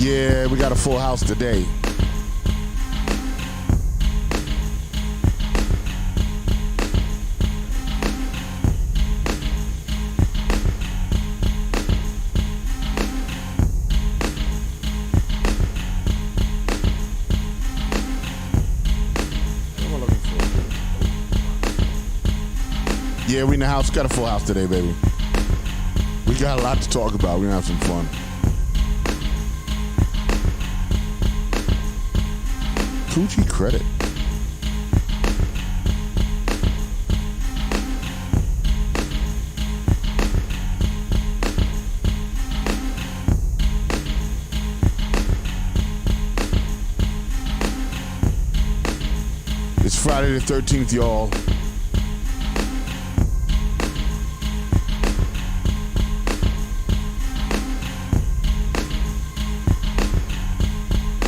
Yeah, we got a full house today. Yeah, we in the house. Got a full house today, baby. We got a lot to talk about. We're going to have some fun. Coochie credit. It's Friday the 13th, y'all.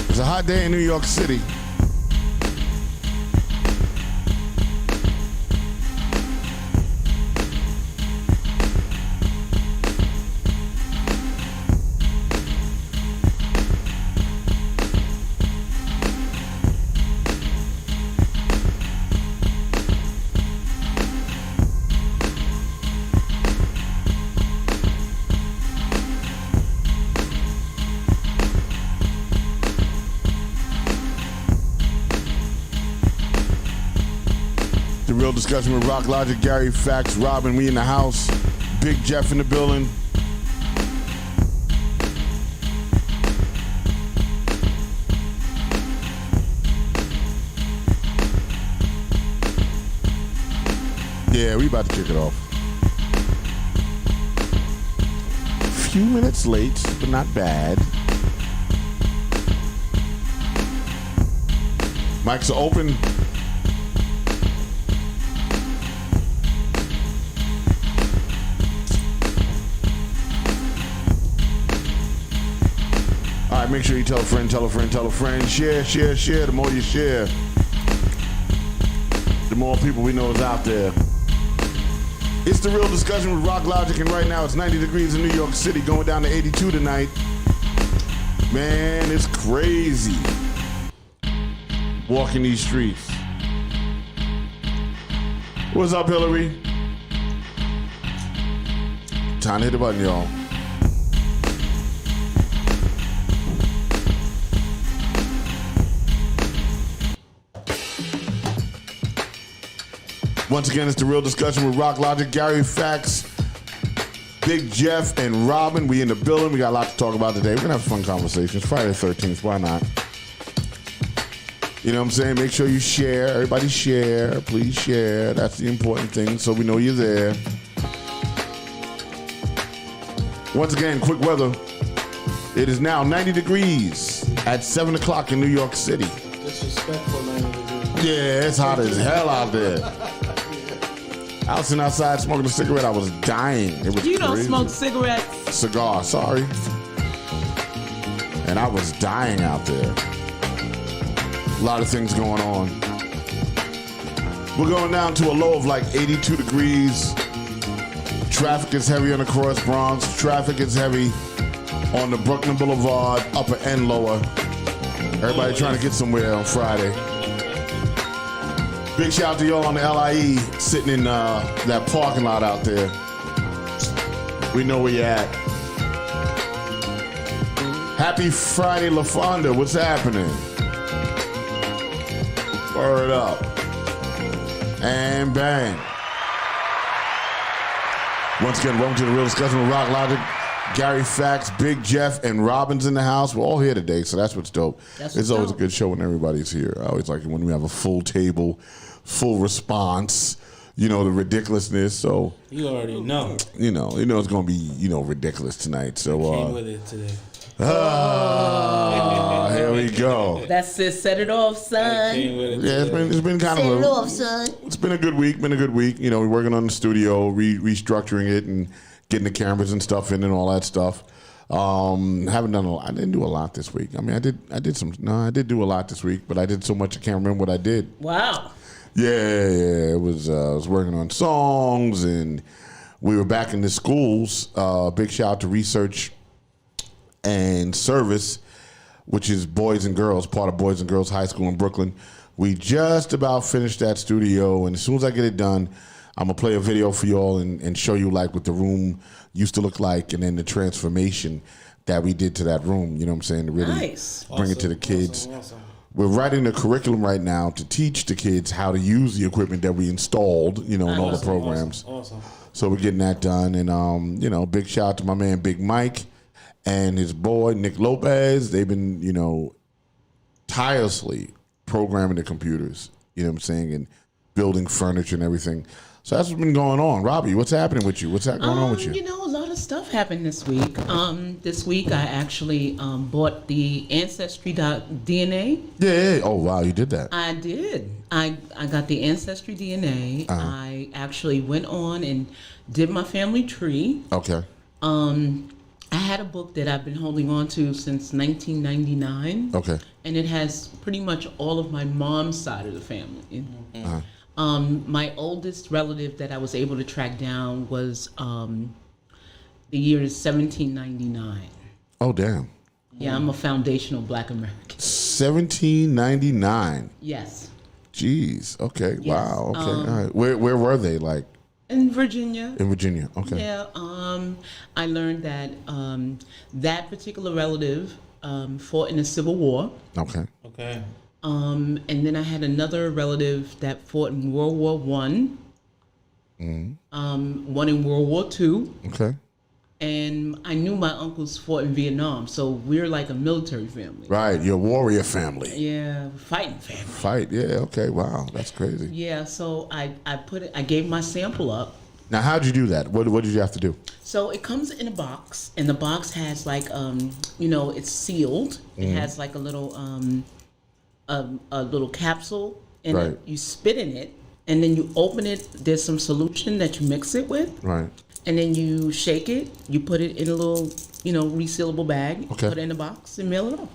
It's a hot day in New York City. Real discussion with Rock Logic, Gary, Fax, Robin. We in the house. Big Jeff in the building. Yeah, we about to kick it off. Few minutes late, but not bad. Mics are open. Make sure you tell a friend, tell a friend, tell a friend. Share, share, share. The more you share, the more people we know is out there. It's the real discussion with Rock Logic, and right now it's 90 degrees in New York City, going down to 82 tonight. Man, it's crazy walking these streets. What's up, Hillary? Time to hit the button, y'all. Once again, it's the real discussion with Rock Logic, Gary, Fax, Big Jeff, and Robin. We in the building. We got a lot to talk about today. We're going to have fun conversations. Friday the 13th. Why not? You know what I'm saying? Make sure you share. Everybody share. Please share. That's the important thing, so we know you're there. Once again, quick weather. It is now 90 degrees at 7 o'clock in New York City. Disrespectful 90 degrees. Yeah, it's hot as hell out there. I was sitting outside smoking a cigarette. I was dying. It was You don't crazy. smoke cigarettes. Cigar, sorry. And I was dying out there. A lot of things going on. We're going down to a low of like 82 degrees. Traffic is heavy on the Cross Bronx. Traffic is heavy on the Brooklyn Boulevard, upper and lower. Everybody trying to get somewhere on Friday. Big shout out to y'all on the LIE sitting in that parking lot out there. We know where you're at. Happy Friday, LaFonda. What's happening? Word up. And bang. Once again, welcome to the real discussion with Rock Logic. Gary, Fax, Big Jeff, and Robin's in the house. We're all here today, so that's what's dope. It's always a good show when everybody's here. I always like it when we have a full table, full response, you know, the ridiculousness. So you already know. You know it's gonna be, ridiculous tonight. So came with it today. Here we go. That's it. Set it off, son. Yeah, it's been kind of off, son. It's been a good week. We're working on the studio, restructuring it, and getting the cameras and stuff in and all that stuff. Haven't done I didn't do a lot this week. I mean, I did do a lot this week, but I did so much I can't remember what I did. Wow. Yeah. It was I was working on songs, and we were back in the schools. Big shout out to Research and Service which is Boys and Girls, part of Boys and Girls High School in Brooklyn. We just about finished that studio, and as soon as I get it done, I'm going to play a video for y'all and show you like what the room used to look like and then the transformation that we did to that room, you know what I'm saying, to really bring it to the kids. Awesome. We're writing a curriculum right now to teach the kids how to use the equipment that we installed, you know, in all the programs. Awesome. So we're getting that done. And, you know, big shout out to my man Big Mike and his boy Nick Lopez. They've been, you know, tirelessly programming the computers, you know what I'm saying, and building furniture and everything. So that's what's been going on. Robbie, what's happening with you? What's going on with you? You know, a lot of stuff happened this week. This week I actually bought the Ancestry.DNA. Yeah. Oh, wow, you did that. I did. I got the Ancestry DNA. I actually went on and did my family tree. Okay. I had a book that I've been holding on to since 1999. Okay. And it has pretty much all of my mom's side of the family. My oldest relative that I was able to track down was the year is 1799. Oh, damn. Yeah, I'm a foundational Black American. 1799. Yes. Jeez. Okay. Yes. Wow. Okay. All right. Where were they? Like in Virginia. in Virginia. Okay. Yeah. I learned that that particular relative fought in the Civil War. Okay. Okay. And then I had another relative that fought in World War One. One in World War Two. Okay. And I knew my uncles fought in Vietnam, so we're like a military family. Right. Your warrior family. Yeah, fighting family. Fight. Yeah. Okay. Wow. That's crazy. Yeah, so I gave my sample up. Now, how'd you do that? What did you have to do? So it comes in a box, and the box has like you know, it's sealed. It has like a little capsule in it. You spit in it, and then you open it. There's some solution that you mix it with. Right. And then you shake it. You put it in a little, you know, resealable bag. Okay. Put it in a box and mail it off.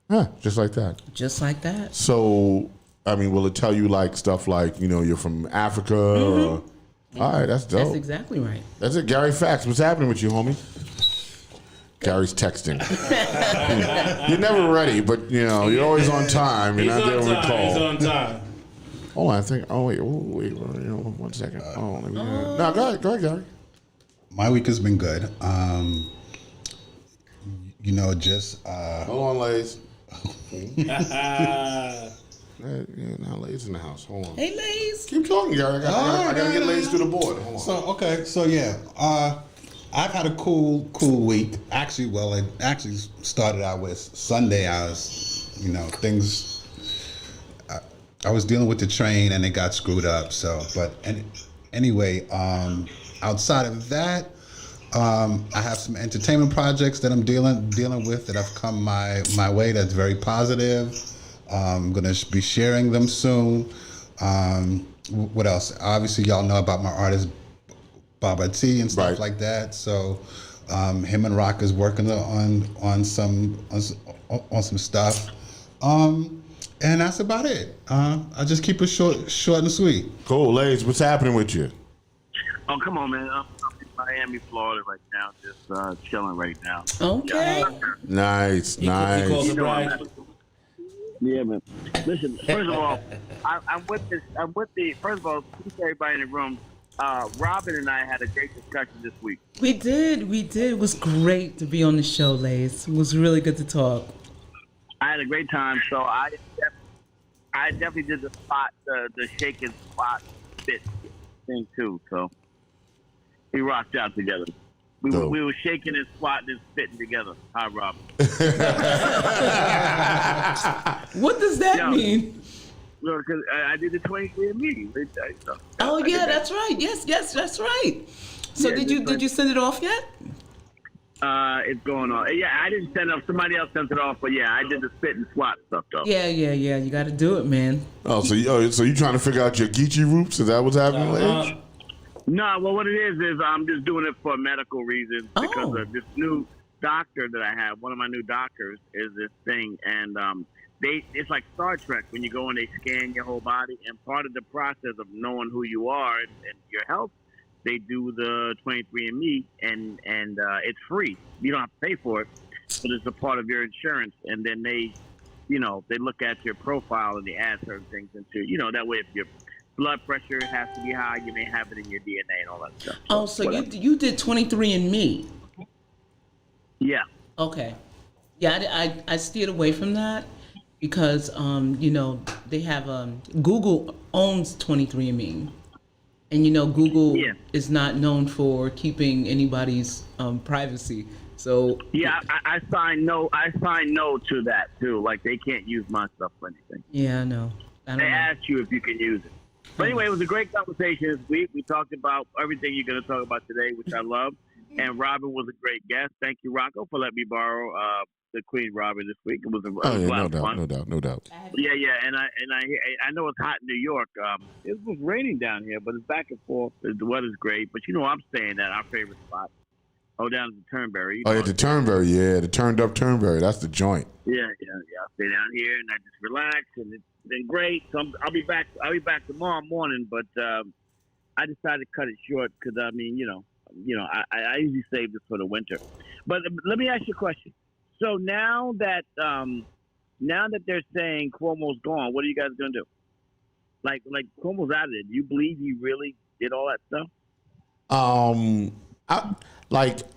Yeah, just like that. Just like that. So, I mean, will it tell you like stuff like, you know, you're from Africa? Or, all right, that's dope. That's exactly right. That's it. Gary Fax, what's happening with you, homie? Gary's texting. You're never ready, but, you know, you're always on time. You're not there when we call. He's on time. Hold on, I think. Oh, wait, you know, 1 second. Oh, let me. No, go ahead, Gary. My week has been good. You know, just Hold on, ladies. Yeah, now Lays in the house. Hold on. Hey, Lays. Keep talking, Gary. I gotta get Lays to the board. Hold on. so okay. So yeah, I've had a cool week. Actually, well, it actually started out with Sunday. I was, you know, things. I was dealing with the train and it got screwed up. So, but anyway, outside of that, I have some entertainment projects that I'm dealing with that have come my way. That's very positive. I'm gonna be sharing them soon. What else? Obviously, y'all know about my artist Baba T and stuff like that. So, him and Rock is working on some stuff. And that's about it. I just keep it short and sweet. Cool, Lays. What's happening with you? Oh, come on, man. I'm in Miami, Florida right now, just chilling right now. Okay. Nice. He calls a bride. Yeah, man. Listen, first of all, I'm with the, first of all, peace to everybody in the room. Robin and I had a great discussion this week. We did. It was great to be on the show, Lays. It was really good to talk. I had a great time, so I definitely did the shake and spot fit thing too, so we rocked out together. We were shaking and squatting and spitting together. Hi, Rob. What does that mean? Well, because I did the 23andMe. So, oh yeah, that's right. Yes, that's right. So Yeah, did you send it off yet? It's going on. Yeah, I didn't send it off. Somebody else sent it off, but yeah, I did the spit and swat stuff though. Yeah. You got to do it, man. Oh, so you trying to figure out your Geechee roots? Is that what's happening, Lays? No, well, what it is I'm just doing it for medical reasons because of this new doctor that I have. One of my new doctors is this thing, and it's like Star Trek when you go and they scan your whole body, and part of the process of knowing who you are and your health, they do the 23andMe, and it's free. You don't have to pay for it. but it's a part of your insurance, and then they look at your profile and they add certain things into, that way if your blood pressure has to be high, you may have it in your DNA and all that stuff. So you did 23andMe. Yeah. Okay. Yeah, I steered away from that because, they have, Google owns 23andMe. And, Google is not known for keeping anybody's privacy. So yeah, I signed no to that too. Like they can't use my stuff for anything. Yeah, I know. They ask you if you can use it. But anyway, it was a great conversation this week. We talked about everything you're going to talk about today, which I love. And Robin was a great guest. Thank you, Rocco, for letting me borrow the Queen Robin this week. It was a lot of fun. No doubt. Yeah, and I know it's hot in New York. It was raining down here, but it's back and forth. The weather's great. But I'm staying at our favorite spot. Oh, down to Turnberry. The Turnberry, the turned up Turnberry. That's the joint. Yeah. I'll stay down here and I just relax, and it's been great. So I'll be back tomorrow morning, but I decided to cut it short because I usually save this for the winter. But let me ask you a question. So now that they're saying Cuomo's gone, what are you guys gonna do? Like Cuomo's out of it. Do you believe he really did all that stuff?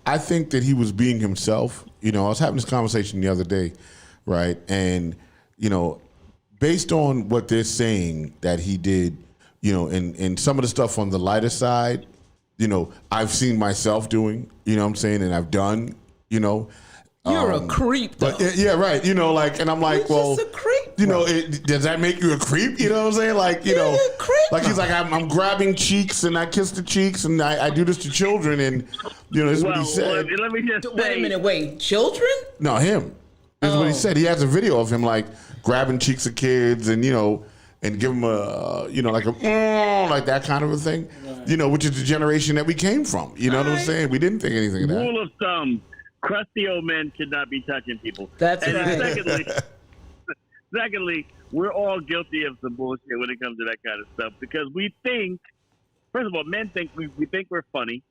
I think that he was being himself. I was having this conversation the other day, right? And, based on what they're saying that he did, and some of the stuff on the lighter side, I've seen myself doing, what I'm saying, and I've done, You're a creep, though. But yeah, right. And I'm like, You're just a creep. Does that make you a creep? You know what I'm saying? Like, You're a creep. like he's like, I'm grabbing cheeks and I kiss the cheeks and I do this to children and, this is what he said. Let me just say. Wait a minute, wait. Children? No, him. This is what he said. He has a video of him like grabbing cheeks of kids and, and give them a, like that kind of a thing, which is the generation that we came from. You know what I'm saying? We didn't think anything of that. Rule of thumb. Crusty old men should not be touching people. That's right. Secondly, we're all guilty of some bullshit when it comes to that kind of stuff because we think, first of all, men think we think we're funny.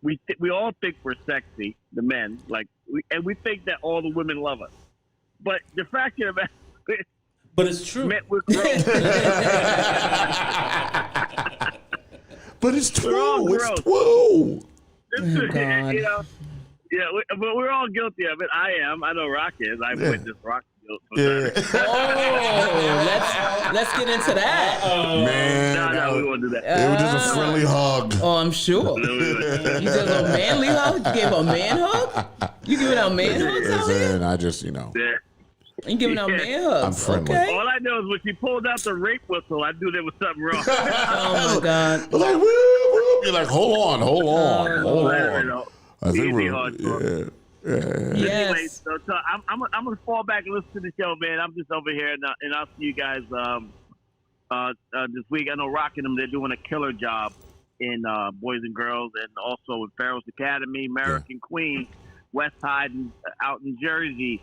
We all think we're sexy, the men, and we think that all the women love us. But the fact of the matter is, but it's true. Men, we're gross. But it's true. We're all It's gross. true. God. Yeah, but we're all guilty of it. I am. I know Rock is. I've witnessed Rock guilt. Yeah. Let's get into that. Man. No, we won't do that. It was just a friendly hug. Oh, I'm sure. You did a little manly hug? You gave a man hug? You giving out man hugs out here? And I just, Yeah. You giving out man hugs? I'm friendly. Okay. All I know is when she pulled out the rape whistle, I knew there was something wrong. Oh my God. Like, woo, woo. You're like, hold on. I think Easy, we're, hard talk. yeah. Anyway, Yes. so I'm gonna fall back and listen to the show, man. I'm just over here, and I'll see you guys this week. I know Rock and them, they're doing a killer job in Boys and Girls, and also in Pharaoh's Academy, American Queen, West Side, and out in Jersey.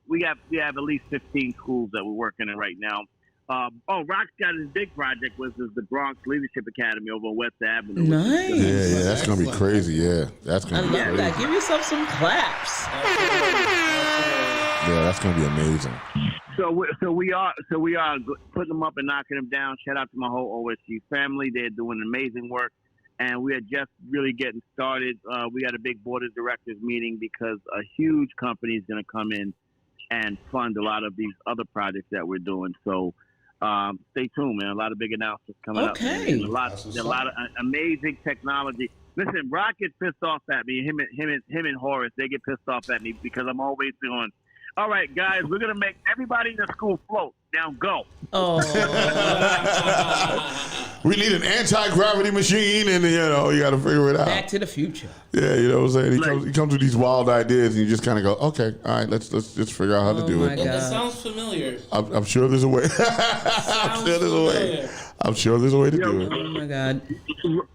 We have at least 15 schools that we're working in right now. Rock's got his big project, which is the Bronx Leadership Academy over on West Avenue. Nice. Yeah, that's gonna be crazy. Yeah, that's I gonna be love crazy. that. Give yourself some claps. Yeah, that's gonna be amazing. So we are putting them up and knocking them down. Shout out to my whole OSG family. They're doing amazing work, and we are just really getting started. We got a big board of directors meeting because a huge company is going to come in and fund a lot of these other projects that we're doing. So stay tuned, man. A lot of big announcements coming up. Okay. And a lot of amazing technology. Listen, Rock gets pissed off at me. Him and Horace, they get pissed off at me because I'm always going, all right, guys, we're going to make everybody in the school float. Now go. Oh. We need an anti-gravity machine, and you got to figure it out. Back to the Future. Yeah, you know what I'm saying. He comes with these wild ideas, and you just kind of go, okay, all right, let's just figure out how to do my it. God. It sounds familiar. I'm sure there's a way. I'm sure there's a way to do it. Oh my God.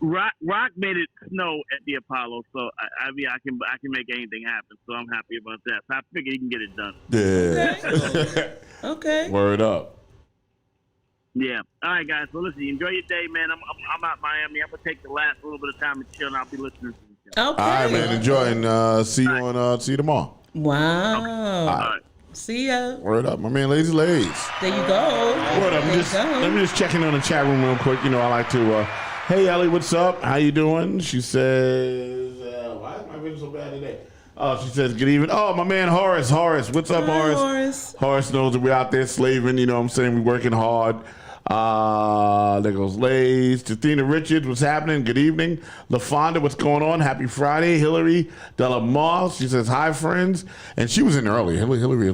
Rock made it snow at the Apollo, so I mean I can make anything happen. So I'm happy about that. So I figure he can get it done. Yeah. Okay. Word up. Yeah. All right, guys. So listen, enjoy your day, man. I'm out in Miami. I'm gonna take the last little bit of time to chill, and I'll be listening Okay. All right, man. Enjoy and see you tomorrow. Wow. All right. See ya. Word up, my man, Lazy Lays. There you go. Word up. Let me just check in on the chat room real quick. You know, I like to. Hey, Ellie, what's up? How you doing? She says, why is my video so bad today? Oh, she says, good evening. Oh, my man Horace. What's up, Hi, Horace? Horace. Horace knows that we're out there slaving. You know what I'm saying? We're working hard. There goes Lays. Justina Richards, what's happening? Good evening. LaFonda, what's going on? Happy Friday. Hillary Della Moss, she says, hi, friends. And she was in early. Hillary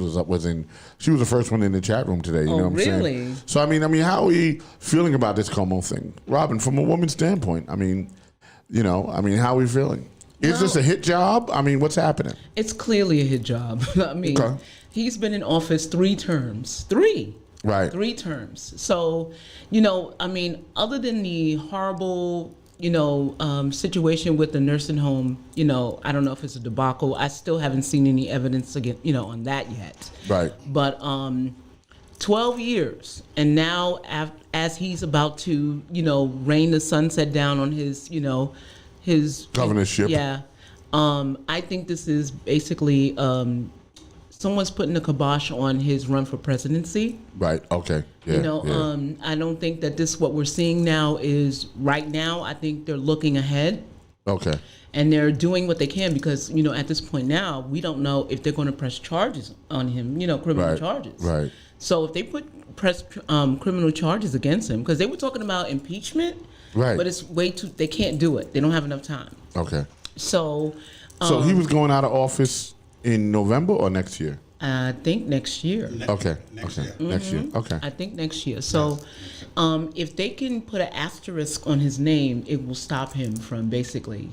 she was the first one in the chat room today. You know what I'm really? saying? So, I mean, how are we feeling about this Cuomo thing? Robin, from a woman's standpoint, how are we feeling? Is this a hit job? I mean, what's happening? It's clearly a hit job. I mean, he's been in office 3 terms. 3. Right. 3 terms. So, other than the horrible, situation with the nursing home, I don't know if it's a debacle. I still haven't seen any evidence again, on that yet. Right. But 12 years, and now as he's about to, rain the sunset down on his, his governorship. Yeah. I think this is basically someone's putting a kibosh on his run for presidency. Right. Okay. Yeah. I don't think that what we're seeing now is right now. I think they're looking ahead. Okay. And they're doing what they can because, at this point now, we don't know if they're going to press charges on him, criminal charges. Right. So if they press criminal charges against him, because they were talking about impeachment, right? But it's way too, they can't do it. They don't have enough time. Okay. So he was going out of office in November or next year? I think next year. Okay. Next year. Next year. Okay. I think next year. So if they can put an asterisk on his name, it will stop him from basically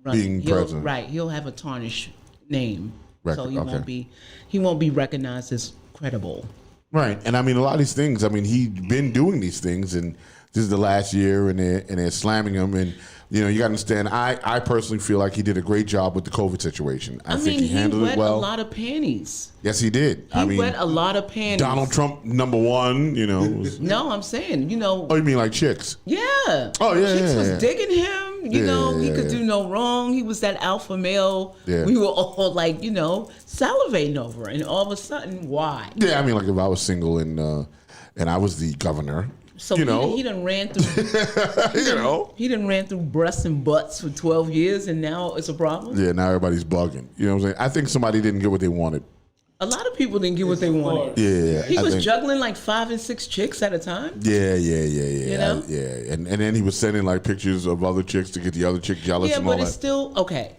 being president. Right. He'll have a tarnished name. So Okay. he won't be recognized as credible. Right. And I mean, a lot of these things, he'd been doing these things, and this is the last year, and they're slamming him. And, you got to understand, I personally feel like he did a great job with the COVID situation. I think he handled it well. He wet a lot of panties. Yes, he did. He wet a lot of panties. Donald Trump, number one, No, I'm saying, Oh, you mean like chicks? Yeah. Oh, yeah, Chicks yeah, was yeah. digging him. He could do no wrong. He was that alpha male. Yeah. We were all like, salivating over. And all of a sudden, why? Yeah, like if I was single and I was the governor, So he done ran through. He done ran through breasts and butts for 12 years, and now it's a problem. Yeah, now everybody's bugging. You know what I'm saying? I think somebody didn't get what they wanted. A lot of people didn't get what they wanted. Yeah, He was juggling like 5 and 6 chicks at a time. Yeah. You And then he was sending like pictures of other chicks to get the other chick jealous. Yeah, and all but it's that. still okay.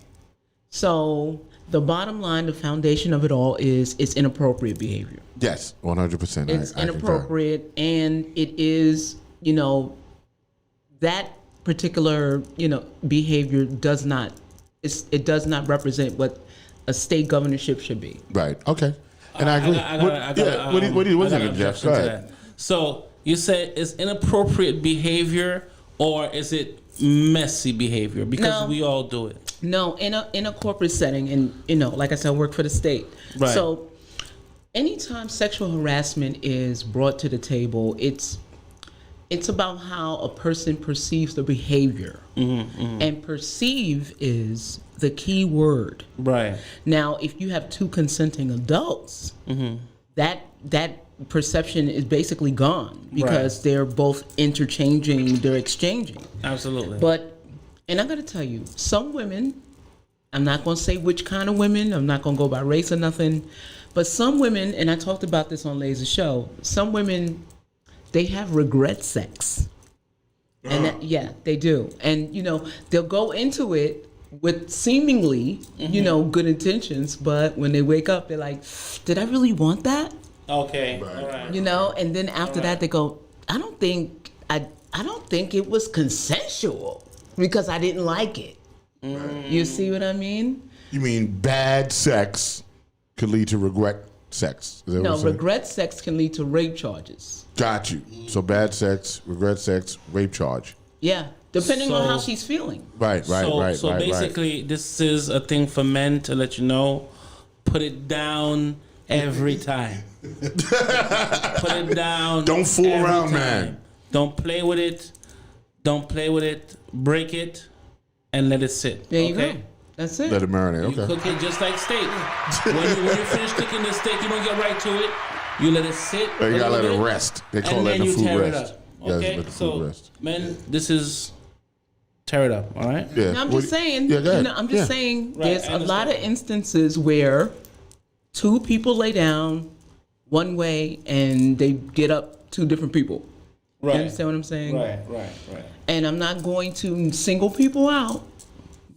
So the bottom line, the foundation of it all is it's inappropriate behavior. Yes, 100%. It's inappropriate, and it is, that particular, behavior does not represent what a state governorship should be. Right. Okay. And I agree. What do you think, Jeff? Go ahead. So you say it's inappropriate behavior, or is it messy behavior? Because we all do it. No, in a corporate setting, and like I said, I work for the state. Right. So anytime sexual harassment is brought to the table, it's about how a person perceives the behavior. And perceive is the key word. Right. Now, if you have 2 consenting adults, that perception is basically gone because they're both they're exchanging. Absolutely. And I got to tell you, some women, I'm not going to say which kind of women, I'm not going to go by race or nothing, but some women, and I talked about this on Laser's show, some women, they have regret sex. And they do. And, they'll go into it with seemingly, good intentions, but when they wake up, they're like, did I really want that? Okay. Right. All right. And then after that, they go, I don't think it was consensual because I didn't like it. You see what I mean? You mean bad sex could lead to regret sex? Is that what No, you're saying? regret sex can lead to rape charges. Got you. So bad sex, regret sex, rape charge. Yeah, depending on how she's feeling. Right. So basically, this is a thing for men to let you know, put it down every time. Put it down. Don't fool every around, time. man. Don't play with it. Break it. and let it sit. There you go. That's it. Let it marinate. You Okay. cook it just like steak. when you finish cooking the steak, you don't get right to it. You let it sit. You gotta let bit, it rest. They call and that then the you food tear it rest. up. You guys Okay, let the so food rest. men, this is tear it up. All right. Yeah. Now, I'm What just do you- saying. Yeah, go ahead. I'm just Yeah. saying. Right, There's I a lot of understand. instances where two people lay down one way and they get up two different people. Right. You understand what I'm saying? Right. And I'm not going to single people out,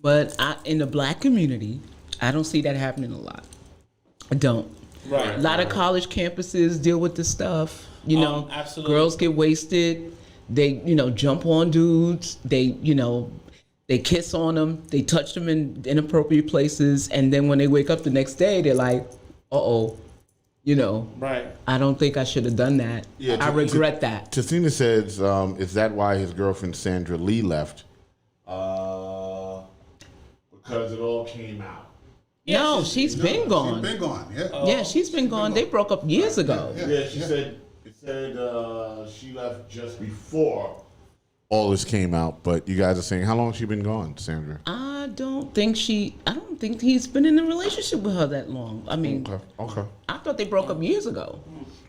but in the black community, I don't see that happening a lot. I don't. Right. A lot of college campuses deal with this stuff. You know, absolutely. girls get wasted. They, jump on dudes. They, they kiss on them. They touch them in inappropriate places. And then when they wake up the next day, they're like, uh-oh, Right. I don't think I should have done that. Yeah, I regret that. Tassina says, is that why his girlfriend Sandra Lee left? Because it all came out. No, she's been gone. She's been gone. Yeah. Yeah, she's been gone. They broke up years ago. Yeah, she said she left just before all this came out. But you guys are saying, how long has she been gone, Sandra? I don't think he's been in a relationship with her that long. I mean, Okay. I thought they broke up years ago.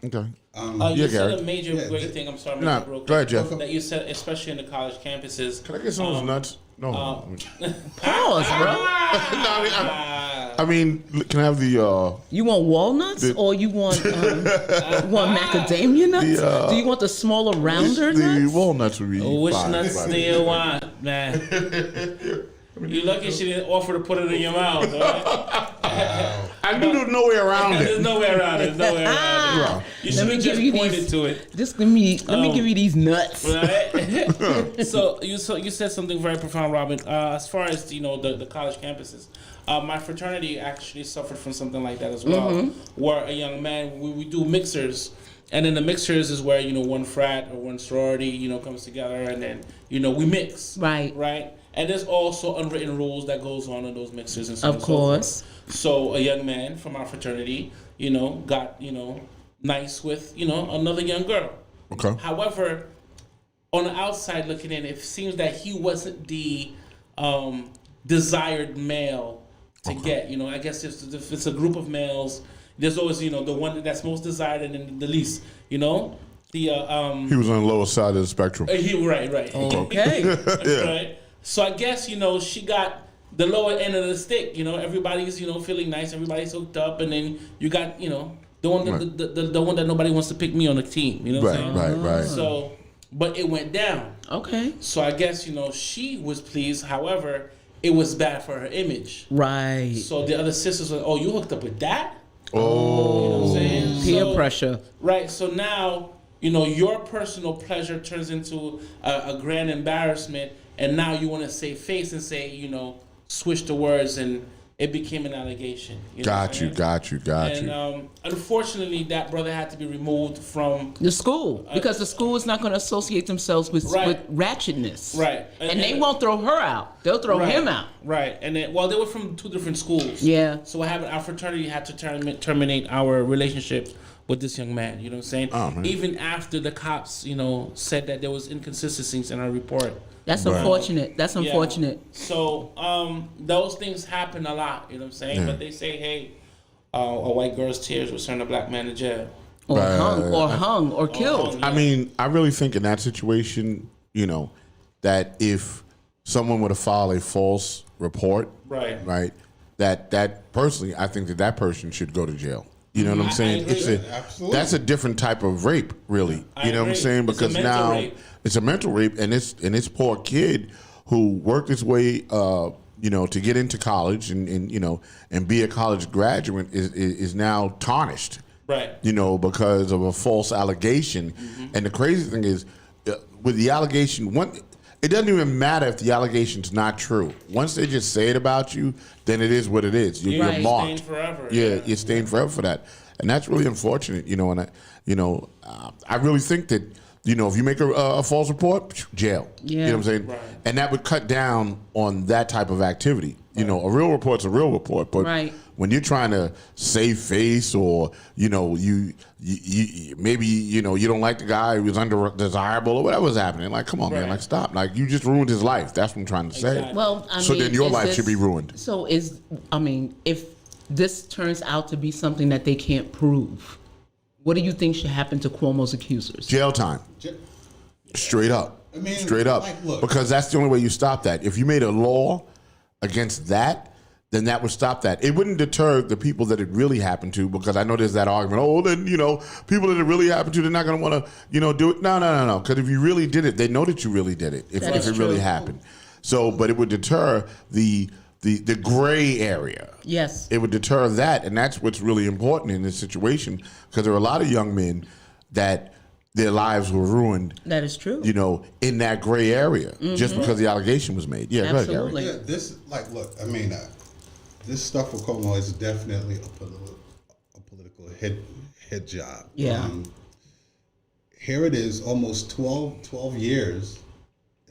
Okay. You said Gary. a major great thing. I'm sorry, Nah, Mr. Brooke, go ahead, Jeff. that you said, especially in the college campuses. Can I get some of those nuts? No. Pause, bro. I mean, can I have the You want walnuts or you want macadamia nuts? Do you want the smaller, rounder the nuts? walnuts would be Which fine, nuts but- do you want, man? You're lucky she didn't offer to put it in your mouth. Right? I knew there was no way around There's it. no way around it. There's no way around it. You should have just pointed to it. Just let me give you these nuts. Right. so you said something very profound, Robin. As far as the college campuses, my fraternity actually suffered from something like that as well. Where a young man, we do mixers, and in the mixers is where one frat or one sorority comes together, and then we mix. Right. And there's also unwritten rules that goes on in those mixers and so on. Of course. So a young man from our fraternity, got nice with another young girl. Okay. However, on the outside looking in, it seems that he wasn't the desired male to get. You know, I guess if it's a group of males, there's always, you know, the one that's most desired and then the least. You know, the He was on the lower side of the spectrum. right. Okay. Yeah. Right. So I guess, you know, she got the lower end of the stick. You know, everybody's, you know, feeling nice, everybody's hooked up, and then you got, you know, the one that Right. the one that nobody wants to pick me on the team. You know what I'm saying? Right. So, but it went down. Okay. So I guess, you know, she was pleased. However, it was bad for her image. Right. So the other sisters were, oh, you hooked up with that? Oh. You know what I'm saying? Peer So- pressure. Right. So now, you know, your personal pleasure turns into a grand embarrassment, and now you want to save face and say, you know, switch the words, and it became an allegation. You know what I'm Got you. saying? And unfortunately, that brother had to be removed from. The school, because the school is not going to associate themselves with ratchetness. Right. And they won't throw her out. They'll throw him out. Right. And then, well, they were from two different schools. Yeah. So what happened? Our fraternity had to terminate our relationship with this young man. You know what I'm saying? Oh, man. Even after the cops, you know, said that there was inconsistencies in our report. That's Right. unfortunate. That's unfortunate. Yeah. So those things happen a lot. You know what I'm saying? Yeah. But they say, hey, a white girl's tears will send a black man to jail. Or Right. hung or killed. Yeah. I mean, I really think in that situation, you know, that if someone were to file a false report, Right. that personally, I think that person should go to jail. You know what I'm saying? agree. Absolutely. That's a different type of rape, really. I You know what I'm agree. saying? It's a Because mental now rape. it's a mental rape, and this poor kid who worked his way, you know, to get into college and you know and be a college graduate is now tarnished. Right. You know, because of a false allegation. Mm-hmm. And the crazy thing is, with the allegation, it doesn't even matter if the allegation's not true. Once they just say it about you, then it is what it is. You're Right. marked. Stained forever. Yeah, you're stained forever for that, and that's really unfortunate. You know, and I really think that you know if you make a false report, jail. Yeah. You know what I'm saying? Right. And that would cut down on that type of activity. You know, a real report's a real report. But when you're trying to save face, or you know, you maybe you know you don't like the guy who was undesirable or whatever's happening. Like, come on, man, like stop. Like, you just ruined his life. That's what I'm trying to say. Well, I so mean, then your life should be ruined. So if this turns out to be something that they can't prove, what do you think should happen to Cuomo's accusers? Jail time. Straight up. I mean, straight up. like, look. Because that's the only way you stop that. If you made a law against that, then that would stop that. It wouldn't deter the people that it really happened to, because I know there's that argument, oh, then, you know, people that it really happened to, they're not going to want to, you know, do it. No. Because if you really did it, they know that you really did it, if it really happened. So, but it would deter the gray area. Yes. It would deter that, and that's what's really important in this situation, because there are a lot of young men that their lives were ruined. That is true. You know, in that gray area, just because the allegation was made. Yeah, absolutely. Go ahead, Yeah, this, like, look, I mean, this stuff with Cuomo is definitely a political hit job. Yeah. Here it is, almost 12 years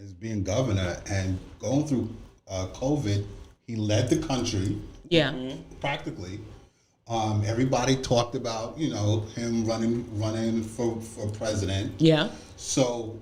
as being governor, and going through COVID, he led the country. Yeah. Practically. Everybody talked about, you know, him running for president. Yeah. So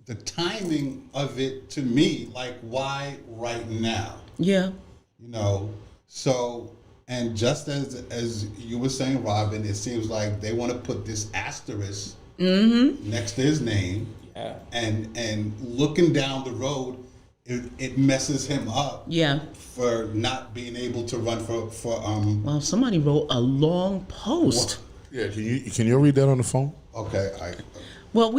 the timing of it, to me, like, why right now? Yeah. You know, so, and just as you were saying, Robin, it seems like they want to put this asterisk next to his name. Yeah. And looking down the road, it messes him up. Yeah. For not being able to run for Well, somebody wrote a long post. Yeah, can you read that on the phone? Okay, Well,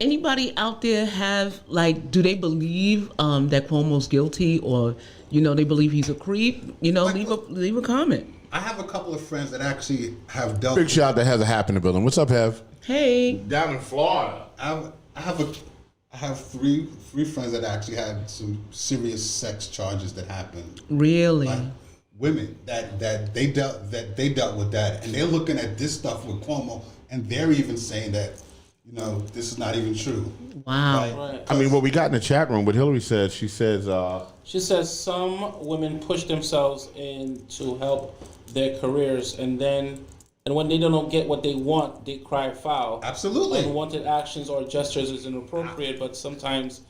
anybody out there have, like, do they believe that Cuomo's guilty, or, you know, they believe he's a creep? You know, leave a comment. I have a couple of friends that actually have dealt. Big shout out to Heather Happ in the building. What's up, Hev? Hey. Down in Florida. I have three friends that actually had some serious sex charges that happened. Really? Like, women that they dealt with that, and they're looking at this stuff with Cuomo, and they're even saying that, you know, this is not even true. Wow. Right. I mean, what we got in the chat room, what Hillary said, she says some women push themselves in to help their careers, and when they don't get what they want, they cry foul. Absolutely. Unwanted actions or gestures is inappropriate, but sometimes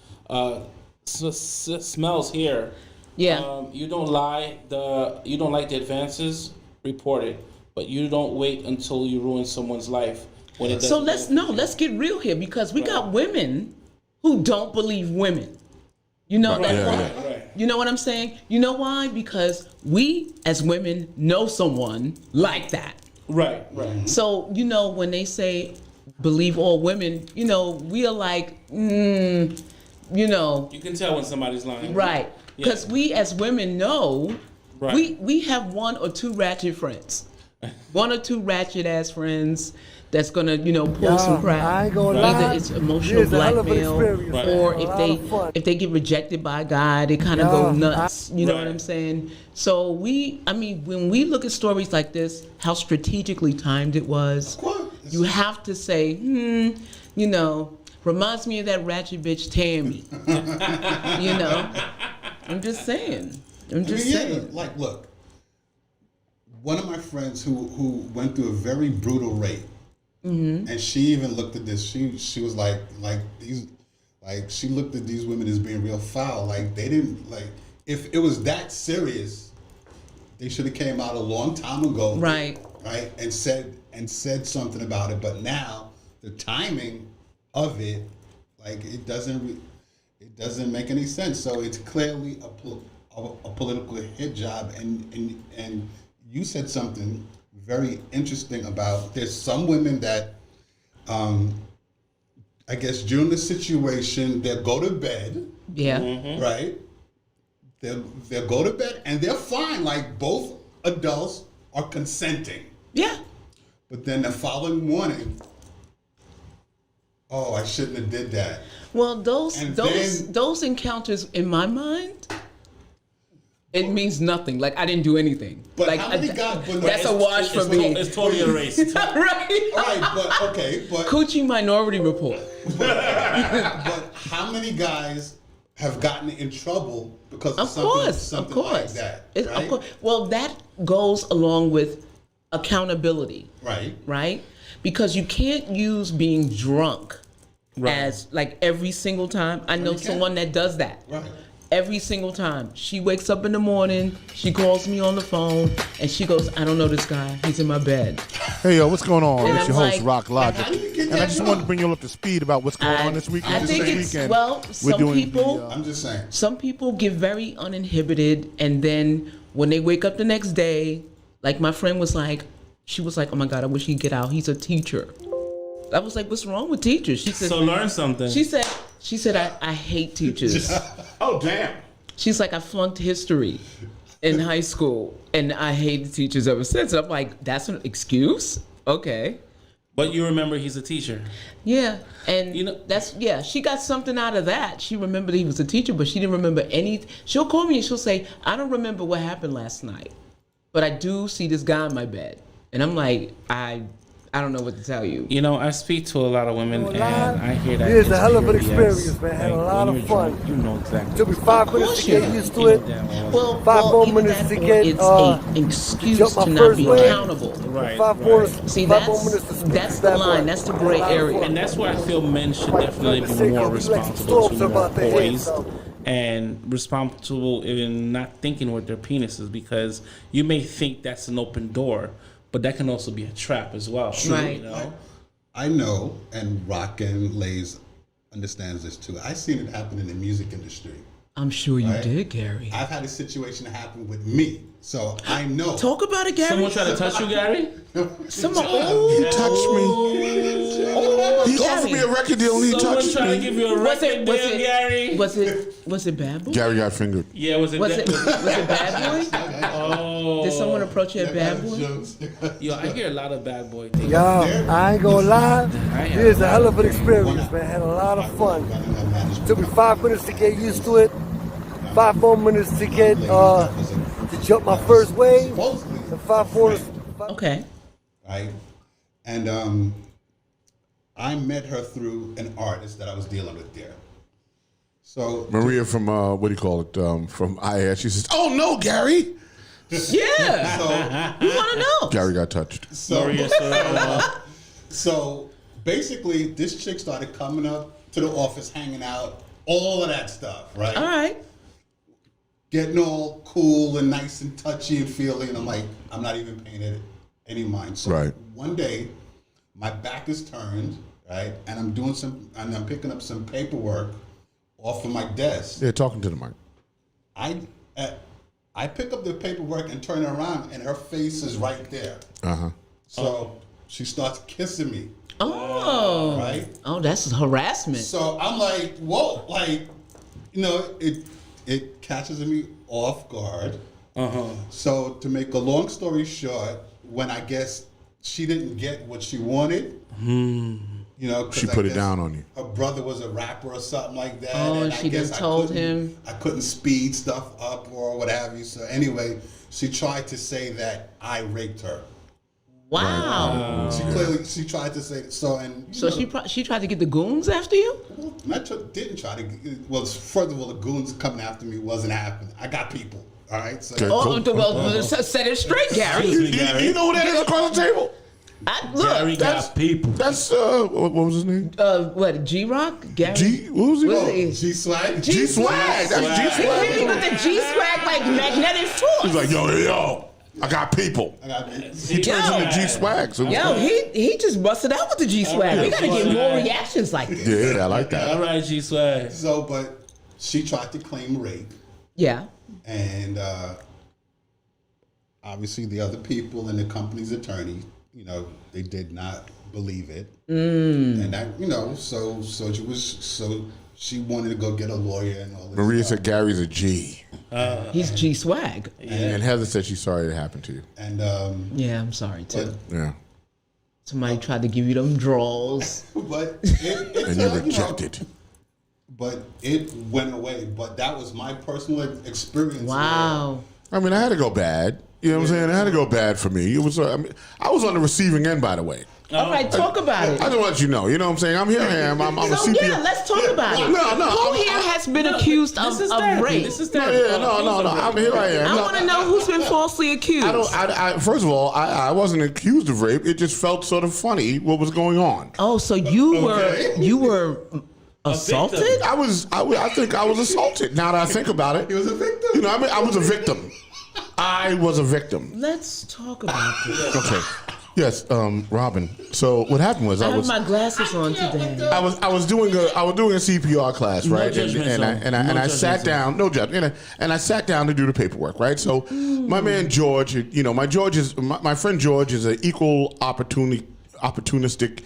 smells here. Yeah. You don't like the advances, report it, but you don't wait until you ruin someone's life. When it So let's get real here, because we got women who don't believe women. You know Right. You know what I'm saying? You know why? Because we as women know someone like that. Right. So, you know, when they say believe all women, you know, we are like, you know. You can tell when somebody's lying. Right. Because we as women know, we have one or two ratchet friends. One or two ratchet ass friends that's gonna, you know, pull some crap. I ain't gonna Either lie. it's emotional It's a hell of an blackmail, experience, or man. A lot of fun. if they get rejected by a guy, they kind of go Yeah, nuts. You know what Right. I'm saying? So when we look at stories like this, how strategically timed it was, you have to say, you know, reminds me of that ratchet bitch Tammy. You know, I'm just saying. saying. Like, look, one of my friends who went through a very brutal rape, and she even looked at this. She was like she looked at these women as being real foul. Like, they didn't, like, if it was that serious, they should have came out a long time ago, Right, and said something about it. But now the timing of it, like, it doesn't make any sense. So it's clearly a political hit job, and you said something very interesting about there's some women that I guess during the situation they'll go to bed, yeah, right? They'll go to bed and they're fine, like both adults are consenting. yeah. But then the following morning, oh, I shouldn't have did that. Well, those And those encounters in my mind, it means nothing. Like, I didn't do anything. But like, how many guys? But that's a wash for me. It's totally erased. Right. All right, but Coochie Minority Report. but how many guys have gotten in trouble because of, Of something course. like that. Of Right? course. Well, that goes along with accountability, Right. right? Because you can't use being drunk as like every single time. I know you can't. someone that does that. Right. Every single time. She wakes up in the morning, she calls me on the phone, and she goes, I don't know this guy. He's in my bed. Hey, yo, what's going on? And It's your I'm host, like, Rock Logic. how do you get And I that just drunk? wanted to bring you up to speed about what's going on this weekend. I This think weekend, it's, well, we're some doing people, the, I'm just saying. some people get very uninhibited, and then when they wake up the next day, like my friend was like, she was like, oh my God, I wish he'd get out. He's a teacher. I was like, what's wrong with teachers? She said, So learn something. she said, I hate teachers. oh, damn. She's like, I flunked history in high school, and I hated teachers ever since. I'm like, that's an excuse? Okay. But you remember he's a teacher. Yeah, and You know- she got something out of that. She remembered he was a teacher, but she didn't remember any. She'll call me and she'll say, I don't remember what happened last night, but I do see this guy in my bed. And I'm like, I don't know what to tell you. You know, I speak to a lot of women, and I hear that. It's a hell of an experience, experience, man. Had a Like, lot when of you're fun. drunk, you know exactly. Took me what's 5 going minutes to you get do. used to on. it. Well, 5 more either minutes that to or get, it's an excuse jump my to not first be wave. accountable. Right, Five right. more. See, 5 more minutes to that's the line. That's the gray area. And that's where I feel men should Right, definitely trying to be say, more we like some responsible storms to more about their heads, boys, so. and responsible in not thinking with their penises, because you may think that's an open door, but that can also be a trap as well. Right. You know? I know, and Rock and Lays understands this too. I've seen it happen in the music industry. I'm sure you Right. did, Gary. I've had a situation happen with me, so I know. Talk about it, Gary. Someone try to touch you, Gary? Someone. He touched me. He offered me a record deal and he Someone touched trying to me. give you a record deal, Gary? Was it Bad Boy? Gary got fingered. Yeah, was it? Was it Bad Boy? Oh, Did someone approach you at Bad Boy? Yo, I hear a lot of bad boy things. Y'all, I ain't gonna lie. have It's a hell of an experience, man. Had a lot of fun. Took me 5 minutes to get used to it. 5 more minutes to get to jump my first wave. And 5 more. Okay. Right? And I met her through an artist that I was dealing with there. So Maria from, what do you call it, from IAS, she says, oh, no, Gary. Yeah. We want to know. Gary got touched. Maria Sorrella. So basically, this chick started coming up to the office, hanging out, all of that stuff, right? All right. Getting all cool and nice and touchy and feely, and I'm like, I'm not even paying it any mind. So Right. one day, my back is turned, right, and I'm picking up some paperwork off of my desk. Yeah, talking to the mic. I pick up the paperwork and turn it around, and her face is right there. Uh-huh. So she starts kissing me, Oh. right? Oh, that's harassment. So I'm like, whoa, like, you know, it catches me off guard. So to make a long story short, when I guess she didn't get what she wanted, you know, 'cause She I put it guess down on you. Her brother was a rapper or something like that. Oh, and she I guess done told him. I couldn't speed stuff up or what have you. So anyway, she tried to say that I raped her. Wow. She tried to say so, and you So know, she tried to get the goons after you? didn't try to. Well, first of all, the goons coming after me wasn't happening. I got people. All right, so Okay. Oh, Cool. well, set it straight, Gary. You know who that is across the table? Gary Look, got people. That's, what was his name? what, G-Rock? Gary? What was he? What called? is it? G Swag. G-Swag. That's He G-Swag. with the G-Swag like magnetic He's force. like, yo, I got people. I got people. He turns into G-Swag. So Yo, he just busted out with the G-Swag. We gotta get more reactions like this. yeah, I like that. All right, G Swag. So, but she tried to claim rape, Yeah. and obviously the other people and the company's attorney, you know, they did not believe it, and that, you know, so she wanted to go get a lawyer and all this. Maria stuff. said Gary's a G. He's G-Swag. And Heather said she's sorry it happened to you. And Yeah, I'm sorry, too. Yeah. Somebody tried to give you them draws. but it And you rejected. But it went away. But that was my personal experience. Wow. I mean, I had to go bad. You know what I'm saying? It had to go bad for me. It was. I was on the receiving end, by the way. All right, talk about it. I just want to let you know. You know what I'm saying? I'm here. I am. I'm a So CPR. yeah, let's talk about it. No. Who here has been accused of rape? This is No, therapy. no. I'm here. I am. I No, want to know who's been falsely accused. First of all, I wasn't accused of rape. It just felt sort of funny what was going on. Oh, so you were assaulted? I think I was assaulted. Now that I think about it, He was a victim. you know, I was a victim. I was a victim. Let's talk about this. Okay. Yes, Robin. So what happened was I have my glasses on today. I was doing a CPR class, right? judgment, and I sat down, no judgment, and I sat down to do the paperwork, right? So my man George, you know, my friend George is an equal opportunistic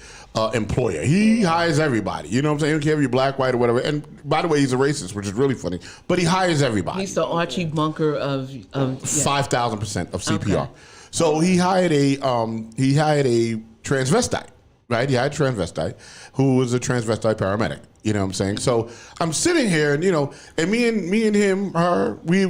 employer. He hires everybody. You know what I'm saying? He don't care if you're black, white, or whatever. And by the way, he's a racist, which is really funny. But he hires everybody. He's the Archie Bunker of 5,000% of CPR. Okay. So he hired a transvestite, right? He hired a transvestite who was a transvestite paramedic. You know what I'm saying? So I'm sitting here, and me and him, her, we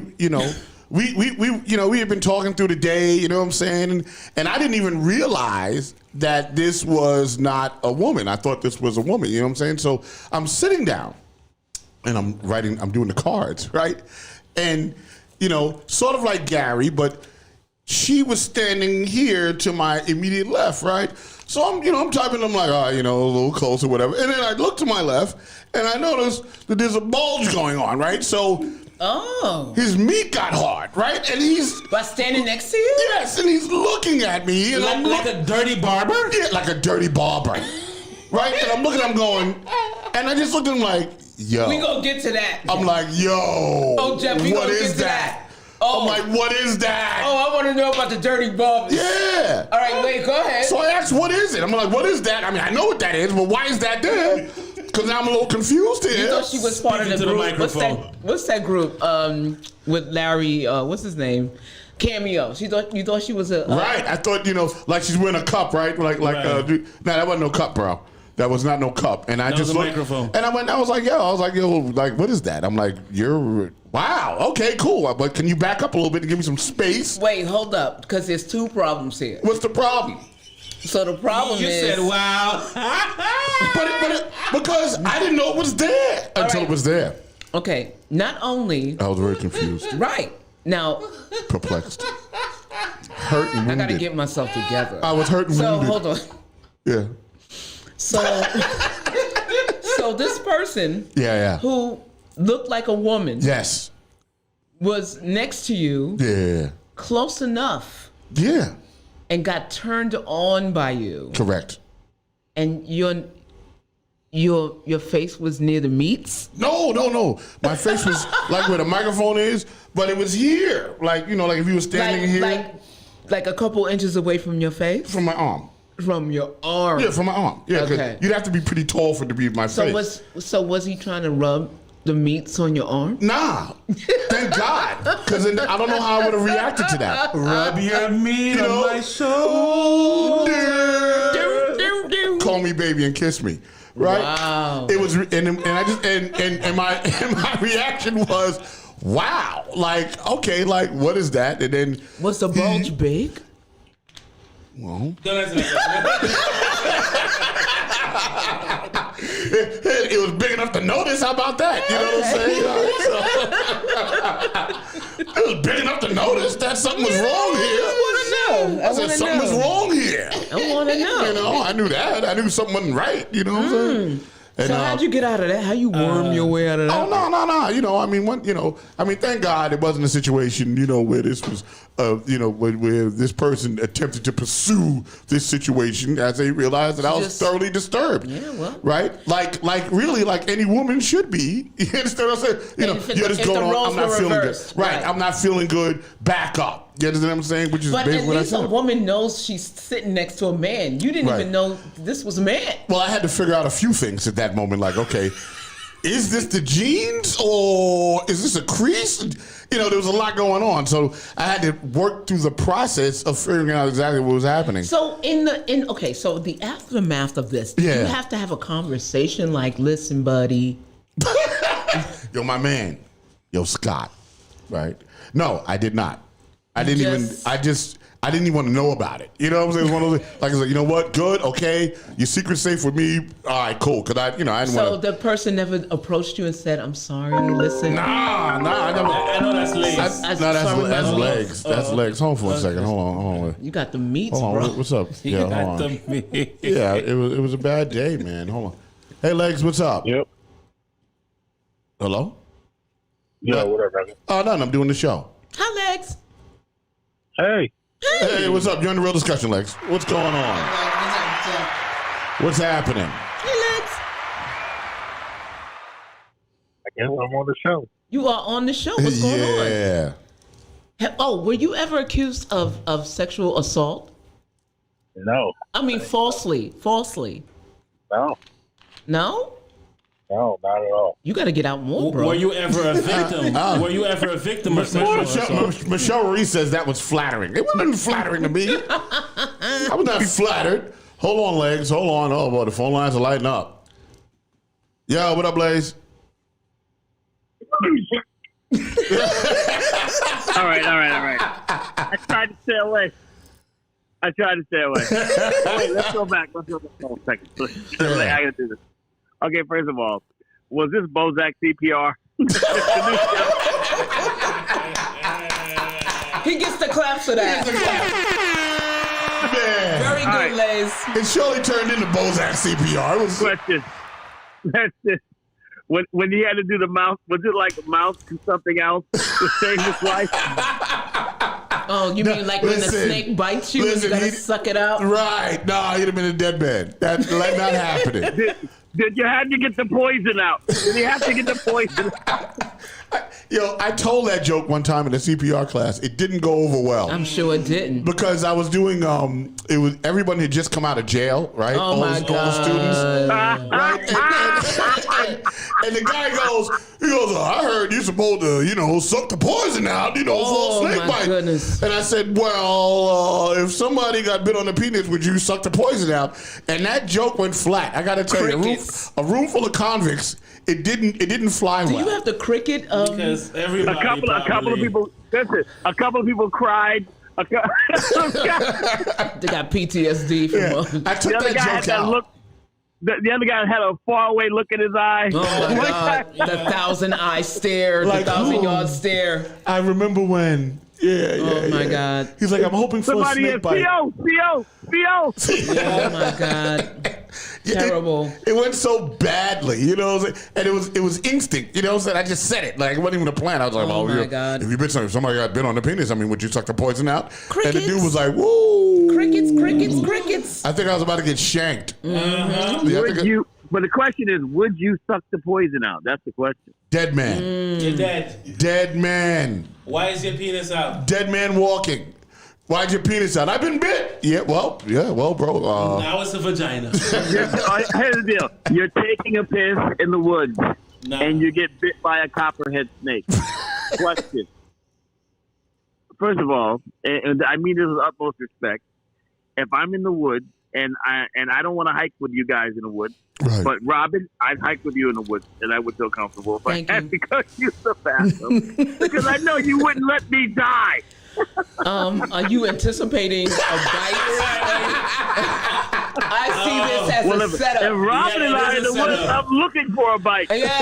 had been talking through the day. You know what I'm saying? And I didn't even realize that this was not a woman. I thought this was a woman. You know what I'm saying? So I'm sitting down, and I'm doing the cards, right? And sort of like Gary, but she was standing here to my immediate left, right? So I'm typing, I'm like, a little closer, whatever. And then I look to my left, and I notice that there's a bulge going on, right? So his meat got hard, right? And he's By standing next to you? yes, and he's looking at me, and I'm Like a dirty barber? yeah, like a dirty barber, right? And I'm looking at him going, and I just looked at him like, yo. We gonna get to that. I'm like, yo. Oh, Jeff, we what gonna is get to that? that. Oh. I'm like, what is that? Oh, I want to know about the dirty barbers. Yeah. All right, wait, go ahead. So I asked, what is it? I'm like, what is that? I mean, I know what that is, but why is that there? Because I'm a little confused here. You thought she was part of the Speaking to the group. microphone. What's that group? With Larry, what's his name? Cameo. You thought she was a Right. I thought, like she's wearing a cup, right? Like, Right. no, that wasn't no cup, bro. That was not no cup. And I That just was a looked, microphone. and I was like, like, what is that? I'm like, wow, okay, cool. But can you back up a little bit and give me some space? Wait, hold up, because there's two problems here. What's the problem? So the problem You is said, wow. Because I didn't know it was there until right. it was there. okay. Not only I was very confused, right now, perplexed, hurt and wounded. I gotta get myself together. I was hurt and So wounded. hold on. Yeah. So this person Yeah. who looked like a woman Yes. was next to you, Yeah. close enough, Yeah. and got turned on by you, Correct. and your face was near the meats. No. My face was like where the microphone is, but it was here. Like, like if you were standing here like a couple inches away from your face, from my arm. from your arm. Yeah, from my arm. Yeah, 'cause Okay. you'd have to be pretty tall for it to be my face. Was he trying to rub the meats on your arm? Nah. Thank God. Because I don't know how I would have reacted to that. Rub your meat You know? on my shoulder. Call me baby and kiss me. Right? Wow. It was, and I just, and my reaction was, wow. Like, okay, like, what is that? And then. Was the bulge big? Well, Don't answer that question. it was big enough to notice. How about that? You know what I'm saying? It was big enough to notice that something was wrong here. I said something was wrong here. I want to know. I knew that. I knew something wasn't right. You know what I'm saying? And, So how'd you get out of that? How you worm your way out of that? Oh no! Thank God it wasn't a situation, where this was, where this person attempted to pursue this situation as they realized that I was thoroughly disturbed. Yeah, well. Right? Like really, like any woman should be. You understand what I'm saying? You're just going on. I'm not feeling reversed, good. Right? I'm not feeling good. Back up. You understand what I'm saying? Which is But basically at what I least said. a woman knows she's sitting next to a man. You didn't Right. even know this was a man. Well, I had to figure out a few things at that moment. Like, okay, is this the jeans or is this a crease? There was a lot going on, so I had to work through the process of figuring out exactly what was happening. So so the aftermath of this, Yeah. you have to have a conversation like, listen, buddy. Yo, my man, yo, Scott, right? No, I did not. I didn't even want to know about it. You know what I'm saying? It was one of those, like, I was like, you know what? Good, okay. Your secret's safe with me. All right, cool. Cause I didn't want to. So the person never approached you and said, "I'm sorry, listen." Nah. I know that's legs. That's legs. That's legs. Hold on for a second. Hold on. You got the meats, Hold bro. on. What's up? Yeah, hold on. Yeah, it was a bad day, man. Hold on. Hey, legs. What's up? Yep. Hello. Yeah, whatever. Brother. Oh, no, I'm doing the show. Hi, Legs. Hey. Hey, what's up? You're on the Real Discussion, Legs. What's going on? What's happening? Hey, Legs. I guess I'm on the show. You are on the show. What's going on? Yeah. Oh, were you ever accused of sexual assault? No. I mean, falsely. No. No? No, not at all. You got to get out more, bro. Were you ever a victim? Were you ever a victim of sexual assault? Michelle Reese says that was flattering. It wasn't flattering to me. I was not flattered. Hold on, legs. Hold on. Oh, boy, the phone lines are lighting up. Yo, what up, Blaze? All right. I tried to stay away. Wait, let's go back. Let's go back for a second. I gotta do this. Okay, first of all, was this Bozak CPR? He gets the claps for that. Man. Very good, right. Lays. It surely turned into Bozak CPR. It was, Question. That's it. When he had to do the mouth, was it like a mouth to something else to save his life? Oh, you mean like when the snake bites you and you gotta suck it out? Right. Nah, he'd have been a dead man. That's not happening. Did you have to get the poison out? Did you have to get the poison out? Yo, I told that joke one time in the CPR class. It didn't go over well. I'm sure it didn't. Because I was doing, it was everybody had just come out of jail, right? Oh my God. All the students. Right? And the guy goes, I heard you're supposed to, suck the poison out, for a snake bite. Goodness. And I said, well, if somebody got bit on the penis, would you suck the poison out? And that joke went flat. I got to tell you, a room full of convicts, it didn't fly well. Do you have the cricket? Because everybody a couple of people. Listen, a couple of people cried. They got PTSD from I took that joke out. The other guy had a faraway look in his eye. Oh my God! The 1,000-eye stare, the 1,000-yard stare. I remember when. Yeah. Oh my God! He's like, I'm hoping for a snake bite. Theo. Oh my God! Terrible. It went so badly, and it was instinct, I just said it. Like, it wasn't even a plan. I was like, oh my God. If somebody got bit on the penis, would you suck the poison out? Crickets. And the dude was like, whoa. Crickets. I think I was about to get shanked. Mm-hmm. Yeah, but the question is, would you suck the poison out? That's the question. Dead man. You're dead. Dead man. Why is your penis out? Dead man walking. Why'd your penis out? I've been bit. Yeah, well, bro. Now it's a vagina. Here's the deal. You're taking a piss in the woods, and you get bit by a copperhead snake. Question. First of all, and I mean this with utmost respect, if I'm in the woods, and I don't want to hike with you guys in the woods, right. But Robin, I'd hike with you in the woods, and I would feel comfortable. If Thank I had you. to go use the bathroom, because I know you wouldn't let me die. Are you anticipating a bite? I see this as a setup. If Robin and I in the woods, I'm looking for a bite. Yeah,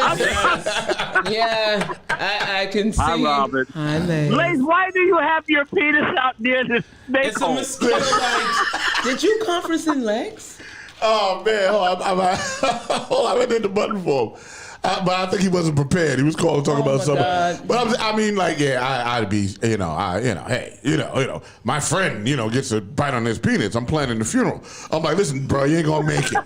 I can see. Hi, Robin. Hi, Lays. Lays, why do you have your penis out near the snake It's a hole? mosquito bite. Did you conference in Legs? Oh, man. I went in the button for him. But I think he wasn't prepared. He was calling to talk about something. God. But I'd be, hey, my friend, gets a bite on his penis. I'm planning the funeral. I'm like, listen, bro, you ain't gonna make it.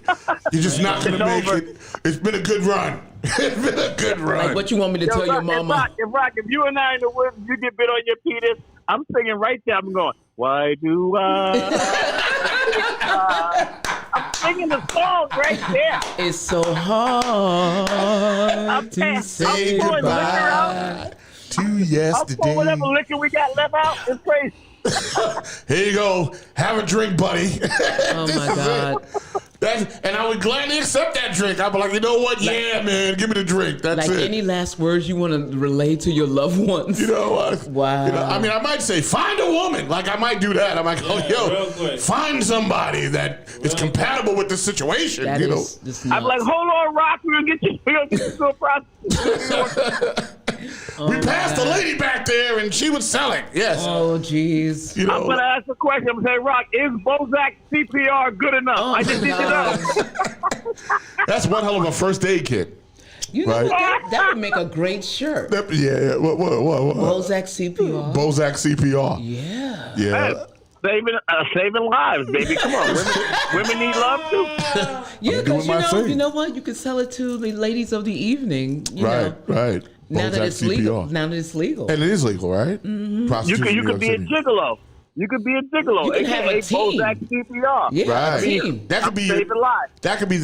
You're just not gonna make it. It's been a good run. It's been a good run. Like, what you want me to tell your mama? If you and I in the woods, you get bit on your penis, I'm singing right there. I'm going, why do I'm singing the song right there. It's so hard to say goodbye to yesterday. I'll pour whatever liquor we got left out. It's crazy. Here you go. Have a drink, buddy. Oh my God. And I would gladly accept that drink. I'd be like, you know what? Yeah, man, give me the drink. That's like it. any last words you want to relay to your loved ones? You know, wow. You know, I mean, I might say, find a woman. Like, I might do that. I might go, yo, find somebody that is compatible with the situation. That you know, I'm like, hold on, Rock, we're gonna get you to a prostitute. we passed the lady back there, and she was selling. Yes. Oh, jeez. You know, I'm gonna ask a question. I'm gonna say, Rock, is Bozak CPR good enough? I just need to know. that's one hell of a first aid kit. You know Right. what? That would make a great shirt. Yeah. What? Bozak CPR. Bozak CPR. Yeah. Yeah. Saving lives, baby. Come on, women need love too. Yeah, doing because my thing. you know what? You can sell it to the ladies of the evening. You know. Right. Now that Bozak it's legal. CPR. Now that it's legal. And it is legal, right? Mm-hmm. Prostitution You in could be New a York City. gigolo. You could be a gigolo. You can have a team. Bozak CPR. Yeah, Right. a team. That could be saving lives. That could be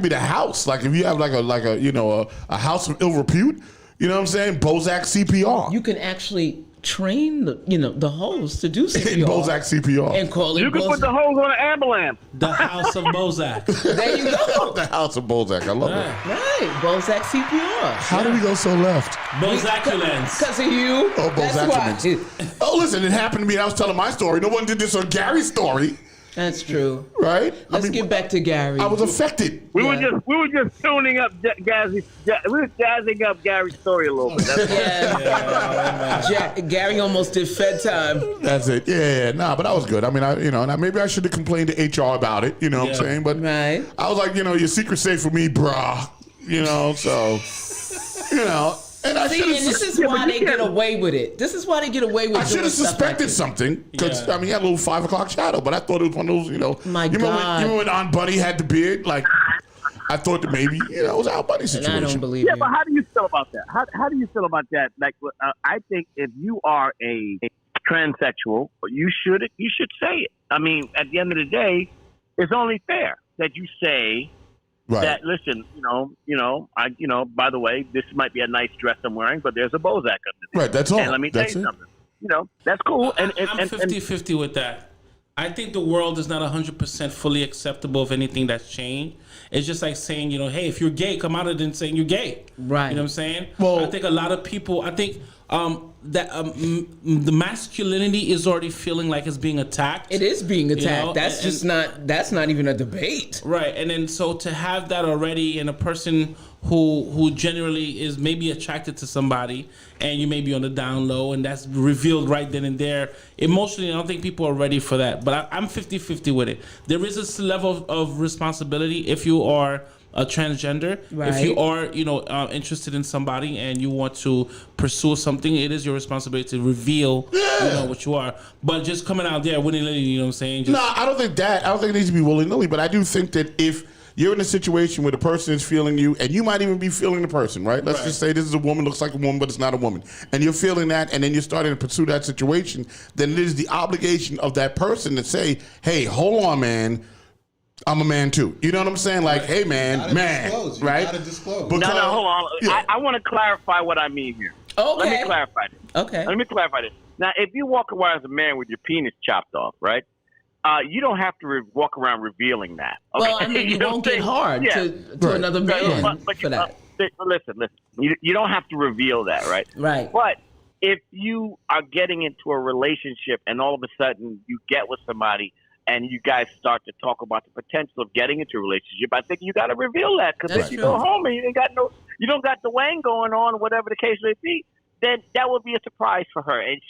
the house. Like if you have like a you know a house of ill repute, you know what I'm saying? Bozak CPR. You can actually train the hoes to do CPR. In Bozak CPR. And call it You can put the hose on an ambulance. The House of Bozak. There you go. The house of Bozak. I love it. Right, Bozak CPR. How do we go so left? Bozaculence. Because of you. Oh, That's why. Oh, listen, it happened to me. I was telling my story. No one did this on Gary's story, That's true. right? Let's get back to Gary. I was affected. We were just tuning up we were jazzing up Gary's story a little bit. That's Gary almost did Fed time. That's it. Yeah. Nah, but that was good. I mean, maybe I should have complained to HR about it. You know what I'm saying? But Right. I was like, your secret's safe for me, brah. So, and I See, should and this is why they get away with it. This is why they get away with I should doing have stuff like suspected this. something because Yeah. he had a little 5 o'clock shadow, but I thought it was one of those, My you remember God. when Aunt Bunny had the beard? Like, I thought that maybe it was Aunt Bunny And situation. I don't believe Yeah, you. but how do you feel about that? How do you feel about that? Like, I think if you are a transsexual, you should say it. I mean, at the end of the day, it's only fair that you say Right. that. Listen, by the way, this might be a nice dress I'm wearing, but there's a Bozak under there. Right, that's all. And let me tell That's you it. something. That's cool. I'm 50-50 with that. I think the world is not 100% fully acceptable of anything that's changed. It's just like saying, hey, if you're gay, come out of it and saying you're gay. Right. You know what I'm saying? Well- I think a lot of people, that the masculinity is already feeling like it's being attacked. It is being attacked. know, That's not even a debate. Right, and then so to have that already in a person who generally is maybe attracted to somebody, and you may be on the down low, and that's revealed right then and there. Emotionally, I don't think people are ready for that. But I'm 50-50 with it. There is this level of responsibility if you are a transgender. Right. If you are, interested in somebody and you want to pursue something, it is your responsibility to reveal, what you are. But just coming out there willy-nilly, you know what I'm saying? Just, No, I don't think that. I don't think it needs to be willy-nilly, but I do think that if you're in a situation where the person is feeling you, and you might even be feeling the person, right? Let's just say this is a woman, looks like a woman, but it's not a woman. And you're feeling that, and then you're starting to pursue that situation, then it is the obligation of that person to say, hey, hold on, man. I'm a man too. You know what I'm saying? Like, hey, man, Disclose. You right? gotta disclose. Because- No, hold on. Yeah. I want to clarify what I mean here. Okay. Let me clarify this. Okay. Let me clarify this. Now, if you walk around as a man with your penis chopped off, right? You don't have to walk around revealing that. Okay? Well, I mean, you know won't what I'm get saying? hard Yeah. to another man But for that. listen. You don't have to reveal that, right? Right. But if you are getting into a relationship and all of a sudden you get with somebody and you guys start to talk about the potential of getting into a relationship, I think you got to reveal that, because if That's you true. go home and you don't got the wang going on, whatever the case may be, then that would be a surprise for her, and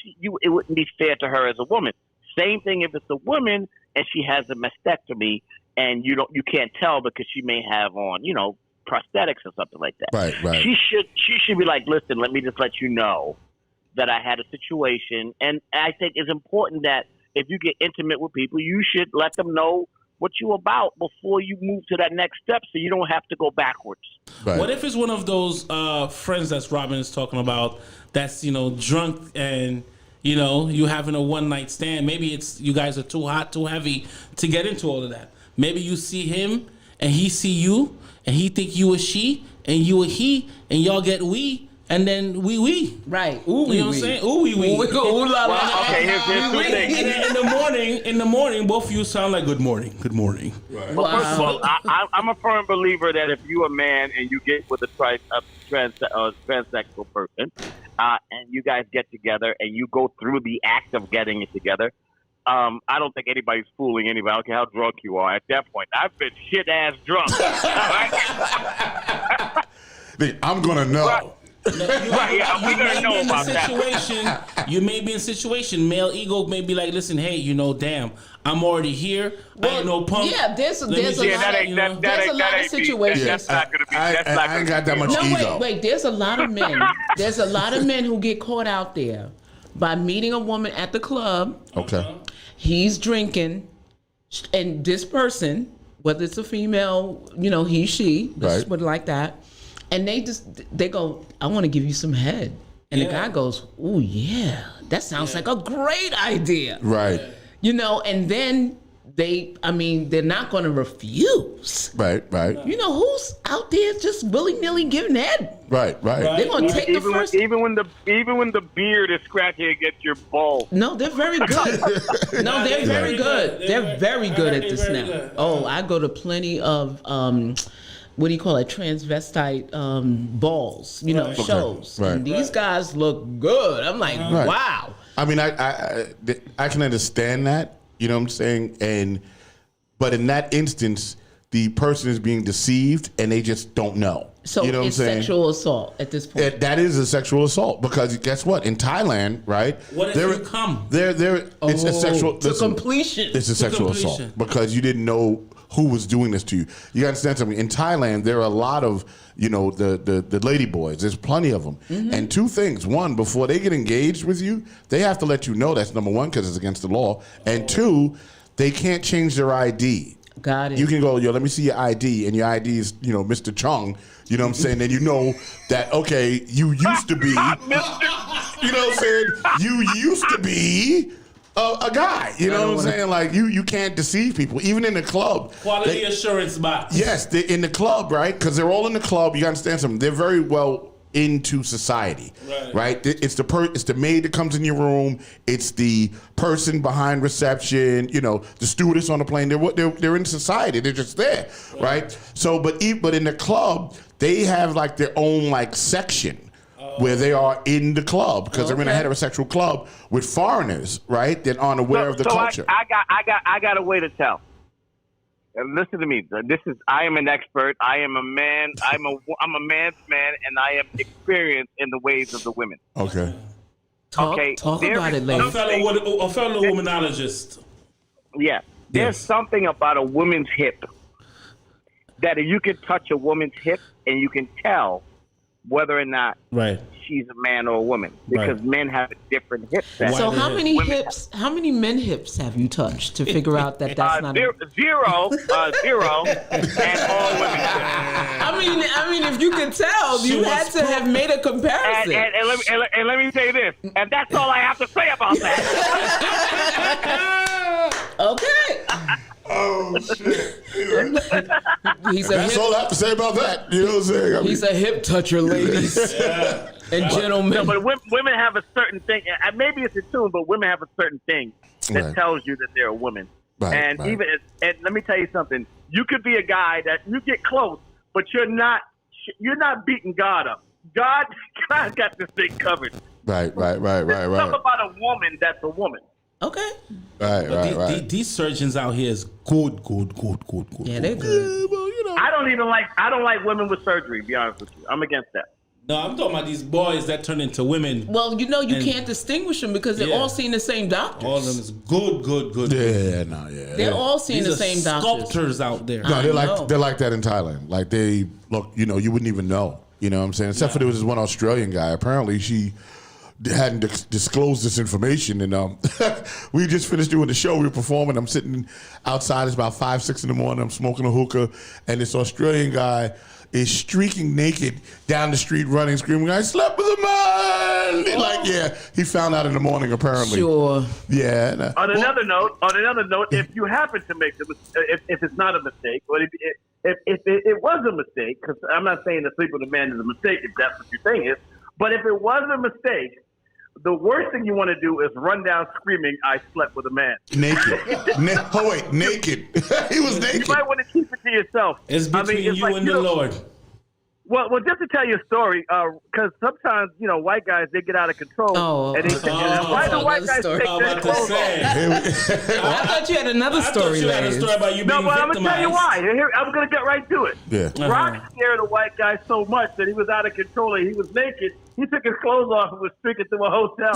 it wouldn't be fair to her as a woman. Same thing if it's a woman and she has a mastectomy and you can't tell because she may have on, prosthetics or something like that. Right. She should be like, listen, let me just let you know that I had a situation, and I think it's important that if you get intimate with people, you should let them know what you're about before you move to that next step, so you don't have to go backwards. Right. What if it's one of those friends that's Robin is talking about that's, drunk and, you having a one-night stand? Maybe it's you guys are too hot, too heavy to get into all of that. Maybe you see him and he see you and he think you a she and you a he and y'all get we and then we. Right. Ooh, You know what I'm saying? Ooh, we. Ooh, la, la. Well, okay, here's two things. And then in the morning, both of you sound like good morning. Good morning. Right. Well, first of all, I'm a firm believer that if you're a man and you get with a transsexual person, and you guys get together and you go through the act of getting it together, I don't think anybody's fooling anybody. I don't care how drunk you are. At that point, I've been shit ass drunk. I'm gonna know. Right. Right, yeah, we gonna know about that. You may be in a situation, male ego may be like, listen, hey, damn, I'm already here. I ain't no punk. Yeah, there's a lot of situations. That's not gonna be. I ain't got that much ego. Wait. There's a lot of men. There's a lot of men who get caught out there by meeting a woman at the club. Okay. He's drinking, and this person, whether it's a female, he, she, let's Right. put it like that, and they go, I want to give you some head. And the guy goes, ooh, yeah, that sounds like a great idea. Right. And then they're not going to refuse. Right. Who's out there just willy-nilly giving head? Right. They're going to take the first. Even when the beard is scratching against your balls. No, they're very good. No, they're very good. They're very good at this now. Good. Oh, I go to plenty of what do you call it, transvestite balls, shows. Right. And these guys look good. I'm like, wow. I mean, I can understand that. You know what I'm saying? But in that instance, the person is being deceived and they just don't know. So you know it's what I'm saying? sexual assault at this point. That is a sexual assault because guess what? In Thailand, right? What if you come? It's a sexual to completion. It's a sexual assault because you didn't know who was doing this to you. You gotta understand something. In Thailand, there are a lot of the lady boys. There's plenty of them. Mm-hmm. And two things: one, before they get engaged with you, they have to let you know that's number one because it's against the law, and two, they can't change their ID. Got it. You can go, let me see your ID, and your ID is, Mr. Chung. You know what I'm saying? Then you know that, okay, you used to be, you know what I'm saying? You used to be a guy. You know what I'm saying? Like, you can't deceive people, even in the club. Quality assurance box. Yes, they're in the club, right? Because they're all in the club. You got to understand something. They're very well into society, right? It's the maid that comes in your room. It's the person behind reception. The stewardess on the plane. They're in society. They're just there, right? So, but in the club, they have like their own like section where they are in the club because they're in a heterosexual club with foreigners, right? That aren't aware of the culture. I got a way to tell. And listen to me. I am an expert. I am a man. I'm a man's man, and I am experienced in the ways of the women. Okay. Talk about it, ladies. A fellow womanologist. Yeah. There's something about a woman's hip that you can touch a woman's hip and you can tell whether or not she's a man or a woman because men have a different hip set. So how many men hips have you touched to figure out that that's not zero, and all women. I mean, if you could tell, you had to have made a comparison. And let me say this, and that's all I have to say about that. Okay. Oh shit! That's all I have to say about that. You know what I'm saying? He's a hip toucher, ladies and gentlemen. No, but women have a certain thing. Maybe it's a tune, but women have a certain thing that tells you that they're a woman. And let me tell you something. You could be a guy that you get close, but you're not beating God up. God got this thing covered. Right. Something about a woman that's a woman. Okay. Right. These surgeons out here is good. Yeah, they're good. I don't like women with surgery, to be honest with you. I'm against that. No, I'm talking about these boys that turn into women. Well, you can't distinguish them because they're all seeing the same doctors. All of them is good. Yeah. They're all seeing the same doctors. Sculptors out there. No, they're like that in Thailand. Like they look, you wouldn't even know. You know what I'm saying? Except for there was this one Australian guy. Apparently she hadn't disclosed this information, and we just finished doing the show. We were performing. I'm sitting outside. It's about 5, 6 in the morning. I'm smoking a hookah, and this Australian guy is streaking naked down the street, running, screaming, "I slept with a man!" He found out in the morning. Apparently, sure. Yeah. On another note, if you happen to make if it's not a mistake, but if it was a mistake, because I'm not saying that sleep with a man is a mistake if that's what your thing is. But if it was a mistake, the worst thing you want to do is run down screaming, "I slept with a man." Naked. Naked. He was naked. You might want to keep it to yourself. It's between you like, and the Lord. Well, just to tell you a story, because sometimes white guys they get out of control. And why do white guys take their clothes off? I thought you had another story. You had a story about you being No, but I'm victimized. gonna tell you why. Here, I'm gonna get right to it. Yeah. Rock scared a white guy so much that he was out of control and he was naked. He took his clothes off and was streaking through a hotel.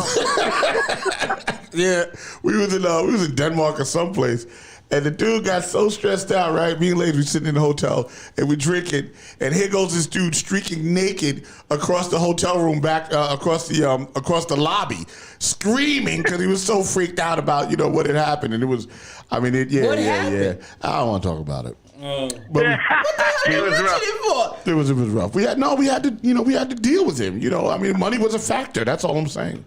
Yeah, we was in Denmark or someplace, and the dude got so stressed out, right? Me and ladies were sitting in the hotel and we drinking, and here goes this dude streaking naked across the hotel room, back across the lobby, screaming because he was so freaked out about what had happened, and it was, What happened? I don't want to talk about it. But It was rough. it was rough. We had to deal with him. Money was a factor. That's all I'm saying.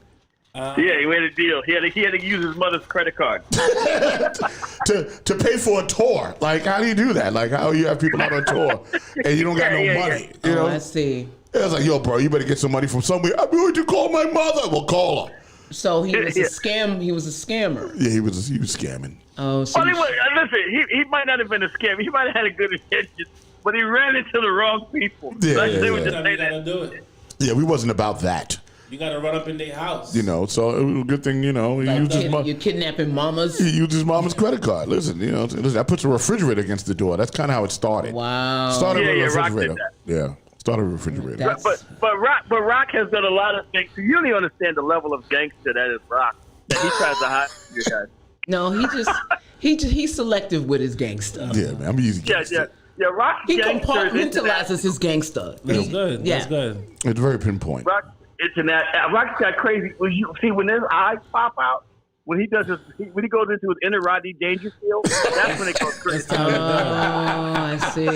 Yeah, he made a deal. He had to use his mother's credit card. to pay for a tour. Like, how do you do that? Like, how you have people out on tour and you don't got no money? You know? I see. It was like, yo, bro, you better get some money from somewhere. I'm going to call my mother. Well, call her. So he was a scam. He was a scammer. Yeah, he was scamming. Oh, so Listen, he might not have been a scam. He might have had a good intention, but he ran into the wrong people. Yeah, They yeah, would yeah. just say You gotta that. do it. Yeah, we wasn't about that. You gotta run up in their house. So it was a good thing, he used you're kidnapping mamas. he used his mama's credit card. Listen, that puts a refrigerator against the door. That's kind of how it started. Wow. Started with a Rock did refrigerator. that. Yeah, started with a refrigerator. That's- But Rock has done a lot of things. You don't even understand the level of gangster that is Rock. That he tries to hide from you guys. No, he's selective with his gangster. Yeah, man, I'm easy. Yeah. Rock He gangster is compartmentalizes his gangster. That's good. Yeah. That's good. It's very pinpoint. Rock internet. Rock's got crazy. When his eyes pop out, when he does when he goes into his inner Rodney Dangerfield, that's when it goes crazy. Oh, I see.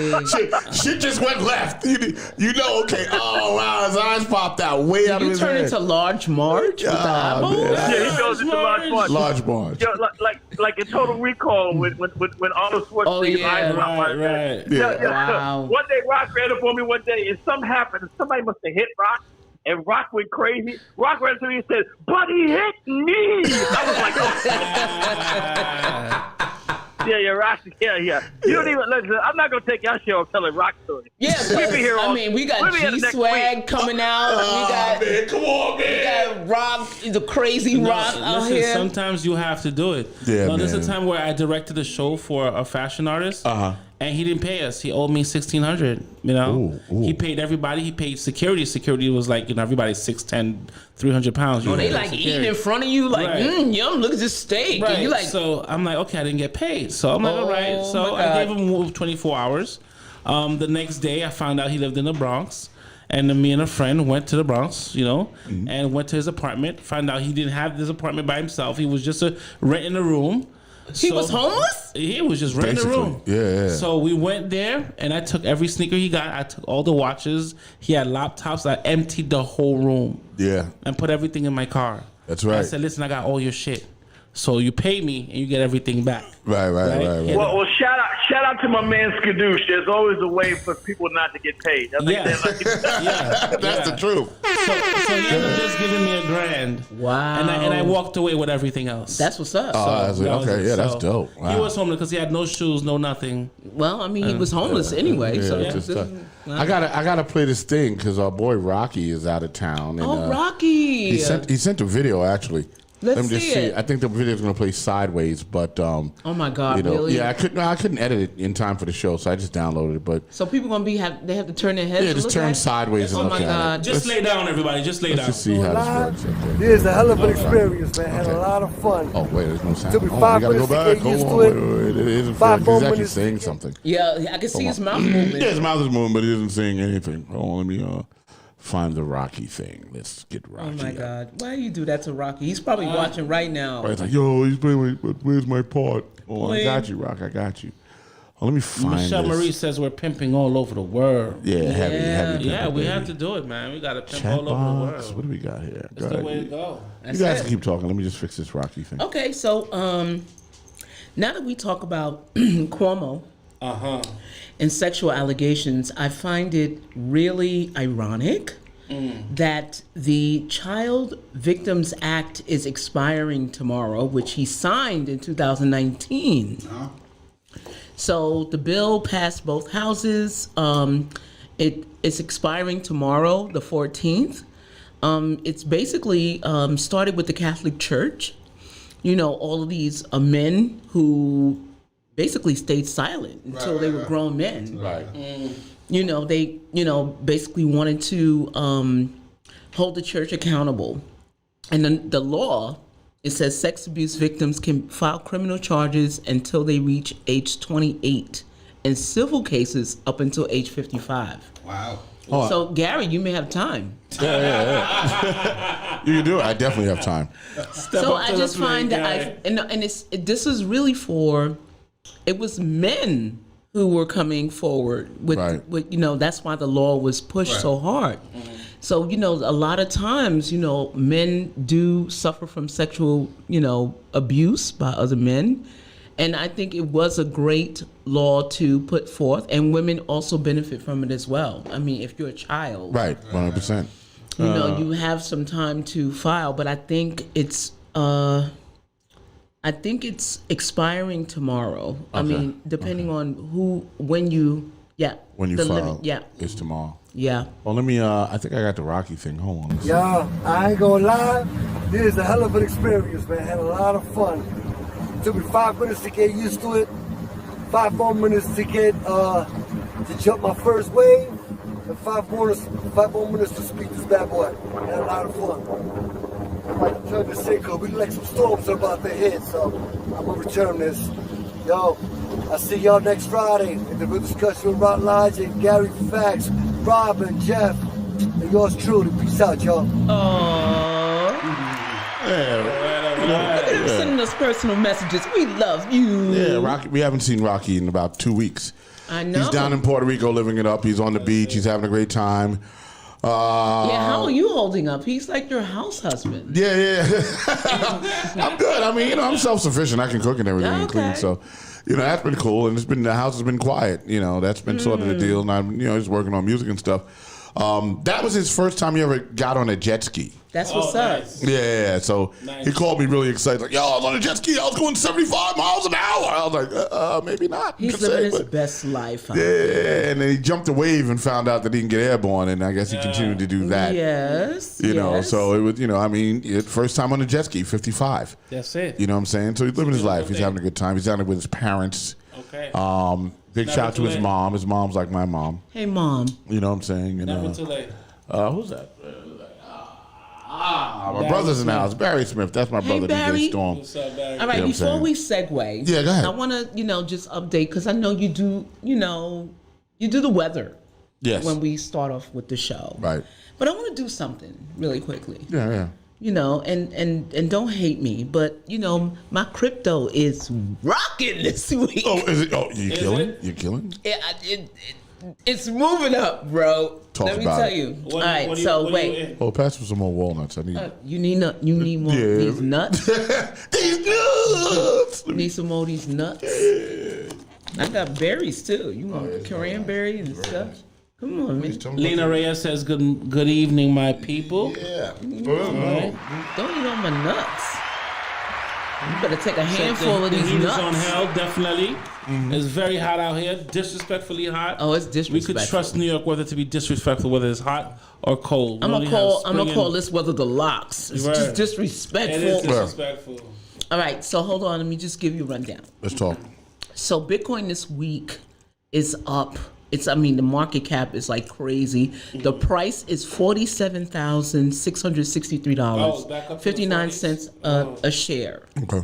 Shit just went left. Okay. Oh, wow, his eyes popped out way out of You his turn head. into Large Marge with the eyeballs? man. Yeah, he goes into Large March. Large Marge. Yo, like in Total Recall when Arnold Schwarzenegger's eyes pop out. Right. Yeah. Wow. One day Rock ran up on me one day and something happened. And somebody must have hit Rock. And Rock went crazy. Rock ran to me and said, "But he hit me." I was like, "Oh." Yeah, Rock. Yeah. You don't even listen. I'm not gonna take your show. I'm telling Rock story. Yeah, We'll be here all- we got we'll be here G next Swag week. coming out. Man, come on, We man. got Rock, the crazy Rock out Listen, here. sometimes you have to do it. Yeah, There's a man. time where I directed a show for a fashion artist. Uh-huh. And he didn't pay us. He owed me $1,600. Ooh. He paid everybody. He paid security. Security was like everybody's 6'10", 300 pounds. Oh, they like eating in front of you, like, Right. yum, look at this steak. Right. And you like, so I'm like, okay, I didn't get paid. So I'm like, all right. So my I God. gave him 24 hours. The next day, I found out he lived in the Bronx. And then me and a friend went to the Bronx, and went to his apartment. Found out he didn't have this apartment by himself. He was just renting a room. he was homeless? He was just renting a Basically. room. Yeah. So we went there, and I took every sneaker he got. I took all the watches. He had laptops. I emptied the whole room Yeah. and put everything in my car. That's I right. said, listen, I got all your shit. So you pay me, and you get everything back. Right. Yeah. Well, shout out to my man Skadoosh. There's always a way for people not to get paid. That's Yeah. like, That's the truth. So he ended up just giving me $1,000. Wow. And I walked away with everything else. That's what's up. That was it. that's So dope. Wow. He was homeless because he had no shoes, no nothing. Well, I mean, he was homeless anyway. Yeah, So it's this just, is- I gotta play this thing because our boy Rocky is out of town. And, Oh, Rocky. He sent a video actually. Let's Let me just see see. it. I think the video's gonna play sideways, but Oh my God, really? yeah, I couldn't edit it in time for the show, so I just downloaded it. But So people gonna they have to turn their heads. yeah, to just look turn at it? sideways and Oh look my at God. it. Just lay down, everybody. Just lay Let's down. just see how Live. this works. Okay. Here's a hell of an experience, man. Had a lot of fun. Oh wait, there's no sound. Took me Oh, we 5 gotta go minutes to back. get used Hold to on, it. wait. It isn't 5 fair. more He's actually minutes to saying get- something. Yeah, I can see his mouth moving. Yeah, his mouth is moving, but he isn't saying anything. Hold on, let me find the Rocky thing. Let's get Oh Rocky. my up. God! Why do you do that to Rocky? He's probably watching right now. Right, it's like, yo, he's playing. Where's my part? Oh, I got you, Rock. I got you. Oh, let me find Michelle this. Marie says we're pimping all over the world. Yeah, heavy. Yeah, pepper, we baby. have to do it, man. We got to pimp Chat all over the box. world. What do we got here? That's the way to go. You guys can keep talking. Let me just fix this Rocky thing. Okay, so now that we talk about Cuomo Uh-huh. and sexual allegations, I find it really ironic that the Child Victims Act is expiring tomorrow, which he signed in 2019. So the bill passed both houses. It's expiring tomorrow, the 14th. It's basically started with the Catholic Church. You know, all of these men who basically stayed silent until they were grown men. Right. You know, they, basically wanted to hold the church accountable. And then the law, it says sex abuse victims can file criminal charges until they reach age 28, and civil cases up until age 55. Wow. So, Gary, you may have time. Yeah. You can do it. I definitely have time. So I just find that this is really for, it was men who were coming forward with that's why the law was pushed so hard. So, a lot of times, men do suffer from sexual, abuse by other men. And I think it was a great law to put forth, and women also benefit from it as well. I mean, if you're a child, Right, 100%. you have some time to file, but I think it's expiring tomorrow. I mean, depending on when you file, it's tomorrow. Yeah. Well, let me. I think I got the Rocky thing. Hold on. Yeah, I ain't gonna lie. This is a hell of an experience, man. Had a lot of fun. Took me 5 minutes to get used to it. 5 more minutes to get to jump my first wave, and 5 more minutes to speak this bad boy. Had a lot of fun. I might turn this in because we like some storms are about to hit, so I'm gonna return this. Yo, I'll see y'all next Friday in the real discussion with Rock Logic, Gary Fax, Robin, Jeff, and yours truly. Peace out, y'all. Sending us personal messages. We love you. Yeah, Rocky. We haven't seen Rocky in about 2 weeks. I know. He's down in Puerto Rico living it up. He's on the beach. He's having a great time. How are you holding up? He's like your house husband. Yeah. I'm good. I mean, I'm self-sufficient. I can cook and everything and clean. So, that's been cool. And the house has been quiet. That's been sort of the deal. And I'm, just working on music and stuff. That was his first time he ever got on a jet ski. That's what's up. Nice. Yeah, so he called me really excited, like, yo, I was on a jet ski, I was going 75 miles an hour. I was like, maybe not. He's living his best life. Yeah, and then he jumped a wave and found out that he can get airborne, and I guess he continued to do that. Yes. So it was, first time on a jet ski, 55. That's it. You know what I'm saying? So he's living his life. He's having a good time. He's down there with his parents. Okay. Big shout out to his mom. His mom's like my mom. Hey, Mom. You know what I'm saying? Never too late. Who's that? My brother's in the house. Barry Smith. That's my brother, Barry. DJ Storm. What's up, Barry? All right, You know what before I'm we segue, Yeah, go ahead. I want to, just update because I know you do, you do the weather Yes. when we start off with the show. Right. But I want to do something really quickly. Yeah. And don't hate me, but my crypto is rocking this week. Oh, is it? Oh, you Is killing? it? You killing? It's moving up, bro. Talk Let me about tell it. you. What- All right, what do you- so what do you in? Oh, pass for some more walnuts. I need. you need more Yeah. these nuts. These nuts. You need some more of these nuts. I got berries too. You want cranberry and stuff? Come on, man. Lena Reyes says, good evening, my people. Yeah. Don't eat all my nuts. You better take a handful of The these heat is nuts. on hell, definitely. It's very hot out here, disrespectfully hot. Oh, it's We disrespectful. could trust New York weather to be disrespectful, whether it's hot or cold. I'm We gonna only have call spring this weather the locks. It's Right. just and- disrespectful. It is disrespectful. All right, so hold on. Let me just give you a rundown. Let's talk. So Bitcoin this week is up. The market cap is like crazy. The price is $47,663, back up to the 59 40s. cents a share. Okay.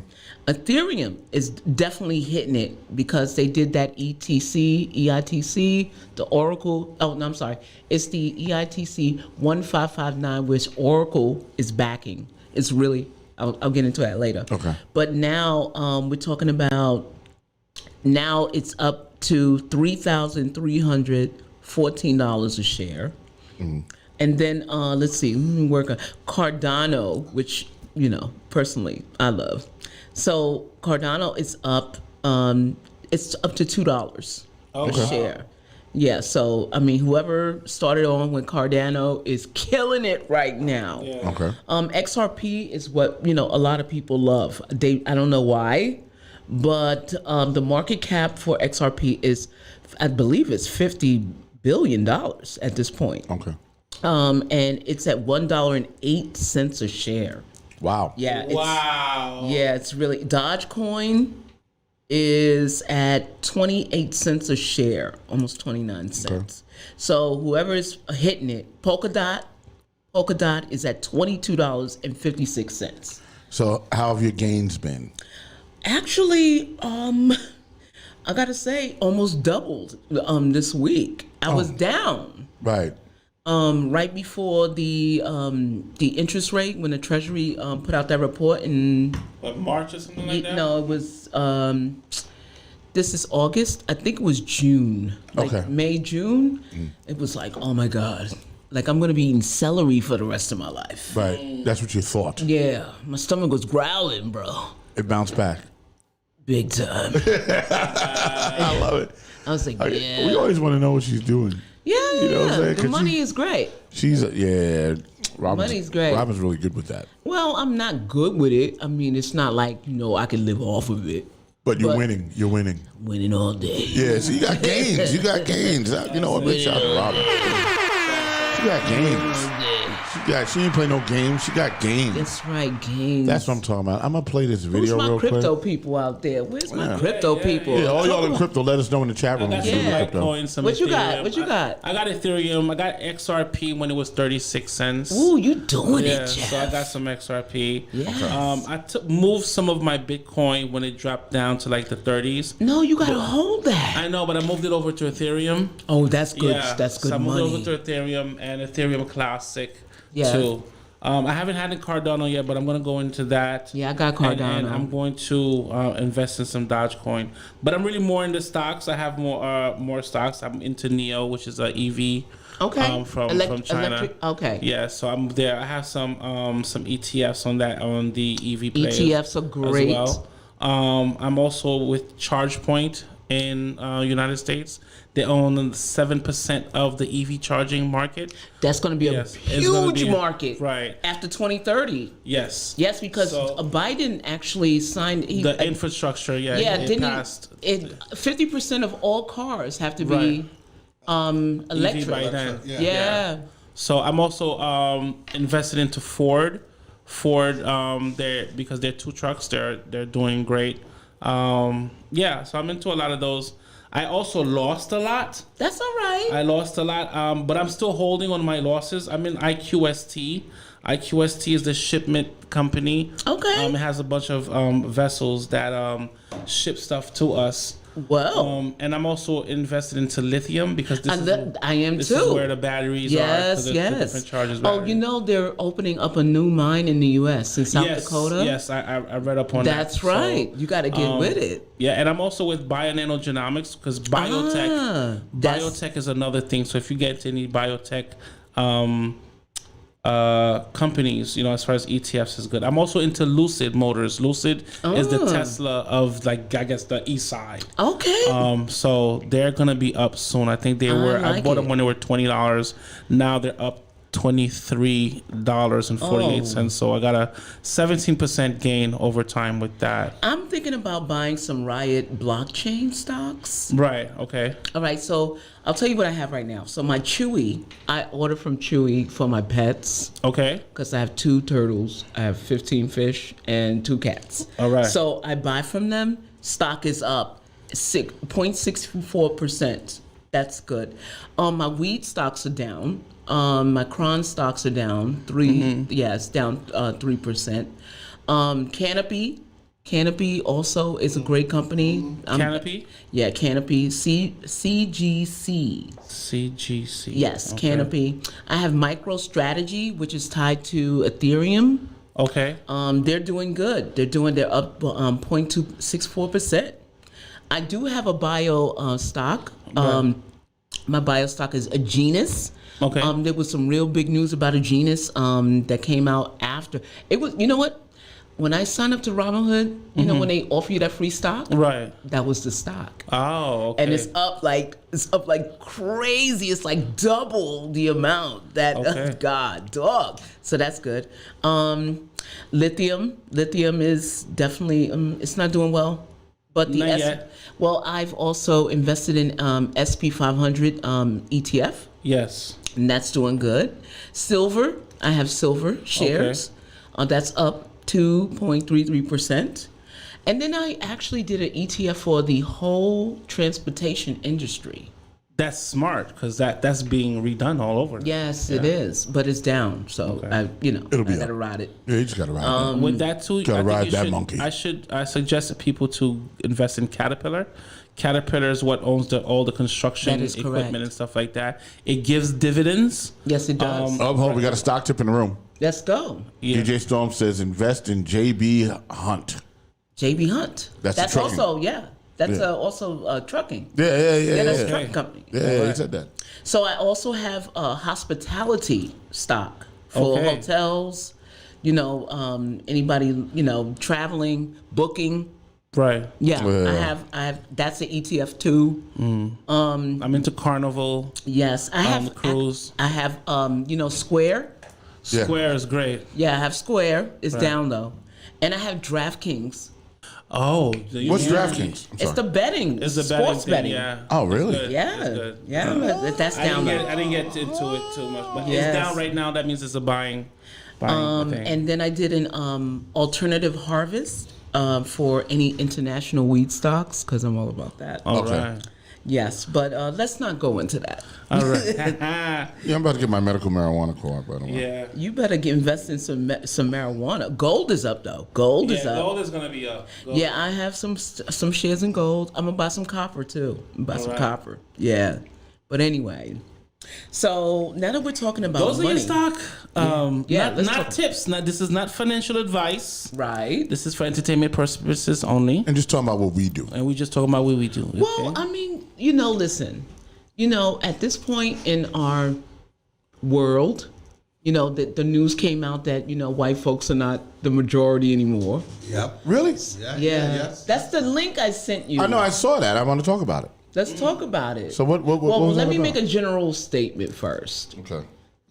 Ethereum is definitely hitting it because they did that EITC, the Oracle. Oh, no, I'm sorry. It's the EITC 1559, which Oracle is backing. It's really, I'll get into that later. Okay. But now we're talking about, now it's up to $3,314 a share. And then let's see, let me work on Cardano, which, personally I love. So Cardano is up, it's up to $2 a share. Yeah, so I mean, whoever started on with Cardano is killing it right now. Yeah. Okay. XRP is what a lot of people love. I don't know why, but the market cap for XRP is, I believe, it's $50 billion at this point. Okay. And it's at $1.08 a share. Wow. Yeah. Wow. It's really Dogecoin is at 28 cents a share, almost 29 cents. Okay. So whoever is hitting it, Polka Dot is at $22.56. So how have your gains been? Actually, I gotta say, almost doubled this week. I was down Right. right before the interest rate when the Treasury put out that report in Like March or something like that? no, it was this is August. I think it was June. Like Okay. May, June. It was like, oh my God. Like I'm gonna be eating celery for the rest of my life. Right. That's what you thought. Yeah. My stomach was growling, bro. It bounced back. Big time. I love it. I was like, yeah. We always want to know what she's doing. Yeah, You know what I'm saying? the 'Cause money is great. She's Robin's, Money's great. Robin's really good with that. Well, I'm not good with it. I mean, it's not like, I can live off of it. But you're But- winning. You're winning. Winning all day. Yeah, so you got gains. You got gains. You know what? Big shout out to Robin. She got gains. She ain't play no games. She got games. That's right, games. That's what I'm talking about. I'm gonna play this Who's video my real crypto quick. people out there? Where's my Yeah. crypto people? Yeah, all y'all in Come on. crypto, let us know in the chat room. I if got you're some in Yeah. crypto. Litecoin, some What you got? Ethereum. What you got? I got Ethereum. I got XRP when it was 36 cents. Ooh, you doing Yeah, it, Jeff. so I got some XRP. Yes. I moved some of my Bitcoin when it dropped down to like the 30s. No, you gotta hold that. I know, but I moved it over to Ethereum. Oh, that's good. Yeah, That's good so I moved money. it over to Ethereum and Ethereum Classic Yeah. too. I haven't had a Cardano yet, but I'm going to go into that. Yeah, I got And Cardano. I'm going to invest in some Dogecoin. But I'm really more into stocks. I have more stocks. I'm into NEO, which is a EV. Okay. From China. Electric, okay. Yeah, so I'm there. I have some ETFs on the EV players. ETFs are great. As well. I'm also with ChargePoint in United States. They own 7% of the EV charging market. That's going to be Yes, a it's gonna huge be- market. right. After 2030. Yes. Yes, because So- Biden actually signed. The infrastructure, yeah, it didn't passed. it? 50% of all cars have to be Right. electric. EV by then. Yeah. So I'm also invested into Ford. Ford, because they're two trucks, they're doing great. So I'm into a lot of those. I also lost a lot. That's all right. I lost a lot, but I'm still holding on my losses. I'm in IQST. IQST is the shipment company. Okay. It has a bunch of vessels that ship stuff to us. Well, And I'm also invested into lithium because this I am this too. is where the batteries are. Yes, 'cause there's two yes. different charges. Oh, they're opening up a new mine in the U.S. in South Dakota. Yes, I read up on that. That's right. You got to get with it. Yeah, and I'm also with Bio-Nanogenomics because biotech is another thing. So if you get to any biotech companies, as far as ETFs is good. I'm also into Lucid Motors. Lucid is the Tesla of the east side. Okay. So they're gonna be up soon. I think I like bought them it. when they were $20. Now they're up $23.48. So I got a 17% gain over time with that. I'm thinking about buying some Riot blockchain stocks. Right. Okay. All right, so I'll tell you what I have right now. So my Chewy, I order from Chewy for my pets Okay. because I have 2 turtles, I have 15 fish, and 2 cats. All right. So I buy from them. Stock is up 0.64%. That's good. My weed stocks are down. My Cron stocks are down 3. Yeah, it's down 3%. Canopy also is a great company. Canopy. Yeah, Canopy. CGC. CGC. Yes, Okay. Canopy. I have MicroStrategy, which is tied to Ethereum. Okay. They're doing good. They're up 0.264%. I do have a bio stock. My bio stock is a Genus. Okay. There was some real big news about a Genus that came out after. It was, you know what? when I signed up to Robinhood, you know, when they offer you that free stock, Right. that was the stock. Oh, okay. And it's up like crazy. It's like double the amount that Okay. God dog. So that's good. Lithium is definitely it's not doing well. But the Not yet. well, I've also invested in SP 500 ETF, Yes. and that's doing good. Silver, I have silver shares. That's up 2.33%. And then I actually did an ETF for the whole transportation industry. That's smart because that's being redone all over. Yes, it is, but it's down. So I It'll be gotta up. ride it. Yeah, you just gotta ride. With that too, Gotta I think ride you that should, monkey. I suggest to people to invest in Caterpillar. Caterpillar is what owns all the construction That is equipment correct. and stuff like that. It gives dividends. Yes, it does. Oh, hold, we got a stock tip in the room. Let's go, Yeah. DJ Storm says invest in JB Hunt. JB Hunt. That's the trucking. also That's Yeah. also trucking. Yeah. That's a Yeah, trucking company. he said that. So I also have a hospitality stock for Okay. hotels. Anybody traveling, booking. Right. Yeah, Yeah. I have. That's the ETF too. I'm into Carnival. Yes, I have cruise. I have Square. Yeah. Square is great. Yeah, I have Square. It's down though, and I have DraftKings. Oh, What's DraftKings? I'm It's sorry. the betting. It's the sports betting. betting. Yeah. Oh, really? It's good. Yeah, It's good. yeah, that's down though. I didn't get into it too much, but Yes. it's down right now. That means it's a buying thing. And then I did an alternative harvest for any international weed stocks because I'm all about that. All Okay. right. Yes, but let's not go into that. All right. Yeah, I'm about to get my medical marijuana card, but I don't know. Yeah. You better invest in some marijuana. Gold is up though. Gold is up. Gold is gonna be up. Gold. Yeah, I have some shares in gold. I'm gonna buy some copper too. Buy some right. copper. Yeah, but anyway. So now that we're talking about Those are money, your stock. Yeah, let's not talk- tips. This is not financial advice. right? This is for entertainment purposes only. And just talking about what we do. And we just talking about what we do. Well, okay? I mean, listen, at this point in our world, the news came out that white folks are not the majority anymore. Yep. Really? Yeah, that's the link I sent you. I know. I saw that. I want to talk about it. Let's talk about it. So what well, was let that me about? make a general statement first. Okay.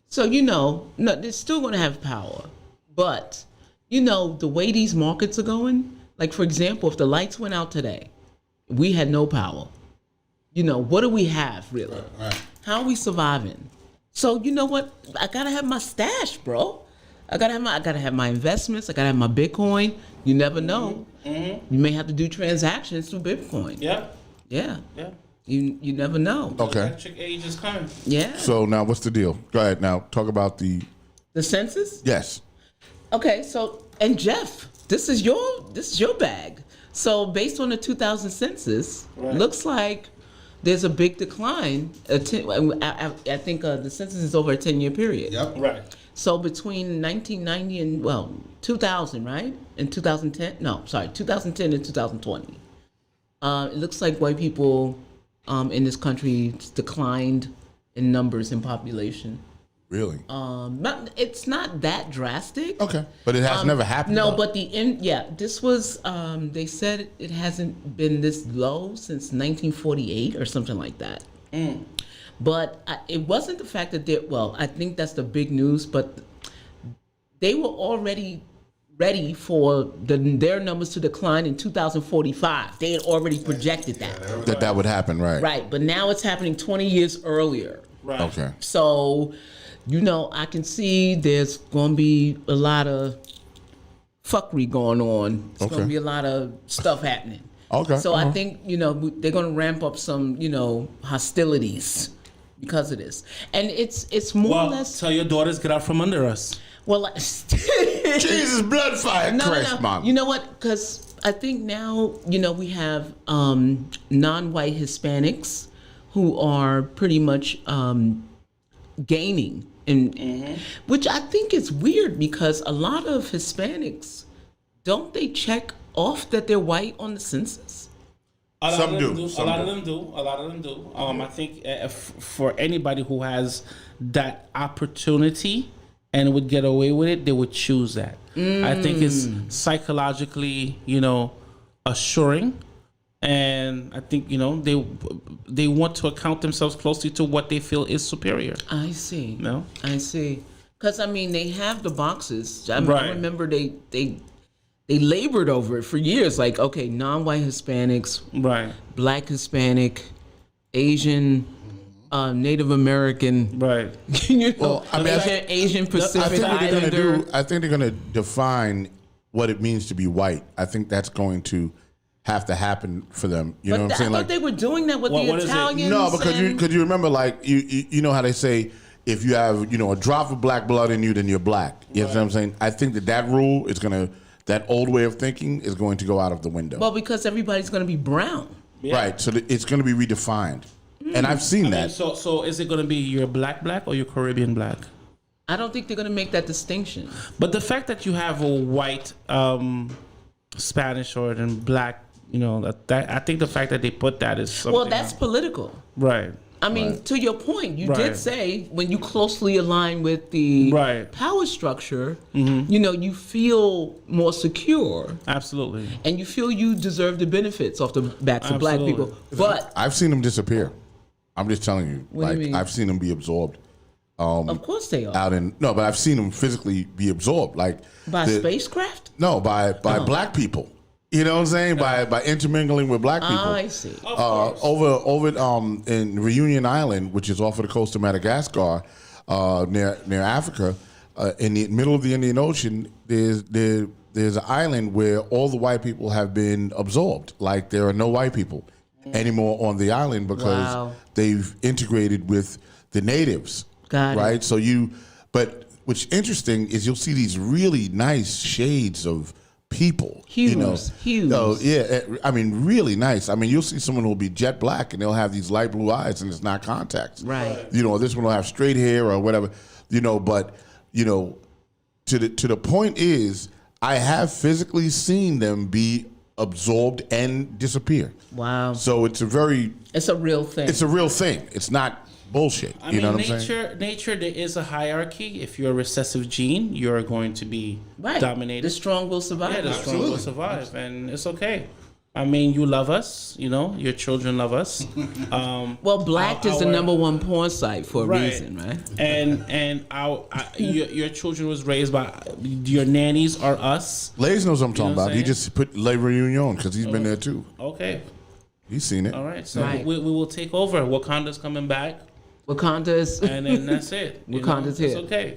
So no, they're still going to have power, but the way these markets are going. Like for example, if the lights went out today, we had no power. What do we have really? Right. How are we surviving? So you know what? I gotta have my stash, bro. I gotta have my investments. I gotta have my Bitcoin. You never know. You may have to do transactions through Bitcoin. yeah. Yeah. Yeah. You never know. Okay. Electric age is coming. Yeah. So now what's the deal? Go ahead now. Talk about the The census? yes. Okay, so and Jeff, this is your bag. So based on the 2000 census, looks like there's a big decline. I think the census is over a 10-year period. Yep. Right. So between 1990 and 2000, right? And 2010? No, sorry, 2010 and 2020. It looks like white people in this country declined in numbers in population. Really? It's not that drastic. Okay. But it has never happened. No, though. but this was, they said it hasn't been this low since 1948 or something like that. But it wasn't the fact that I think that's the big news, but they were already ready for their numbers to decline in 2045. They had already projected that. that would happen, right? Right, but now it's happening 20 years earlier. Right. Okay. So, I can see there's going to be a lot of fuckery going on. There's going Okay. to be a lot of stuff happening. Okay, So I uh-huh. think, they're going to ramp up some, hostilities because of this. And it's more or Well, less, tell your daughters get out from under us. well, Jesus, blood fire, Christ, Mom. You know what? Because I think now, we have non-white Hispanics who are pretty much gaining, which I think is weird because a lot of Hispanics, don't they check off that they're white on the census? A lot Some of them do, A some lot do. of them do. A lot of them do. I think for anybody who has that opportunity and would get away with it, they would choose that. I think it's psychologically, assuring. And I think, they want to account themselves closely to what they feel is superior. I see. No? I see. Because, they have the boxes. I Right. remember they labored over it for years. Like, okay, non-white Hispanics, Right. Black Hispanic, Asian, Native American, Right. Well, I mean, Asian I Pacific think what they're going to Islander. do. I think they're going to define what it means to be white. I think that's going to have to happen for them. You know what I'm But I saying? thought they were doing that with What the is it? Italians. No, because and- you remember, like you know how they say, if you have a drop of black blood in you, then you're black. You know what I'm saying? I think that rule is gonna, that old way of thinking is going to go out of the window. Well, because everybody's going to be brown. Right. So it's going to be redefined, and I've seen that. So is it going to be your black or your Caribbean black? I don't think they're going to make that distinction. But the fact that you have a white, Spanish or then black, that I think the fact that they put that is something. Well, that's political. right. I mean, to your point, you Right. did say when you closely align with the Right. power structure, you feel more secure Absolutely. and you feel you deserve the benefits off the backs of black Absolutely. people. But I've seen them disappear. I'm just telling you. What do you mean? I've seen them be absorbed of course they are. out in but I've seen them physically be absorbed, like By spacecraft? No, by black people. You know what I'm saying? By intermingling with black people. I see. Over in Reunion Island, which is off of the coast of Madagascar, near Africa, in the middle of the Indian Ocean, there's an island where all the white people have been absorbed. Like there are no white people anymore on the island because Wow. they've integrated with the natives. Got it. Right? So but what's interesting is you'll see these really nice shades of people. Hues. Oh, yeah. I mean, really nice. I mean, you'll see someone who'll be jet black and they'll have these light blue eyes and it's not contacts. Right. This one will have straight hair or whatever. But to the point is, I have physically seen them be absorbed and disappear. Wow. So it's a real thing. It's a real thing. It's not bullshit. I You know mean, what I'm saying? nature, there is a hierarchy. If you're a recessive gene, you're going to be right. dominated. The strong will survive. Yeah, the strong will survive, and it's okay. I mean, you love us, your children love us. Well, Blacked is the our- number one porn site for a Right. reason, right? And your children was raised by your nannies are us. Lays knows what I'm talking know what about. I'm He saying? just put La Reunion because he's been there too. Okay, He's seen it. all right. So Right. we will take over. Wakanda's coming back, Wakanda is. and then that's it. Wakanda's It's here. okay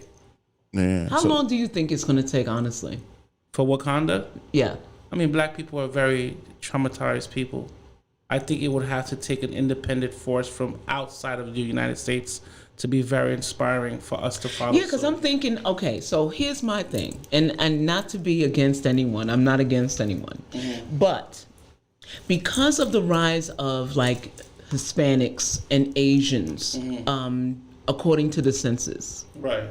Yeah. How So- long do you think it's going to take, honestly? for Wakanda. Yeah. I mean, black people are very traumatized people. I think it would have to take an independent force from outside of the United States to be very inspiring for us to follow. Yeah, because I'm thinking, okay, so here's my thing, and not to be against anyone, I'm not against anyone, but because of the rise of like Hispanics and Asians, according to the census, right.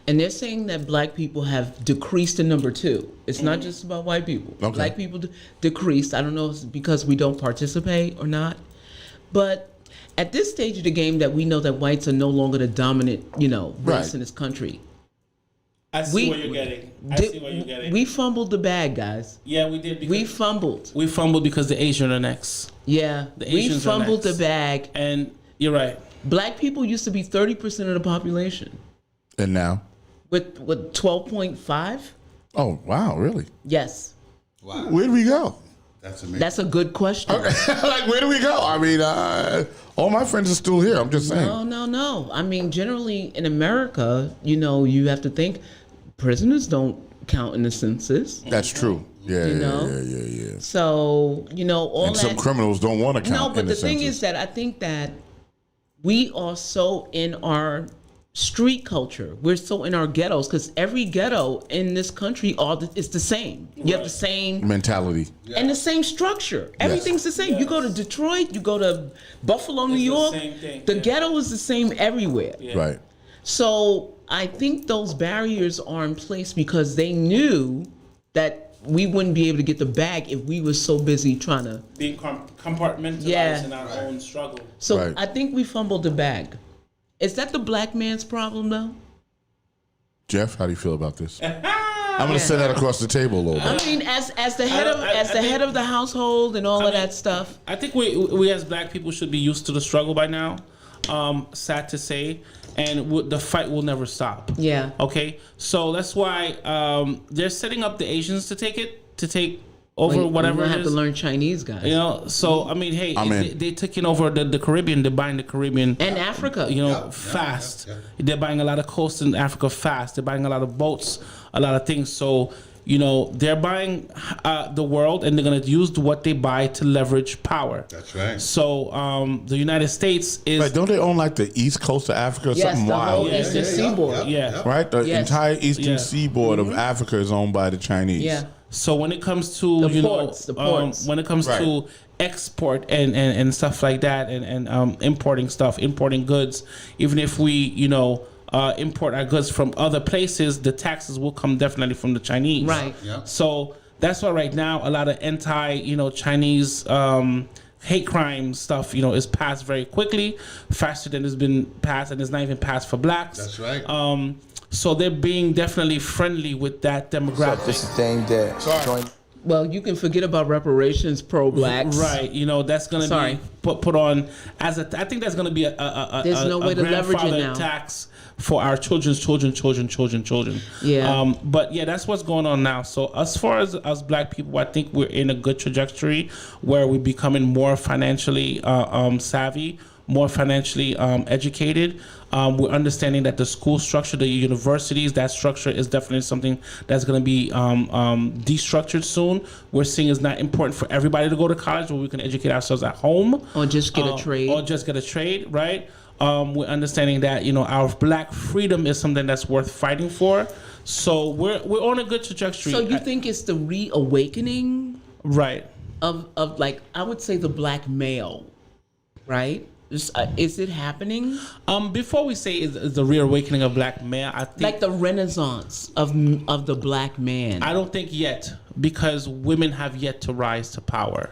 and they're saying that black people have decreased in number 2. It's not just about white people. Okay. Black people decreased. I don't know if it's because we don't participate or not, but at this stage of the game that we know that whites are no longer the dominant, race Right. in this country. I see what you're getting. I see what you're getting. We fumbled the bag, guys. Yeah, we did. We fumbled. We fumbled because the Asians are next. Yeah, The we Asians are fumbled the next. bag. And you're right. Black people used to be 30% of the population. And now? With 12.5? Oh, wow, really? Yes. Wow. Where do we go? That's amazing. That's a good question. Like, where do we go? I mean, all my friends are still here. I'm just saying. No. I mean, generally in America, you have to think prisoners don't count in the census. That's true. Yeah, You know? yeah. So, all And that. some criminals don't want to count. No, but in the thing census. is that I think that we are so in our street culture. We're so in our ghettos because every ghetto in this country is the same. You have the same mentality. and the same structure. Everything's the same. You go to Detroit, you go to Buffalo, New the York. same thing, The yeah. ghetto is the same everywhere. Right. So I think those barriers are in place because they knew that we wouldn't be able to get the bag if we were so busy trying to. Being compartmentalized Yeah. in our own struggle. So Right. I think we fumbled the bag. Is that the black man's problem though? Jeff, how do you feel about this? I'm going to send that across the table a little bit. I mean, as the head of the household and all of that stuff. I think we as black people should be used to the struggle by now. Sad to say, and the fight will never stop. Yeah. Okay. So that's why they're setting up the Asians to take over whatever. We have to learn Chinese, guys. You know. So I mean, hey, they taking over the Caribbean. They're buying the Caribbean and Africa. You know, fast. They're buying a lot of coast in Africa fast. They're buying a lot of boats, a lot of things. So. You know, they're buying the world, and they're going to use what they buy to leverage power. That's right. So the United States is... Right, don't they own like the east coast of Africa or something wild? Whole eastern seaboard. Yeah. Right? The entire eastern seaboard of Africa is owned by the Chinese. Yeah. So when it comes to, the ports. When it comes to export and stuff like that and importing goods, even if we, import our goods from other places, the taxes will come definitely from the Chinese. Right. Yeah. So that's why right now a lot of Chinese hate crime stuff, is passed very quickly, faster than it's been passed, and it's not even passed for blacks. That's right. So they're being definitely friendly with that demographic. This is Dame Dad. Sorry. Well, you can forget about reparations, pro-blacks. Right, that's going to be put on as I think that's going to be There's no way to leverage it now. Tax for our children's children. Yeah. But yeah, that's what's going on now. So as far as us black people, I think we're in a good trajectory where we're becoming more financially savvy, more financially educated. We're understanding that the school structure, the universities, that structure is definitely something that's going to be destructured soon. We're seeing it's not important for everybody to go to college, but we can educate ourselves at home. Or just get a trade. Right? We're understanding that, our black freedom is something that's worth fighting for. So we're on a good trajectory. So you think it's the reawakening? Right. Of like, I would say the black male, right? Is it happening? Before we say is the reawakening of black male, I think like the renaissance of the black man. I don't think yet, because women have yet to rise to power.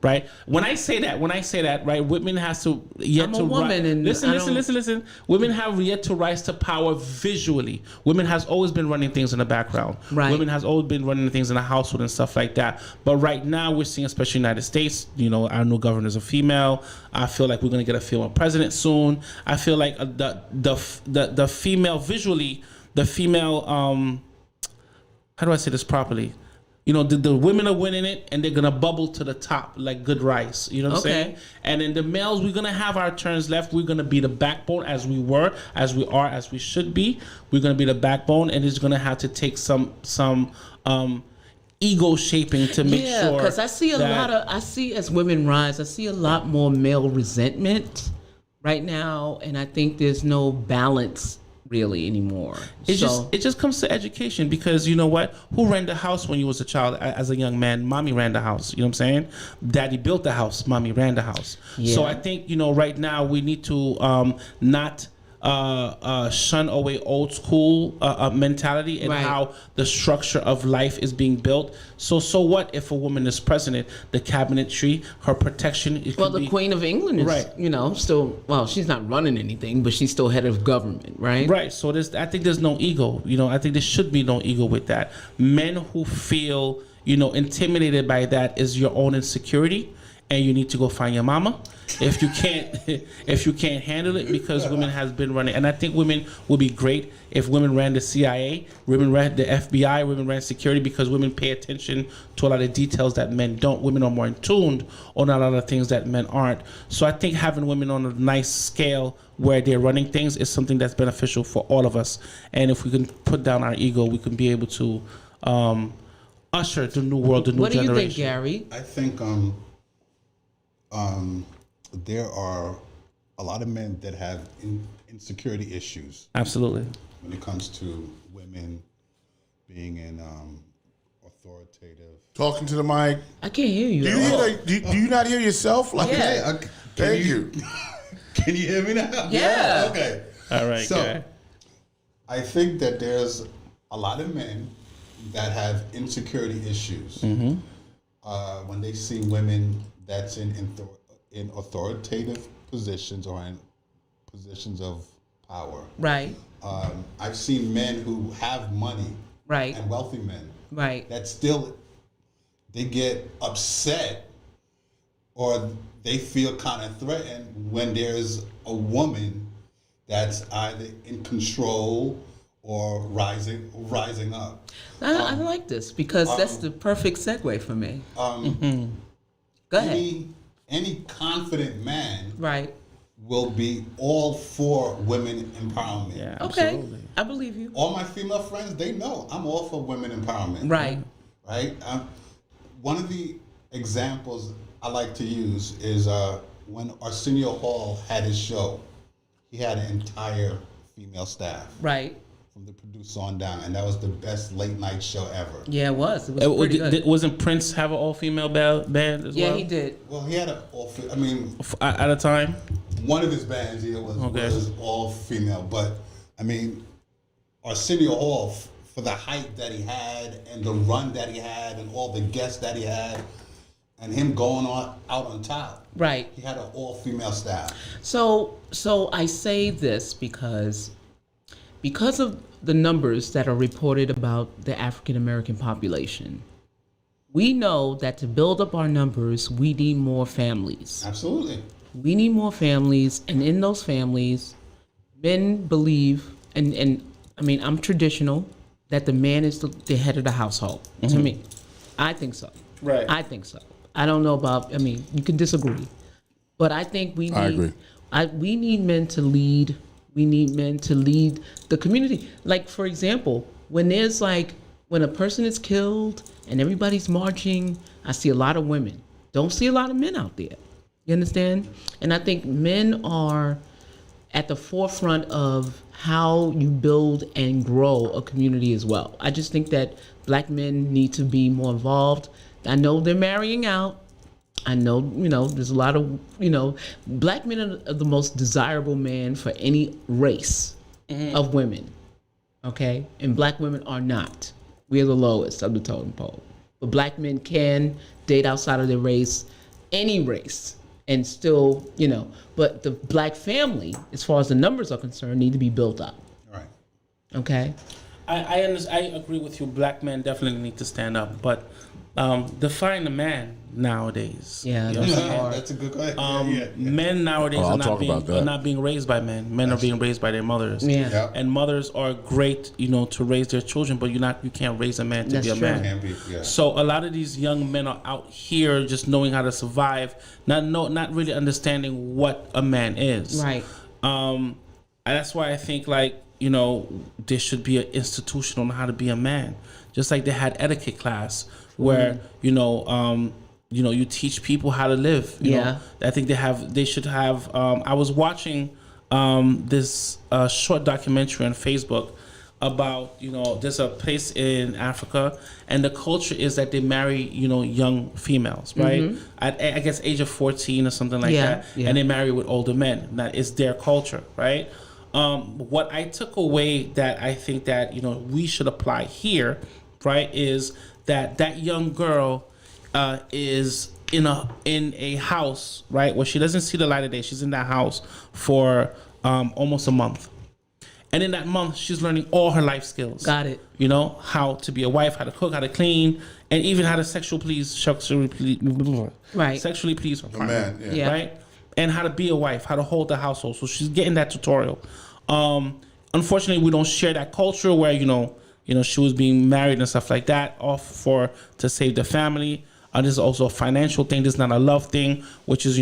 Right. When I say that, right, women has to I'm a woman, and listen. Women have yet to rise to power visually. Women has always been running things in the background. Right. Women has always been running things in the household and stuff like that. But right now, we're seeing, especially in the United States, our new governor is a female. I feel like we're gonna get a female president soon. I feel like the female visually, the female how do I say this properly? The women are winning it, and they're gonna bubble to the top like good rice. You know what I'm saying? And then the males, we're gonna have our turns left. We're gonna be the backbone, as we should be. We're gonna be the backbone, and it's gonna have to take some ego shaping to make sure. Yeah, because I see as women rise, I see a lot more male resentment right now, and I think there's no balance really anymore. It just comes to education, because you know what? Who ran the house when you was a child? As a young man, mommy ran the house. You know what I'm saying? Daddy built the house. Mommy ran the house. Yeah. So I think right now we need to not shun away old school mentality and how the structure of life is being built. So what if a woman is president? The cabinetry, her protection. The Queen of England is, still, she's not running anything, but she's still head of government, right? Right. So I think there's no ego. I think there should be no ego with that. Men who feel, intimidated by that is your own insecurity, and you need to go find your mama. If you can't handle it, because women has been running, and I think women would be great if women ran the CIA, women ran the FBI, women ran security, because women pay attention to a lot of details that men don't. Women are more in tuned on a lot of things that men aren't. So I think having women on a nice scale where they're running things is something that's beneficial for all of us. And if we can put down our ego, we can be able to usher the new world, the new generation. What do you think, Gary? I think there are a lot of men that have insecurity issues. Absolutely. When it comes to women being in authoritative. Talking to the mic. I can't hear you. Do you not hear yourself? Thank you. Can you hear me now? Yeah. Okay. All right. So, Gary. I think that there's a lot of men that have insecurity issues. Mm-hmm. When they see women that's in authoritative positions or in positions of power. Right. I've seen men who have money, Right. and wealthy men, Right. that still they get upset or they feel kind of threatened when there's a woman that's either in control or rising up. I like this because that's the perfect segue for me. Go ahead. Any confident man Right. will be all for women empowerment. Yeah, Okay. absolutely. I believe you. All my female friends, they know I'm all for women empowerment. Right. Right? One of the examples I like to use is when Arsenio Hall had his show, he had an entire female staff Right. from the producer on down, and that was the best late night show ever. Yeah, it was. It was pretty good. Wasn't Prince have an all-female band as well? Yeah, he did. Well, he had I mean, At a time? one of his bands was all female, but I mean, Arsenio Hall, for the height that he had and the run that he had and all the guests that he had, and him going out on top. Right. He had an all-female staff. So I say this because of the numbers that are reported about the African American population, we know that to build up our numbers, we need more families. Absolutely. We need more families, and in those families, men believe, and I mean, I'm traditional, that the man is the head of the household. To me, I think so. Right. I think so. I don't know about. I mean, you can disagree, but I think we need. I agree. We need men to lead. We need men to lead the community. Like, for example, when a person is killed and everybody's marching, I see a lot of women. Don't see a lot of men out there. You understand? And I think men are at the forefront of how you build and grow a community as well. I just think that black men need to be more involved. I know they're marrying out. I know, there's a lot of, black men are the most desirable man for any race of women. Okay? And black women are not. We are the lowest of the totem pole. But black men can date outside of their race, any race, and still, but the black family, as far as the numbers are concerned, need to be built up. Right. Okay? I agree with you. Black men definitely need to stand up, but define a man nowadays. Yeah, You know that's what I'm saying? hard. That's a good question. Men nowadays I'll are talk about that. not being raised by men. Men are being raised by their mothers. Yeah. Yeah. And mothers are great, to raise their children, but you can't raise a man to That's be a true. man. Can be, yeah. So a lot of these young men are out here just knowing how to survive, not really understanding what a man is. Right. And that's why I think there should be an institution on how to be a man, just like they had etiquette class where you teach people how to live. You know? I think they should have. I was watching this short documentary on Facebook about there's a place in Africa and the culture is that they marry young females, right? At I guess age of 14 or something like that, and they marry with older men. That is their culture, right? What I took away that I think that we should apply here, right, is that young girl is in a house, right, where she doesn't see the light of day. She's in that house for almost a month. And in that month, she's learning all her life skills. Got it. How to be a wife, how to cook, how to clean, and even how to sexually please her partner. Man, Yeah. Right? And how to be a wife, how to hold the household. So she's getting that tutorial. Unfortunately, we don't share that culture where, she was being married and stuff like that, off to save the family. This is also a financial thing. This is not a love thing, which is,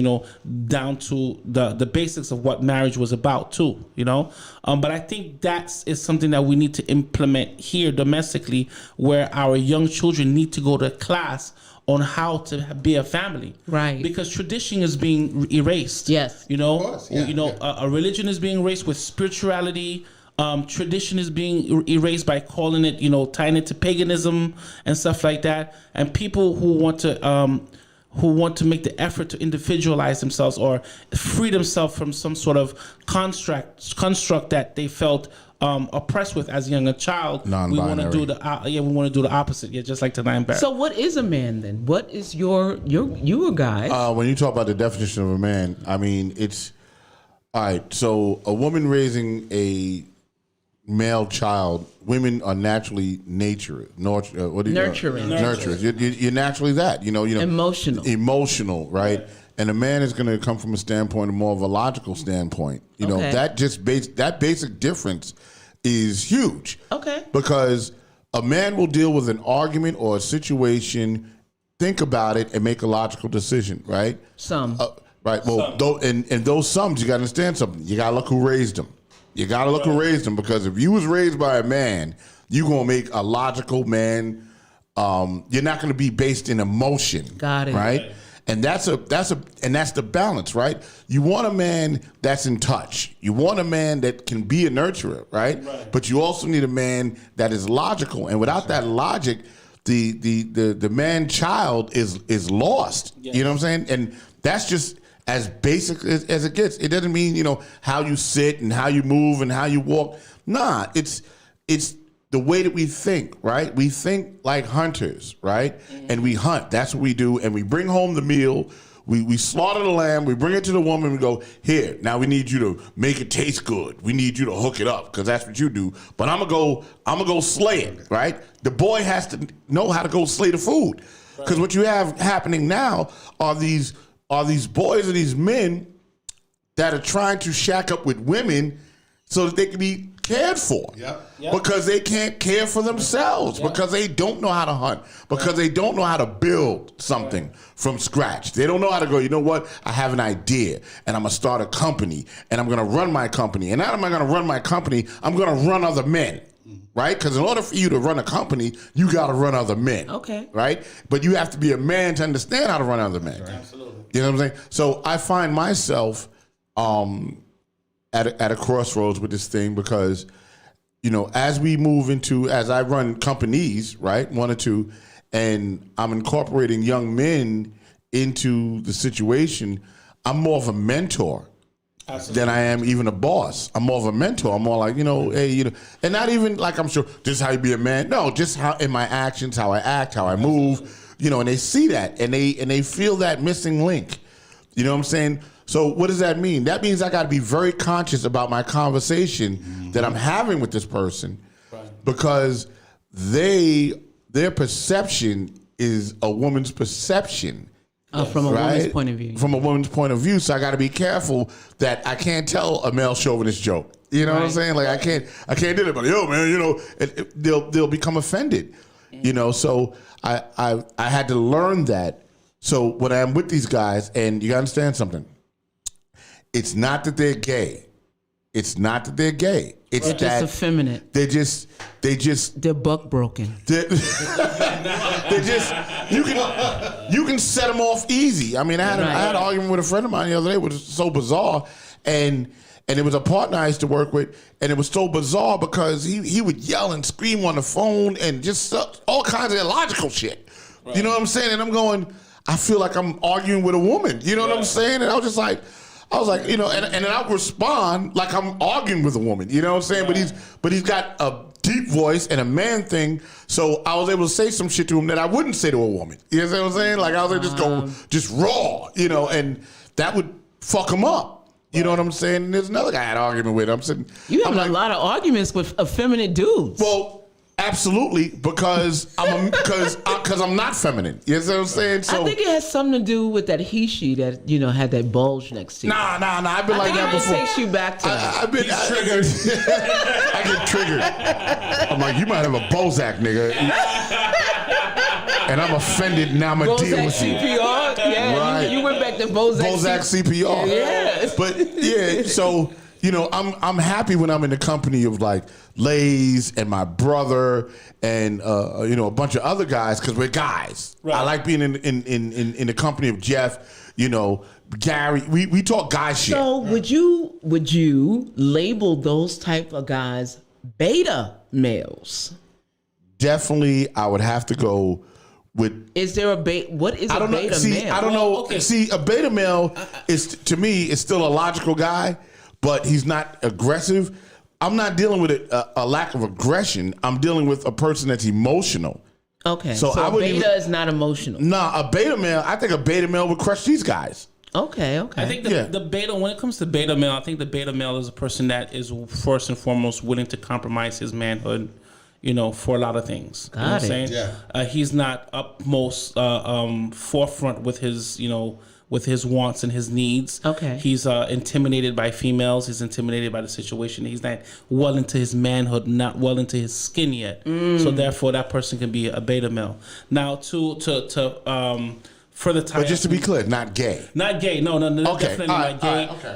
down to the basics of what marriage was about too, But I think is something that we need to implement here domestically, where our young children need to go to class on how to be a family. Right. Because tradition is being erased. Yes. course, yeah. A religion is being erased with spirituality. Tradition is being erased by calling it, tying it to paganism and stuff like that. And people who want to make the effort to individualize themselves or free themselves from some sort of construct that they felt oppressed with as a younger child. We want to do the opposite. Yeah, just like the non-binary. So what is a man then? What is you a guy? When you talk about the definition of a man, I mean, it's All right, so a woman raising a male child, women are naturally nurturers. Nurturers. You're naturally that. Emotional, right? And a man is going to come from a standpoint, more of a logical standpoint. That basic difference is huge. Okay. Because a man will deal with an argument or a situation, think about it, and make a logical decision, right? Right. Well, those sums, you got to understand something. You got to look who raised them. You got to look who raised them, because if you was raised by a man, you're going to make a logical man. You're not going to be based in emotion. Got it. Right. And that's the balance, right? You want a man that's in touch. You want a man that can be a nurturer, right? But you also need a man that is logical. And without that logic, the man child is lost. Yes. You know what I'm saying? And that's just as basic as it gets. It doesn't mean, how you sit and how you move and how you walk. Nah, it's the way that we think, right? We think like hunters, right? Mm-hmm. And we hunt. That's what we do. And we bring home the meal. We slaughter the lamb. We bring it to the woman. We go, here, now we need you to make it taste good. We need you to hook it up, because that's what you do. But I'm gonna go slay it, right? The boy has to know how to go slay the food. Because what you have happening now are these boys or these men that are trying to shack up with women so that they can be cared for. Yep. Because they can't care for themselves, because they don't know how to hunt, because they don't know how to build something from scratch. They don't know how to go, you know what, I have an idea and I'm going to start a company and I'm going to run my company. And not am I going to run my company, I'm going to run other men. Right? Because in order for you to run a company, you got to run other men. Okay. Right? But you have to be a man to understand how to run other men. Absolutely. You know what I'm saying? So I find myself at a crossroads with this thing, because, as I run companies, right, one or two, and I'm incorporating young men into the situation, I'm more of a mentor. Absolutely. Than I am even a boss. I'm more of a mentor. I'm more like, hey, and not even like I'm sure this is how you be a man. No, just how in my actions, how I act, how I move, and they see that and they feel that missing link. You know what I'm saying? So what does that mean? That means I got to be very conscious about my conversation that I'm having with this person, because their perception is a woman's perception. From a woman's point of view. From a woman's point of view. So I got to be careful that I can't tell a male chauvinist joke. You know what I'm saying? Like I can't do it. But yo, man, they'll become offended. So I had to learn that. So when I'm with these guys, and you got to understand something, it's not that they're gay. It's not that they're gay. It's they're just effeminate. They're buck broken. You can set them off easy. I mean, I had an argument with a friend of mine the other day. It was so bizarre, and it was a partner I used to work with, and it was so bizarre because he would yell and scream on the phone and just all kinds of illogical shit. Right. You know what I'm saying? And I'm going, I feel like I'm arguing with a woman. You know what I'm saying? And I was like, and then I'll respond like I'm arguing with a woman. You know what I'm saying? But he's got a deep voice and a man thing, so I was able to say some shit to him that I wouldn't say to a woman. You know what I'm saying? Like I was able to just raw, and that would fuck him up. You know what I'm saying? And there's another guy I had an argument with. You have a lot of arguments with effeminate dudes. Well, absolutely, because I'm not feminine. You know what I'm saying? So I think it has something to do with that he/she that had that bulge next to you. Nah. I've been like that before. It takes you back to that. I've been triggered. I get triggered. I'm like, you might have a Bozak, nigga. And I'm offended. Now I'm gonna deal with you. CPR. Yeah, right. You went back to Bozak CPR. Yeah. But so. I'm happy when I'm in the company of like Lays and my brother and a bunch of other guys, because we're guys. Right. I like being in the company of Jeff, Gary. We talk guy shit. So would you label those type of guys beta males? Definitely, I would have to go with. Is there a beta? What is a beta male? I don't know. Okay. See, a beta male is still a logical guy. But he's not aggressive. I'm not dealing with a lack of aggression. I'm dealing with a person that's emotional. Okay, so a beta is not emotional. Nah, a beta male, I think a beta male would crush these guys. Okay. I think the beta, when it comes to beta male, I think the beta male is a person that is first and foremost willing to compromise his manhood, for a lot of things. You know what I'm saying? Yeah. He's not upmost forefront with his, with his wants and his needs. Okay. He's intimidated by females. He's intimidated by the situation. He's not well into his manhood, not well into his skin yet. So therefore, that person can be a beta male. Now, for the time, But just to be clear, not gay. not gay. No, Okay. definitely All not right, gay.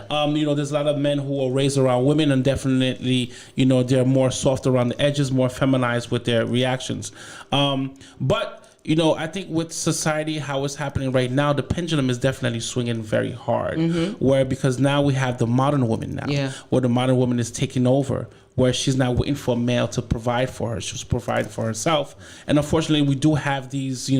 all right, There's a lot of men who are raised around women, and definitely, they're more soft around the edges, more feminized with their reactions. But I think with society, how it's happening right now, the pendulum is definitely swinging very hard. Where because now we have the modern woman now, where the modern woman is taking over. Where she's not waiting for a male to provide for her. She's providing for herself. And unfortunately, we do have these,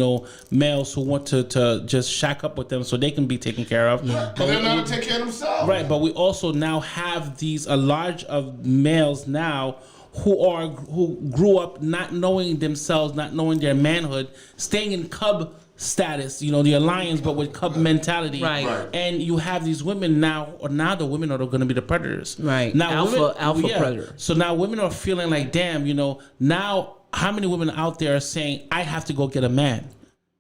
males who want to just shack up with them so they can be taken care of. But they're not to take care of themselves. Right, but we also now have a large of males now who grew up not knowing themselves, not knowing their manhood, staying in cub status, the alliance, but with cub mentality. Right. And you have these women now the women are going to be the predators. Right. Now Alpha predator. So now women are feeling like, damn, now how many women out there are saying, I have to go get a man.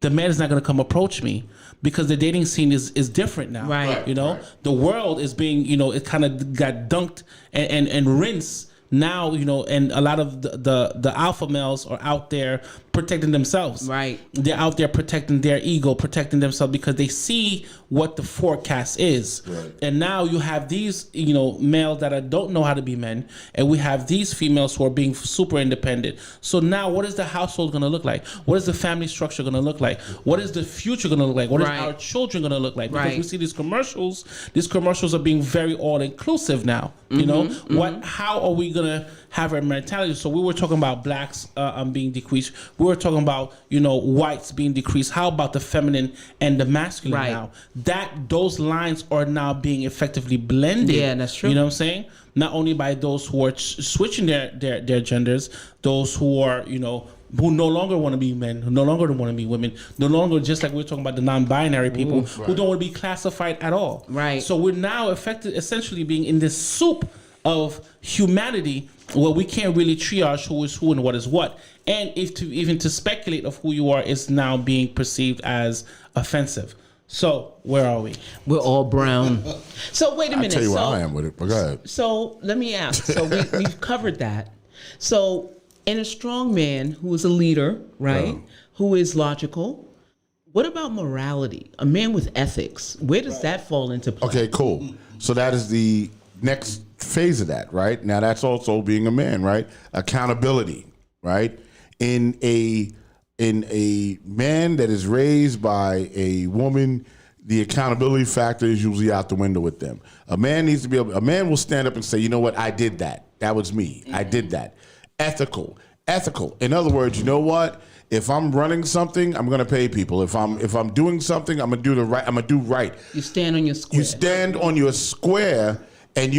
The man is not going to come approach me because the dating scene is different now. Right. The world is being, it kind of got dunked and rinsed. Now, and a lot of the alpha males are out there protecting themselves. Right. They're out there protecting their ego, protecting themselves because they see what the forecast is. Right. And now you have these, males that don't know how to be men, and we have these females who are being super independent. So now what is the household going to look like? What is the family structure going to look like? What is the future going to look like? What is our children going to look like? Because we see these commercials are being very all-inclusive now. How are we going to have a mentality? So we were talking about blacks being decreased. We were talking about whites being decreased. How about the feminine and the masculine now? Those lines are now being effectively blended. Yeah, that's true. You know what I'm saying? Not only by those who are switching their genders, those who are who no longer want to be men, who no longer want to be women, no longer, just like we were talking about the non-binary people who don't want to be classified at all. Right. So we're now essentially being in this soup of humanity where we can't really triage who is who and what is what. And even to speculate of who you are is now being perceived as offensive. So where are we? We're all brown. So wait a minute. I'll tell you where I am with it, but go ahead. So let me ask. So we've covered that. So in a strong man who is a leader, right, who is logical, what about morality? A man with ethics, where does that fall into play? Okay, cool. So that is the next phase of that, right? Now that's also being a man, right? Accountability, right? In a man that is raised by a woman, the accountability factor is usually out the window with them. A man needs to be able. A man will stand up and say, "You know what? I did that. That was me. I did that." Ethical. In other words, you know what? If I'm running something, I'm going to pay people. If I'm doing something, I'm going to do the right. I'm going to do right. You stand on your square. You stand on your square, and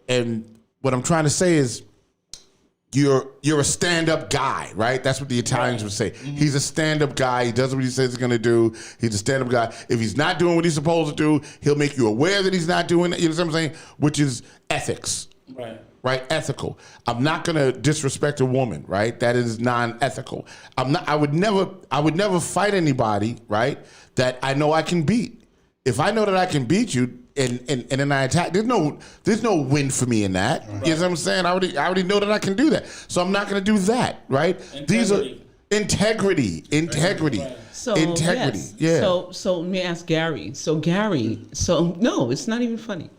and what I'm trying to say is, you're a stand-up guy, right? That's what the Italians would say. Mm-hmm. He's a stand-up guy. He does what he says he's going to do. He's a stand-up guy. If he's not doing what he's supposed to do, he'll make you aware that he's not doing it. You know what I'm saying? Which is ethics. Right? Ethical. I'm not going to disrespect a woman, right? That is non-ethical. I would never fight anybody, right, that I know I can beat. If I know that I can beat you, and then I attack, there's no win for me in that. Right. You know what I'm saying? I already know that I can do that. So I'm not going to do that, right? These are integrity. Right. So, integrity. Yes. Yeah. So let me ask Gary. No, it's not even funny.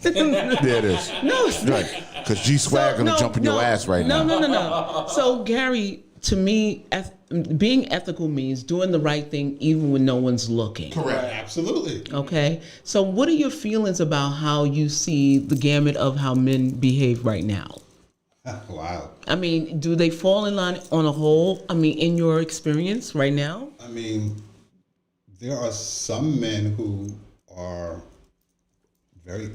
There it is. No, it's not. Right. Because G-Swag gonna jump in your ass right now. No. So Gary, to me, being ethical means doing the right thing even when no one's looking. Correct. Absolutely. Okay. So what are your feelings about how you see the gamut of how men behave right now? Wow. I mean, do they fall in line on a whole? I mean, in your experience right now? I mean, there are some men who are very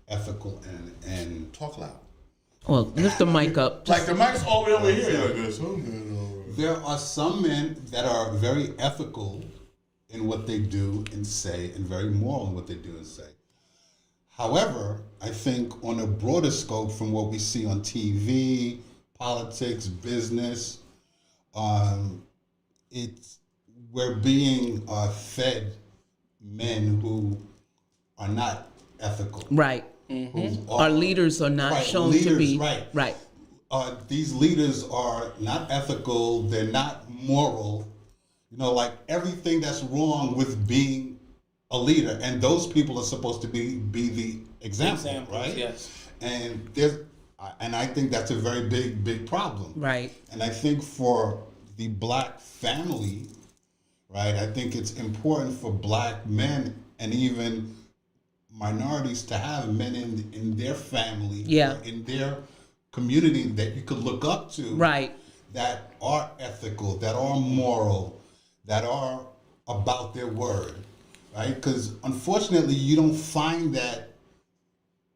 ethical and talk loud. Well, lift the mic up. Like the mic's all the way over here. There are some men that are very ethical in what they do and say, and very moral in what they do and say. However, I think on a broader scope from what we see on TV, politics, business, we're being fed men who are not ethical. Right. Our leaders are not shown to be. Right. These leaders are not ethical. They're not moral. You know, like everything that's wrong with being a leader, and those people are supposed to be the example, right? Yes. And I think that's a very big problem. Right. And I think for the black family, right, I think it's important for black men and even minorities to have men in their family, Yeah. in their community that you could look up to, Right. that are ethical, that are moral, that are about their word, right? Because unfortunately, you don't find that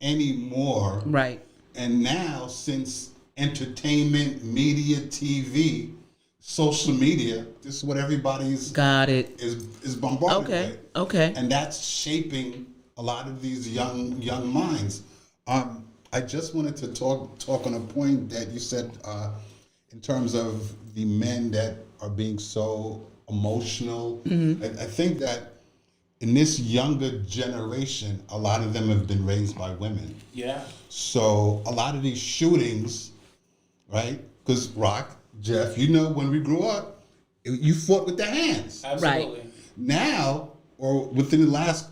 anymore. Right. And now, since entertainment, media, TV, social media, this is what everybody's Got it. is bombarded with. Okay. And that's shaping a lot of these young minds. I just wanted to talk on a point that you said in terms of the men that are being so emotional. I think that in this younger generation, a lot of them have been raised by women. Yeah. So a lot of these shootings, right? Because Rock, Jeff, you know, when we grew up, you fought with the hands. Absolutely. Now, or within the last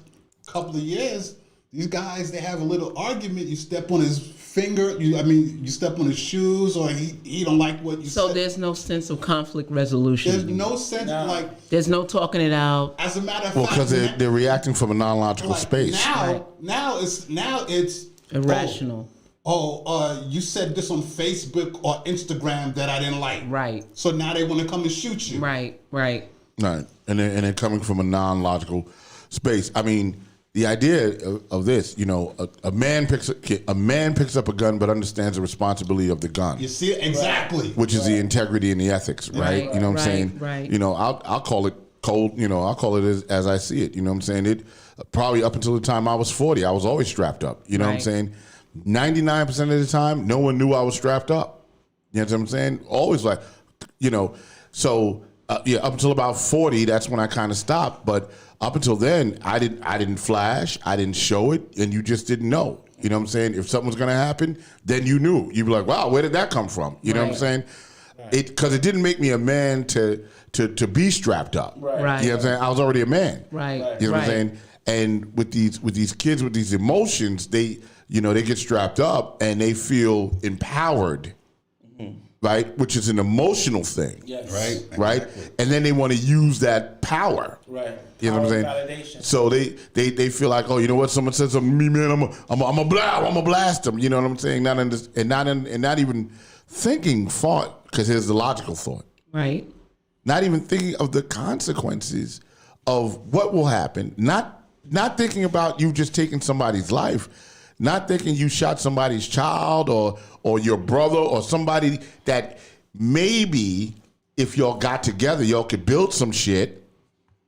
couple of years, these guys, they have a little argument. You step on his finger. You step on his shoes, or he don't like what you said. So there's no sense of conflict resolution. There's no sense like. There's no talking it out. As a matter of Well, fact, because they're reacting from a non-logical like, space. Now it's Irrational. You said this on Facebook or Instagram that I didn't like. Right. So now they want to come and shoot you. Right. Right, and they're coming from a non-logical space. I mean, the idea of this, you know, a man picks up a gun, but understands the responsibility of the gun. You see it? Exactly. Which is the integrity and the ethics, right? You know what I'm saying? Right. You know, I'll call it cold. You know, I'll call it as I see it. You know what I'm saying? It probably up until the time I was 40, I was always strapped up. You know what I'm saying? 99% of the time, no one knew I was strapped up. You know what I'm saying? Always like, you know, so up until about 40, that's when I kind of stopped. But up until then, I didn't flash, I didn't show it, and you just didn't know. You know what I'm saying? If something was going to happen, then you knew. You'd be like, wow, where did that come from? You know what I'm saying? Because it didn't make me a man to be strapped up. Right. You know what I'm saying? I was already a man. Right. You know what I'm saying? And with these kids with these emotions, they get strapped up and they feel empowered, right? Which is an emotional thing. Yes. Right? Exactly. And then they want to use that power. Right. You know what I'm saying? Validation. So they feel like, oh, you know what? Someone says something to me, man, I'm a blast them. You know what I'm saying? Not even thinking thought, because here's the logical thought. Right. Not even thinking of the consequences of what will happen. Not thinking about you just taking somebody's life. Not thinking you shot somebody's child or your brother or somebody that maybe if y'all got together, y'all could build some shit.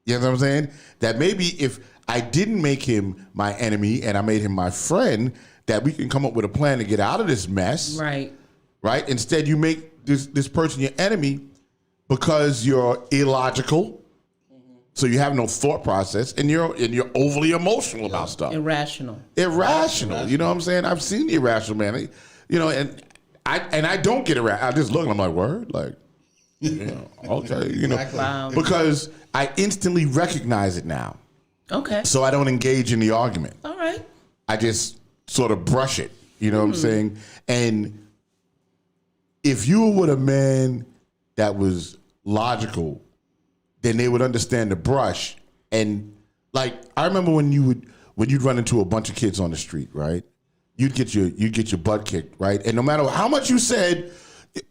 You know what I'm saying? That maybe if I didn't make him my enemy and I made him my friend, that we can come up with a plan to get out of this mess. Right. Right? Instead, you make this person your enemy because you're illogical. So you have no thought process, and you're overly emotional about stuff. Irrational. You know what I'm saying? I've seen the irrational man. You know, and I don't get irrational. I just look and I'm like, word? Like, you know, okay. You know, Wow. because I instantly recognize it now. Okay. So I don't engage in the argument. All right. I just sort of brush it. You know what I'm saying? And if you were with a man that was logical, then they would understand the brush. And like, I remember when you'd run into a bunch of kids on the street, right? You'd get your butt kicked, right? And no matter how much you said,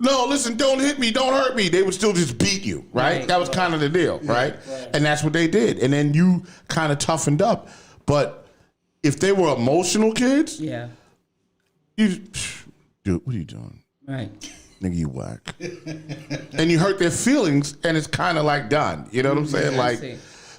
no, listen, don't hit me, don't hurt me, they would still just beat you, right? That was kind of the deal, right? And that's what they did. And then you kind of toughened up. But if they were emotional kids, Yeah. dude, what are you doing? Right. Nigga, you whack. And you hurt their feelings, and it's kind of like done. You know what I'm saying? I Like, see.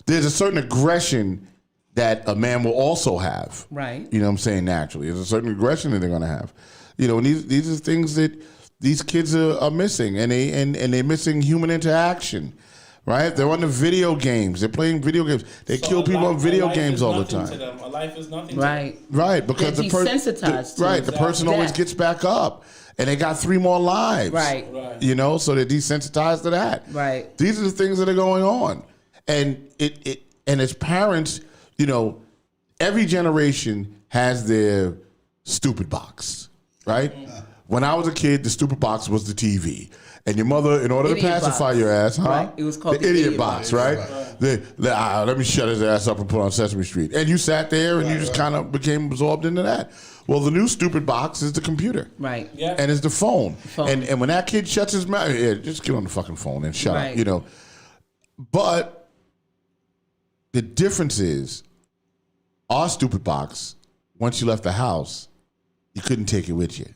there's a certain aggression that a man will also have. Right. You know what I'm saying? Naturally. There's a certain aggression that they're going to have. You know, and these are things that these kids are missing, and they're missing human interaction. Right? They're on the video games. They're playing video games. They kill people on video games all the time. A life is nothing to Right. them. Right, because They're desensitized to the person always death. gets back up, and they got 3 more lives. Right. You know, so they're desensitized to that. Right. These are the things that are going on, and and as parents, you know, every generation has their stupid box, right? When I was a kid, the stupid box was the TV. And your mother, in order to Idiot pacify box. your ass, huh? Right. It was called the idiot box, right? Let me shut his ass up and put on Sesame Street. And you sat there and you just kind of became absorbed into that. Well, the new stupid box is the computer. Right. Yeah. And it's the phone. Phone. And when that kid shuts his mouth, yeah, just get on the fucking phone and shut Right. up, you know. But the difference is, our stupid box, once you left the house, you couldn't take it with you.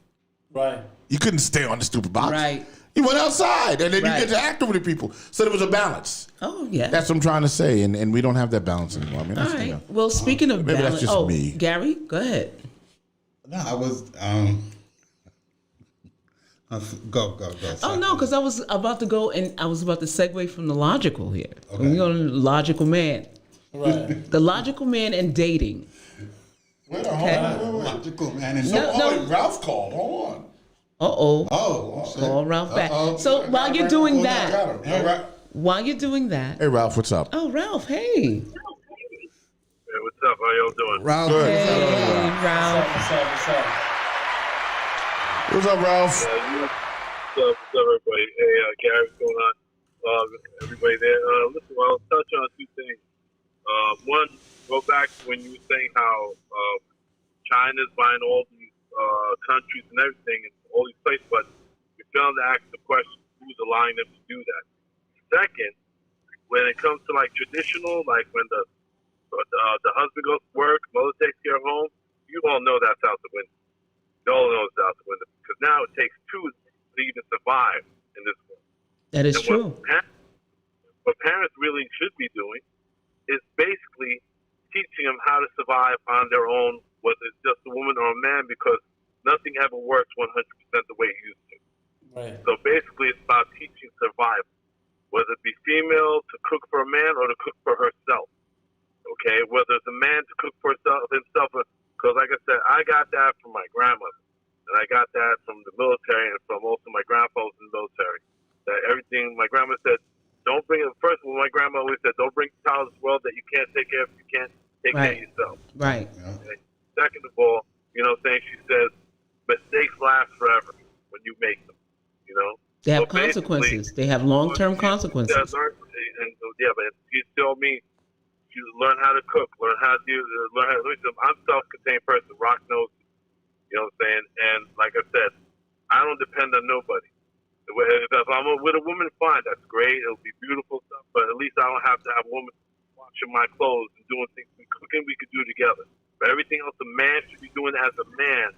Right. You couldn't stay on the stupid box. Right. You went outside, and then Right. you interacted with the people. So there was a balance. Oh, yeah. That's what I'm trying to say, and we don't have that balance anymore. I mean, All that's, right. you know. Well, speaking of Maybe that's balance, just me. Gary, go ahead. No, I was. Go. Oh no, because I was about to go and I was about to segue from the logical here. We're going to the logical man. Right. The logical man and dating. Wait, Logical man. And No. Ralph called. Hold on. Uh-oh. Call Ralph back. So while you're doing that, Hey, Ralph, what's up? oh, Ralph, hey. Hey, what's up? How y'all doing? Ralph. Hey, Ralph. What's up, Ralph? What's up, everybody? Hey, Gary, what's going on? Everybody there. Listen, I'll touch on 2 things. One, go back to when you were saying how China's buying all these countries and everything, and all these places, but we failed to ask the question, who's allowing them to do that? Second, when it comes to like traditional, like when the husband goes to work, mother takes care of home, you all know that's out the window. You all know it's out the window because now it takes 2 to even survive in this world. That is And true. What parents really should be doing is basically teaching them how to survive on their own, whether it's just a woman or a man, because nothing ever works 100% the way it used to. Right. So basically, it's about teaching survival, whether it be female to cook for a man or to cook for herself. Okay, whether it's a man to cook for himself, because like I said, I got that from my grandmother, and I got that from the military and from also my grandfathers in the military. That everything my grandma said, don't bring it. First of all, my grandma always said, don't bring a child to this world that you can't take care of. You can't take care of yourself. Right. Okay? Second of all, you know what I'm saying? She says, mistakes last forever when you make them. You know, They have So basically, consequences. They have long-term consequences. but she told me to learn how to cook, learn how to I'm a self-contained person. Rock knows, you know what I'm saying? And like I said, I don't depend on nobody. If I'm with a woman, fine, that's great. It'll be beautiful stuff, but at least I don't have to have a woman washing my clothes and doing things. Cooking we could do together. But everything else a man should be doing as a man,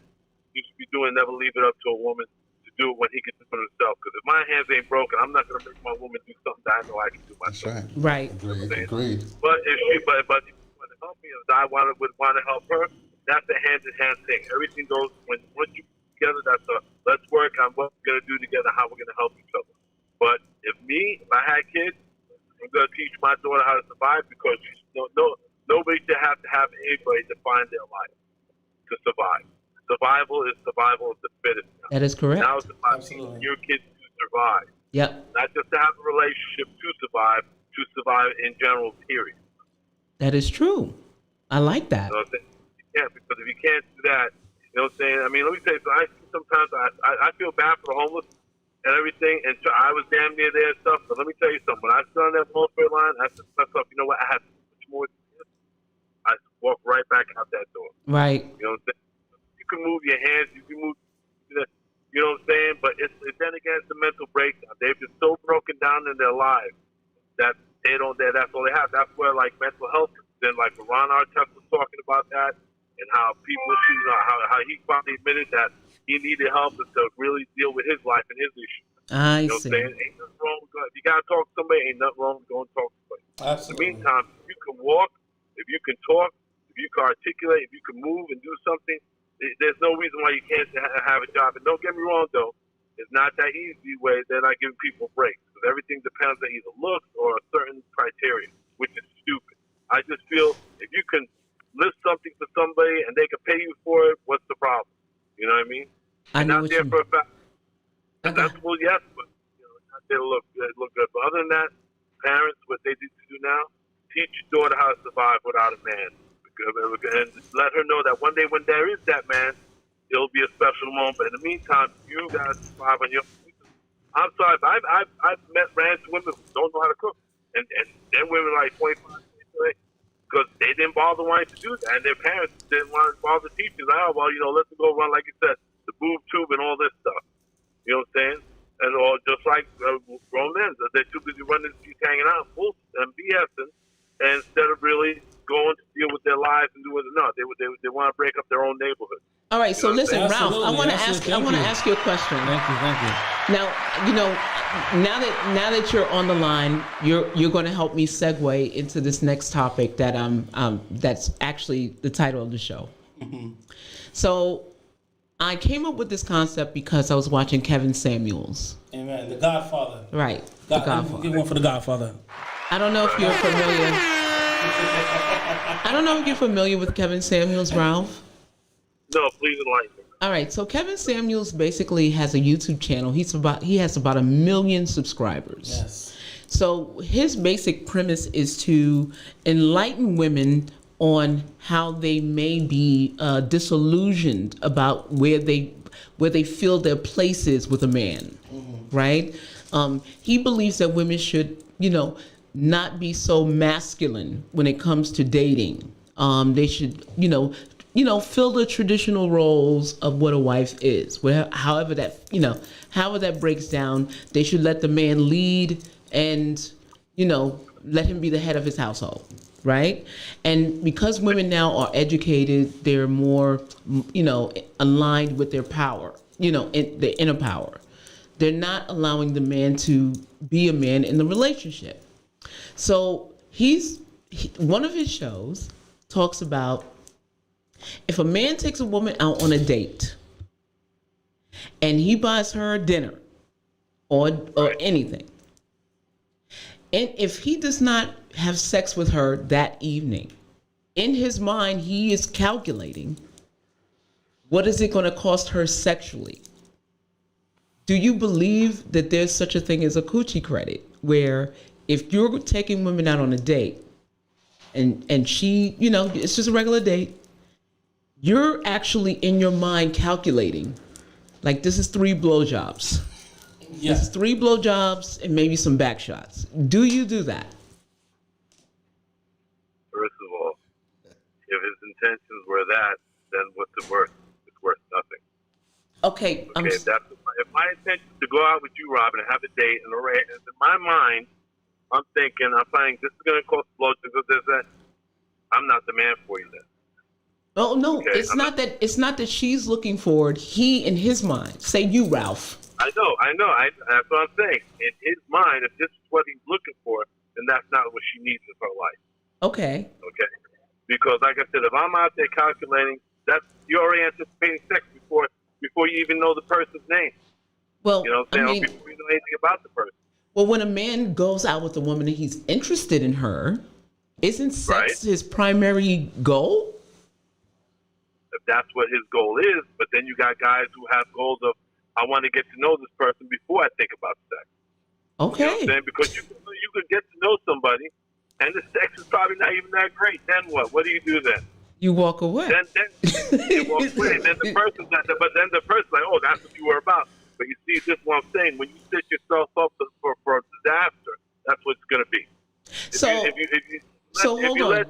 he should be doing. Never leave it up to a woman to do it when he can do it himself. Because if my hands ain't broken, I'm not going to make my woman do something that I know I can do That's myself. right. Right. Agreed. But if she want to help me, if I would want to help her, that's a hand-in-hand thing. Everything goes once you together. That's a let's work on what we're gonna do together, how we're gonna help each other. But if I had kids, I'm gonna teach my daughter how to survive because nobody should have to have anybody define their life to survive. Survival is survival of the fittest. That is correct. Now it's about Absolutely. teaching your kids to survive, Yep. not just to have a relationship to survive in general. Period. That is true. I like that. You know what I'm saying? You can't, because if you can't do that, you know what I'm saying? I mean, let me tell you, so sometimes I feel bad for the homeless and everything, and so I was damn near there and stuff, but let me tell you something. When I stood on that welfare line, I said to myself, you know what, I have so much more to do. I walked right back out that door. Right. You know what I'm saying? You can move your hands, you can move, you know what I'm saying? But then again, it's a mental breakdown. They've been so broken down in their lives that that's all they have. That's where, like, mental health comes in. Like, Ron Artest was talking about that, and how people, how he finally admitted that he needed help to really deal with his life and his issues. I You know what I'm see. saying? Ain't nothing wrong with that. If you got to talk to somebody, ain't nothing wrong with going to talk to somebody. In the Absolutely. meantime, you can walk, if you can talk, if you can articulate, if you can move and do something, there's no reason why you can't have a job. And don't get me wrong, though, it's not that easy way they're not giving people breaks. Because everything depends on either looks or a certain criteria, which is stupid. I just feel if you can list something for somebody and they can pay you for it, what's the problem? You know what I mean? I know what you mean. For a fact. That's well, yes, but not there to look good. But other than that, parents, what they need to do now, teach your daughter how to survive without a man, and let her know that one day when there is that man, it'll be a special moment. But in the meantime, you gotta survive on your own. I'm sorry, but I've met random women who don't know how to cook, and then women like 25, 28, because they didn't bother wanting to do that, and their parents didn't want to bother teaching. Like, oh well, let them go run, like you said, the boob tube and all this stuff. You know what I'm saying? And or just like grown men, they're too busy running the streets, hanging out, and BSing, and instead of really going to deal with their lives and doing no, they want to break up their own neighborhood. All right, so listen, Ralph, I want to Absolutely. ask you a question. Thank you. Now, now that you're on the line, you're going to help me segue into this next topic that that's actually the title of the show. Mm-hmm. So, I came up with this concept because I was watching Kevin Samuels. Amen. The Godfather. Right. The Godfather. Give one for the Godfather. I don't know if you're familiar. I don't know if you're familiar with Kevin Samuels, Ralph. No, please enlighten me. All right, so Kevin Samuels basically has a YouTube channel. He has about 1 million subscribers. Yes. So his basic premise is to enlighten women on how they may be disillusioned about where they feel their place is with a man, right? He believes that women should, not be so masculine when it comes to dating. They should, fill the traditional roles of what a wife is. However that breaks down, they should let the man lead and, let him be the head of his household. Right? And because women now are educated, they're more, aligned with their power, their inner power. They're not allowing the man to be a man in the relationship. So one of his shows talks about if a man takes a woman out on a date and he buys her dinner or anything, and if he does not have sex with her that evening, in his mind, he is calculating what is it going to cost her sexually. Do you believe that there's such a thing as a coochie credit, where if you're taking women out on a date and she, it's just a regular date, you're actually in your mind calculating, like, this is 3 blowjobs. Yeah. This is 3 blowjobs and maybe some back shots. Do you do that? First of all, if his intentions were that, then what's it worth? It's worth nothing. Okay. If my intention is to go out with you, Robin, and have a date, and in my mind, I'm planning, this is going to cost blowjobs because there's that. I'm not the man for you then. Oh no, Okay, it's not that she's looking forward. He, in his mind, say you, Ralph. I know. That's what I'm saying. In his mind, if this is what he's looking for, then that's not what she needs in her life. Okay. Okay? Because, like I said, if I'm out there calculating, you're already anticipating sex before you even know the person's name. Well, You know what I'm saying? Or before you know anything about the person. Well, when a man goes out with a woman and he's interested in her, isn't sex his primary goal? If that's what his goal is, but then you got guys who have goals of, I want to get to know this person before I think about sex. Okay. You know what I'm saying? Because you could get to know somebody, and the sex is probably not even that great. Then what? What do you do then? You walk away. Then you walk away. Then the person's like, oh, that's what you were about. But you see, this is what I'm saying. When you set yourself up for a disaster, that's what it's going to be. Hold on.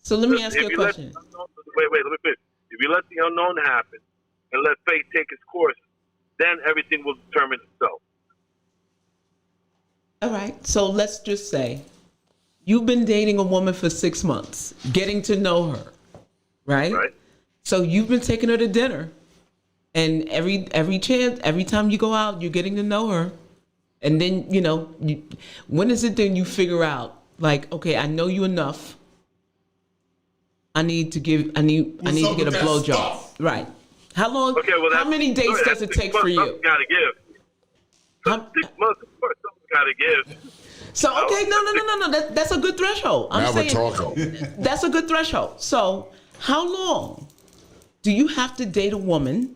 So let me ask you a question. Wait, let me finish. If you let the unknown happen and let fate take its course, then everything will determine itself. All right. So let's just say you've been dating a woman for 6 months, getting to know her, right? Right. So you've been taking her to dinner, and every time you go out, you're getting to know her, and then when is it then you figure out Like, okay, I know you enough. I need to get a blowjob. Right. How long? Okay, well, how many days does it take for you? Something got to give. 6 months, of course, something got to give. So okay, no. That's a good threshold. Now we're talking. That's a good threshold. So how long do you have to date a woman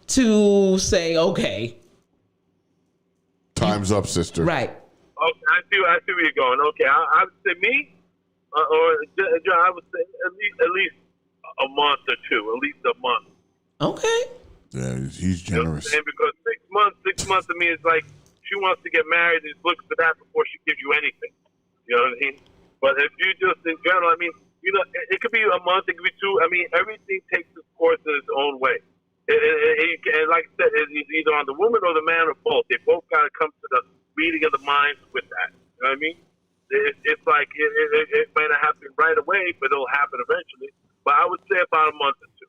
to say, okay, time's up, sister? Right. Okay, I see where you're going. Okay, I would say me, or John, I would say at least a month or two, at least a month. Okay. Yeah, he's generous. You know what I'm saying? Because 6 months to me is like she wants to get married and looks for that before she gives you anything. You know what I mean? But if you just in general, I mean, you know, it could be a month, it could be two. I mean, everything takes its course in its own way. And like I said, it's either on the woman or the man or both. They both got to come to the meeting of the minds with that. You know what I mean? It's like it might not happen right away, but it'll happen eventually. But I would say about a month or two.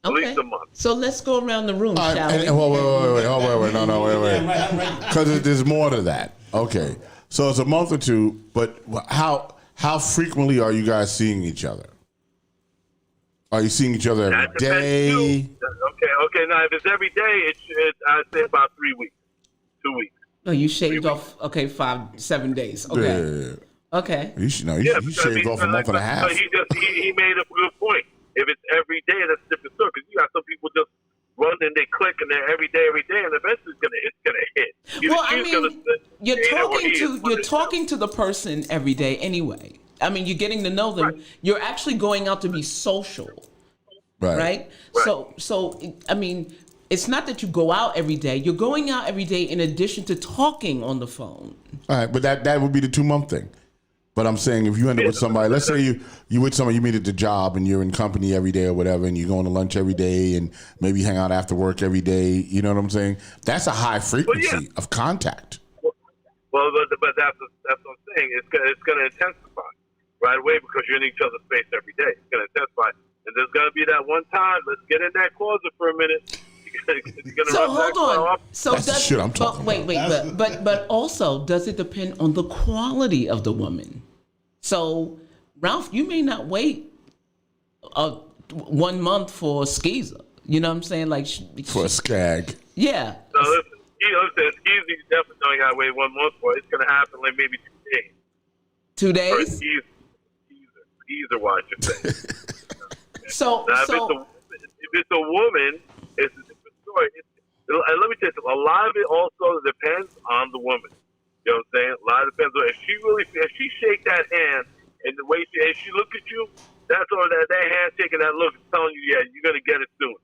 At least a month. So let's go around the room, shall we? Wait. No. Because there's more to that. Okay. So it's a month or two, but how frequently are you guys seeing each other? Are you seeing each other every day? Okay. Now, if it's every day, I'd say about 3 weeks, 2 weeks. No, you shaved off, 5-7 days. Okay. Yeah. Okay. He shaved off a month and a half. So he made a good point. If it's every day, that's a different story. Because you got some people just run and they click and they're every day, and eventually it's gonna hit. You're talking to the person every day anyway. I mean, you're getting to know them. Right. You're actually going out to be social, right? So I mean, it's not that you go out every day. You're going out every day in addition to talking on the phone. All right, but that would be the 2 month thing. But I'm saying if you end up with somebody, let's say you with somebody you meet at the job and you're in company every day or whatever, and you're going to lunch every day and maybe hang out after work every day. You know what I'm saying? That's a high frequency of contact. Well, but that's what I'm saying. It's going to intensify right away because you're in each other's space every day. It's going to intensify, and there's going to be that one time. Let's get in that closet for a minute. So hold on. So that's the shit I'm talking about. But also, does it depend on the quality of the woman? So, Ralph, you may not wait 1 month for a skeezer. You know what I'm saying? Like for a skag. Yeah. So listen, skeezer, you definitely don't gotta wait 1 month for it. It's gonna happen like maybe 2 days. 2 days? For a skeezer watch your thing. So if it's a woman, it's a different story. And let me tell you something. A lot of it also depends on the woman. You know what I'm saying? A lot of it depends on if she shake that hand and the way she look at you, that's all that handshake and that look is telling you, yeah, you're gonna get it soon.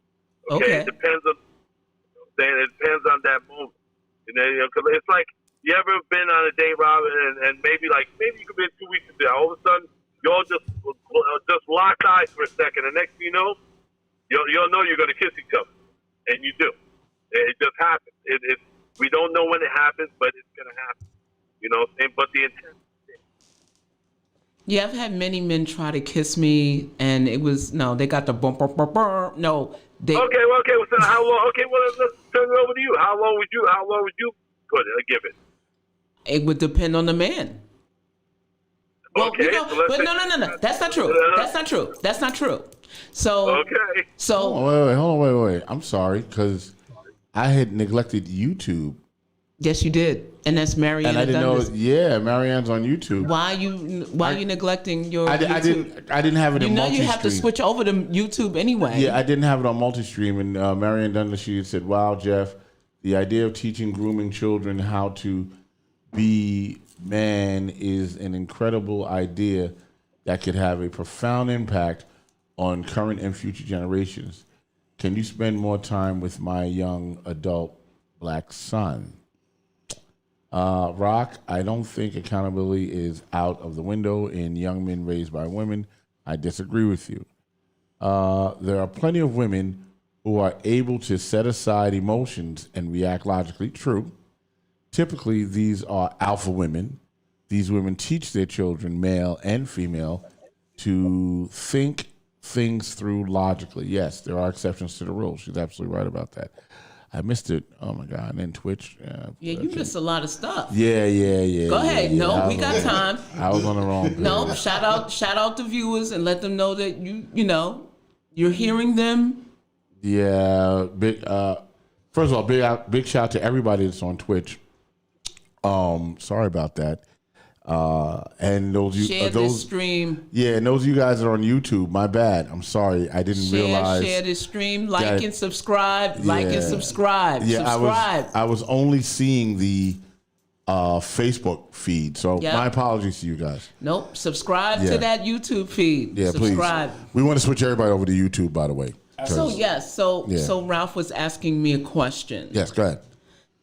Okay. It depends on. You know what I'm saying? It depends on that moment. You know, cause it's like you ever been on a date, Robin, and maybe you could be 2 weeks into it. All of a sudden, y'all just lock eyes for a second, and next thing you know, you'll know you're gonna kiss each other, and you do. It just happens. We don't know when it happens, but it's gonna happen. You know what I'm saying? But the intent. Yeah, I've had many men try to kiss me, and it was they got the bump. No, they. Okay. Well, so how long? Okay, well, let's turn it over to you. How long would you put it? Give it. It would depend on the man. Well, okay, but no. That's not true. That's not true. So okay. So hold on, wait. I'm sorry because I had neglected YouTube. Yes, you did, and that's Marianne. And I didn't know. Yeah, Marianne's on YouTube. Why are you neglecting your? YouTube? I didn't have it in multi-stream. You have to switch over to YouTube anyway. Yeah, I didn't have it on multi-stream, and Marianne Dunley, she said, "Wow, Jeff, the idea of teaching grooming children how to be man is an incredible idea that could have a profound impact on current and future generations. Can you spend more time with my young adult black son?" Rock, I don't think accountability is out of the window in young men raised by women. I disagree with you. There are plenty of women who are able to set aside emotions and react logically. True. Typically, these are alpha women. These women teach their children, male and female, to think things through logically. Yes, there are exceptions to the rule. She's absolutely right about that. I missed it. Oh my God! And then Twitch. Yeah, you missed a lot of stuff. Yeah. Go ahead. Yeah. No, we got time. I was on the wrong page. No, shout out to viewers and let them know that you know you're hearing them. Yeah, big. First of all, big shout out to everybody that's on Twitch. Sorry about that. And Share this those stream. Yeah, and those of you guys that are on YouTube, my bad. I'm sorry, I didn't realize. Share this stream. Like and subscribe. Like and subscribe. Yeah, subscribe. I was only seeing the Facebook feed, so Yep. my apologies to you guys. Nope. Subscribe to that YouTube feed. Yeah, subscribe. please. We want to switch everybody over to YouTube, by the way. So Ralph was asking me a question. Yes, go ahead.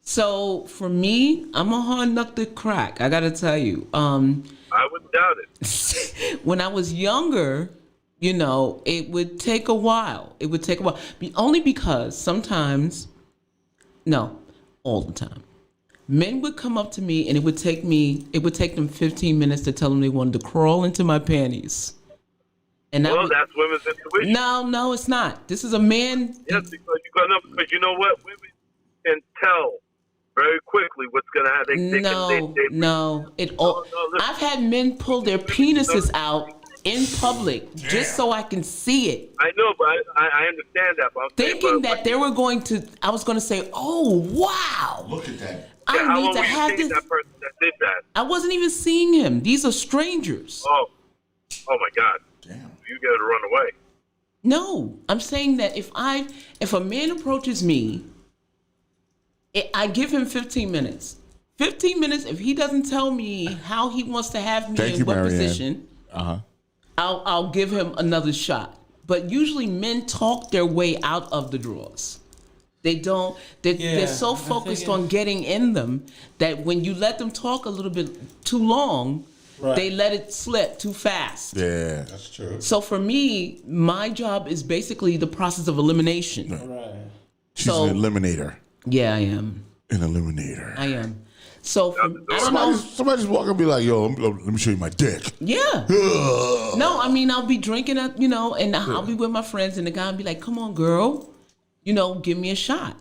So for me, I'm a hard nut to crack. I gotta tell you. I wouldn't doubt it. When I was younger, you know, it would take a while. Only because sometimes, no, all the time, men would come up to me and it would take them 15 minutes to tell them they wanted to crawl into my panties. And that's women's intuition. No, it's not. This is a man. Yes, because you know what? Women can tell very quickly what's going to happen. I've had men pull their penises out in public just so I can see it. I know, but I understand that. But I'm thinking that they were going to, I was going to say, "Oh wow, look at that." I need to have this. That person that did that? I wasn't even seeing him. These are strangers. Oh my God! Damn, you got to run away. No, I'm saying that if a man approaches me, I give him 15 minutes. 15 minutes. If he doesn't tell me how he wants to have me in what position, I'll give him another shot. But usually men talk their way out of the drawers. They don't. They're so focused on getting in them that when you let them talk a little bit too long, they let it slip too fast. Yeah, that's true. So for me, my job is basically the process of elimination. Right. She's an eliminator. Yeah, I am. An eliminator. I am. So I don't know. Somebody just walk up and be like, "Yo, let me show you my dick." Yeah. No, I mean I'll be drinking, and I'll be with my friends, and the guy will be like, "Come on, girl, give me a shot,"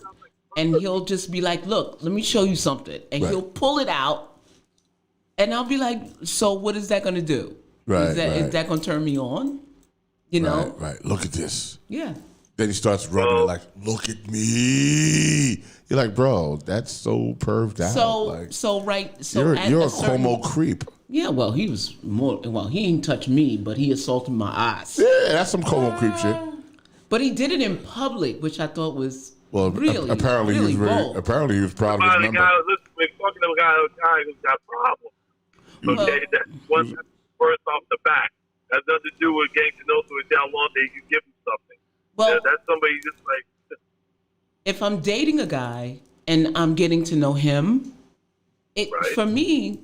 and he'll just be like, "Look, let me show you something," and he'll pull it out, and I'll be like, "So what is that going to do? Is that going to turn me on? Right. Look at this. Yeah. Then he starts rubbing it like, "Look at me." You're like, "Bro, that's so perved out." You're a Cuomo creep. Yeah, well, he was more. Well, he ain't touched me, but he assaulted my eyes. Yeah, that's some Cuomo creep shit. But he did it in public, which I thought was really apparently really he was bold. apparently he was proud of his number. We're talking to a guy who's got problems. Okay, that's one first off the back. That has nothing to do with getting to know someone down long that you can give him something. Well, that's somebody just like. If I'm dating a guy and I'm getting to know him, for me,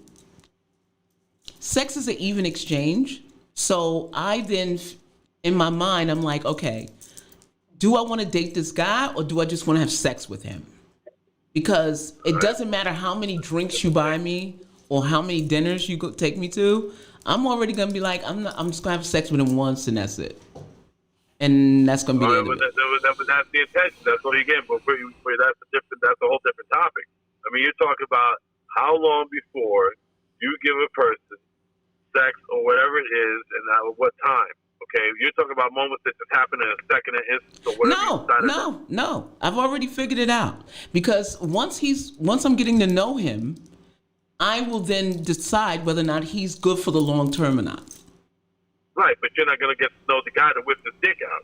sex is an even exchange. So I then, in my mind, I'm like, okay, do I want to date this guy or do I just want to have sex with him? Because it doesn't matter how many drinks you buy me or how many dinners you take me to. I'm already gonna be like, I'm just gonna have sex with him once and that's it. And that's gonna be the end of it. That's the intention. That's what you get. But for that's a whole different topic. I mean, you're talking about how long before you give a person sex or whatever it is, and at what time. Okay, you're talking about moments that just happen in a second, an instant, or whatever. No. I've already figured it out because once I'm getting to know him, I will then decide whether or not he's good for the long term or not. Right, but you're not going to get to know the guy that whips his dick out.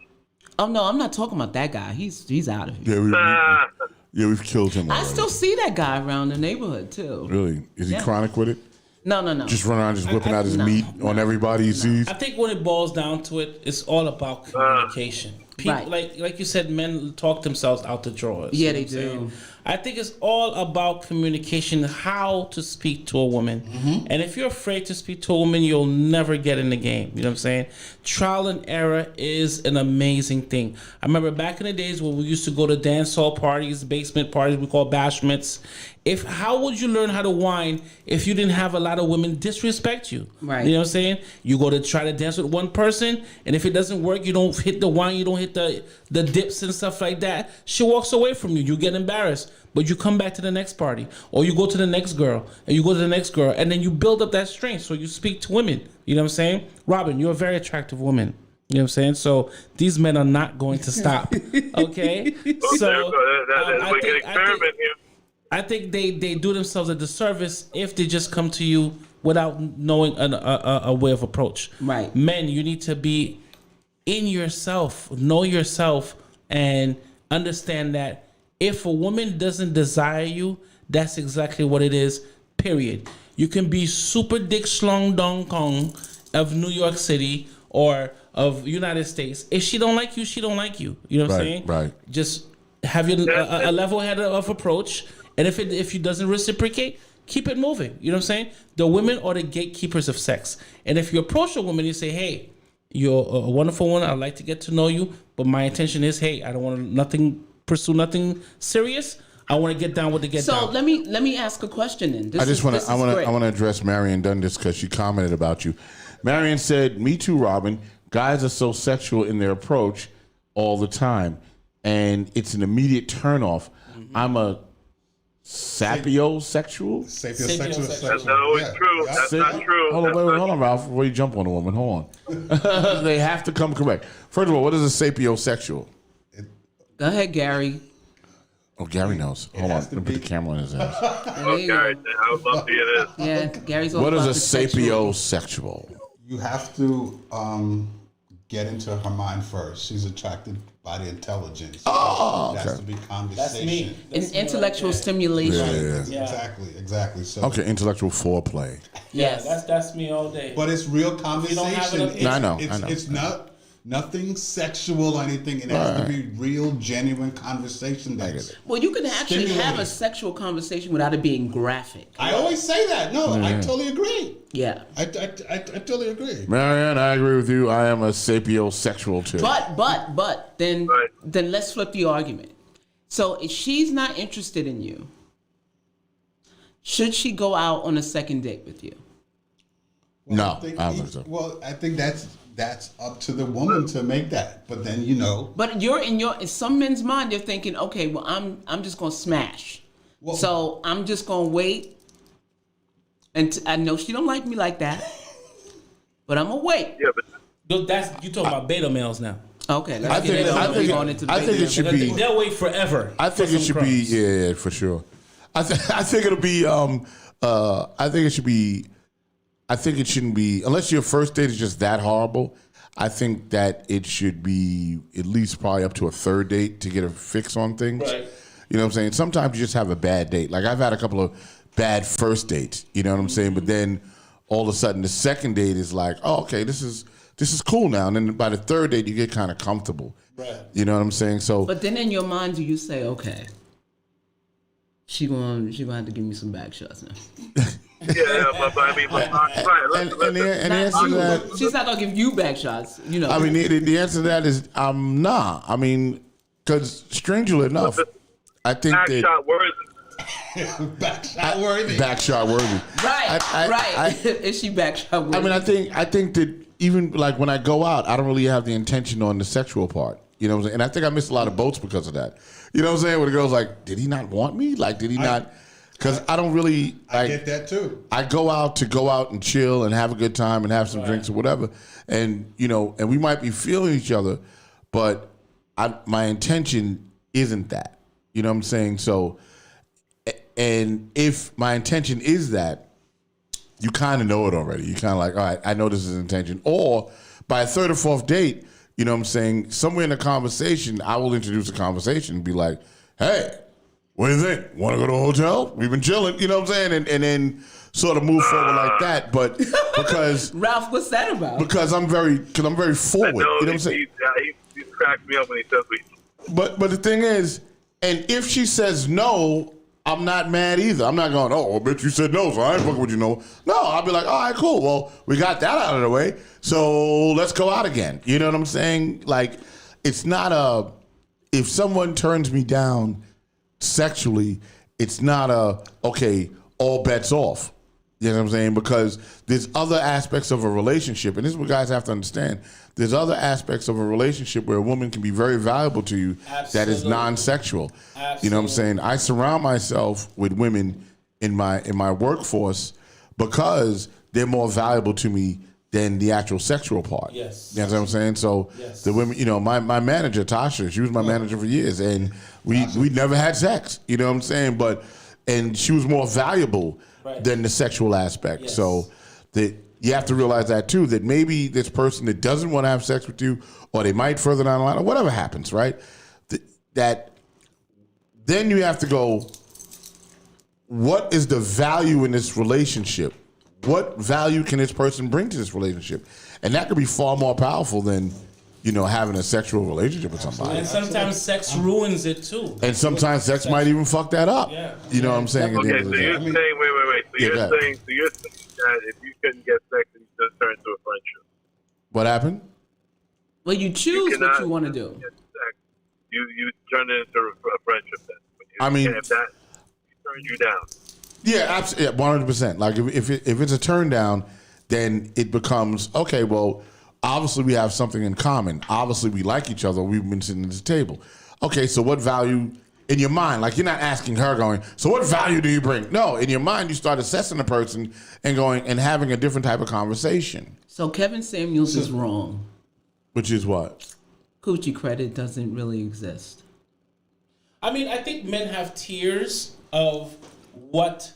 Oh no, I'm not talking about that guy. He's out of here. Yeah, we've killed him already. I still see that guy around the neighborhood too. Really? Is he chronic with it? No. Just run around, just whipping out his meat on everybody he sees. I think when it boils down to it, it's all about communication. People, like you said, men talk themselves out the drawers. Yeah, they do. I think it's all about communication, how to speak to a woman. Mm-hmm. And if you're afraid to speak to a woman, you'll never get in the game. You know what I'm saying? Trial and error is an amazing thing. I remember back in the days when we used to go to dance hall parties, basement parties, we call bashments. How would you learn how to whine if you didn't have a lot of women disrespect you? Right. You know what I'm saying? You go to try to dance with one person, and if it doesn't work, you don't hit the whine, you don't hit get the dips and stuff like that, she walks away from you. You get embarrassed, but you come back to the next party, or you go to the next girl, and you go to the next girl, and then you build up that strength. So you speak to women. You know what I'm saying? Robin, you're a very attractive woman. You know what I'm saying? So these men are not going to stop. Okay? So we can experiment here. I think they do themselves a disservice if they just come to you without knowing a way of approach. Right. Men, you need to be in yourself, know yourself, and understand that if a woman doesn't desire you, that's exactly what it is, period. You can be super dick schlong dong kong of New York City or of United States. If she don't like you, she don't like you. You know what I'm saying? Right. Just have your a level head of approach. And if it doesn't reciprocate, keep it moving. You know what I'm saying? The women are the gatekeepers of sex. And if you approach a woman, you say, hey, you're a wonderful woman. I'd like to get to know you. But my intention is, hey, I don't want to pursue nothing serious. I want to get down with the get down. So let me ask a question then. I want to address Marion Dundas because she commented about you. Marion said, "Me too, Robin. Guys are so sexual in their approach all the time, and it's an immediate turnoff. Mm-hmm. I'm a sapiosexual. Sapiosexual. That's not always true. That's not true. Hold on, Ralph. Before you jump on a woman, hold on. They have to come correct. First of all, what is a sapiosexual? Go ahead, Gary. Oh, Gary knows. Hold on. Let me put the camera in his ass. Okay, how lumpy it is. Yeah, Gary's all What is about a the sexual. sapiosexual? You have to get into her mind first. She's attracted by the intelligence. Oh, That's okay. to be conversation. An intellectual stimulation. Yeah. Exactly. So, Okay, intellectual foreplay. Yes. That's me all day. but it's real conversation. I know. It's not nothing sexual or anything. It has to be real, genuine conversation. That's Well, you can actually have stimulating. a sexual conversation without it being graphic. I always say that. No, I totally agree. Yeah. I totally agree. Marianne, I agree with you. I am a sapiosexual too. But then Right. then let's flip the argument. So if she's not interested in you, should she go out on a second date with you? No, I think I don't think so. Well, I think that's up to the woman to make that. But then But you're in some men's mind, they're thinking, okay, well, I'm just gonna smash. Well- So I'm just gonna wait. And I know she don't like me like that, but I'm gonna wait. Yeah, but You talking about beta males now. Okay, let's I get think into I think going into the I think it should be. They'll wait forever. I think for it some should be. crumbs. Yeah, for sure. I think it'll be. I think it should be. I think it shouldn't be unless your first date is just that horrible. I think that it should be at least probably up to a third date to get a fix on things. Right. You know what I'm saying? Sometimes you just have a bad date. Like I've had a couple of bad first dates. You know what I'm saying? But then all of a sudden the second date is like, oh, okay, this is cool now. And then by the third date you get kind of comfortable. Right. You know what I'm saying? So But then in your mind, do you say, okay, she gonna have to give me some back shots now? but I mean, and the answer to that, She's not gonna give you back shots, you know. I mean, the answer to that is nah. I mean, because strangely enough, I think back that shot worthy. backshot worthy. backshot worthy. Right. Is she back shot worthy? I mean, I think that even like when I go out, I don't really have the intention on the sexual part. You know what I'm saying? And I think I missed a lot of boats because of that. You know what I'm saying? Where the girl's like, did he not want me? Like, did he not? Because I don't really. I get that too. I go out and chill and have a good time and have some drinks or whatever. And, and we might be feeling each other, but my intention isn't that. You know what I'm saying? So, and if my intention is that, you kind of know it already. You kind of like, all right, I know this is intention. Or by a third or fourth date, you know what I'm saying? Somewhere in the conversation, I will introduce a conversation and be like, hey, what do you think? Want to go to a hotel? We've been chilling, you know what I'm saying? And then sort of move forward like that. But because Ralph, what's that about? Because I'm very forward. You know what I'm saying? He cracked me up when he says we. But the thing is, and if she says no, I'm not mad either. I'm not going, oh, I bet you said no, so I ain't fucking with you no. No, I'll be like, all right, cool. Well, we got that out of the way, so let's go out again. You know what I'm saying? Like, it's not if someone turns me down sexually, it's not okay, all bets off. You know what I'm saying? Because there's other aspects of a relationship, and this is what guys have to understand. There's other aspects of a relationship where a woman can be very valuable to you that is non-sexual. You know what I'm saying? I surround myself with women in my workforce because they're more valuable to me than the actual sexual part. Yes. You know what I'm saying? So the women, you know, my manager, Tasha, she was my manager for years, and we never had sex. You know what I'm saying? And she was more valuable than the sexual aspect. Yes. So you have to realize that too, that maybe this person that doesn't want to have sex with you, or they might further down the line, or whatever happens, right? That then you have to go, what is the value in this relationship? What value can this person bring to this relationship? And that could be far more powerful than, you know, having a sexual relationship with somebody. And sometimes sex ruins it too. And sometimes sex might even fuck that up. Yeah. You know what I'm saying? Okay, so you're saying, wait. So you're saying that if you couldn't get sex, it just turn into a friendship. What happened? Well, you choose what you want to do. Get sex. You turn it into a friendship then. I mean, if that turns you down. Yeah, absolutely, 100%. Like if it's a turn down, then it becomes okay. Well, obviously we have something in common. Obviously we like each other. We've been sitting at the table. Okay, so what value in your mind? Like you're not asking her going, so what value do you bring? No, in your mind you start assessing the person and going and having a different type of conversation. So Kevin Samuels is wrong. Which is what? Coochie credit doesn't really exist. I mean, I think men have tiers of what,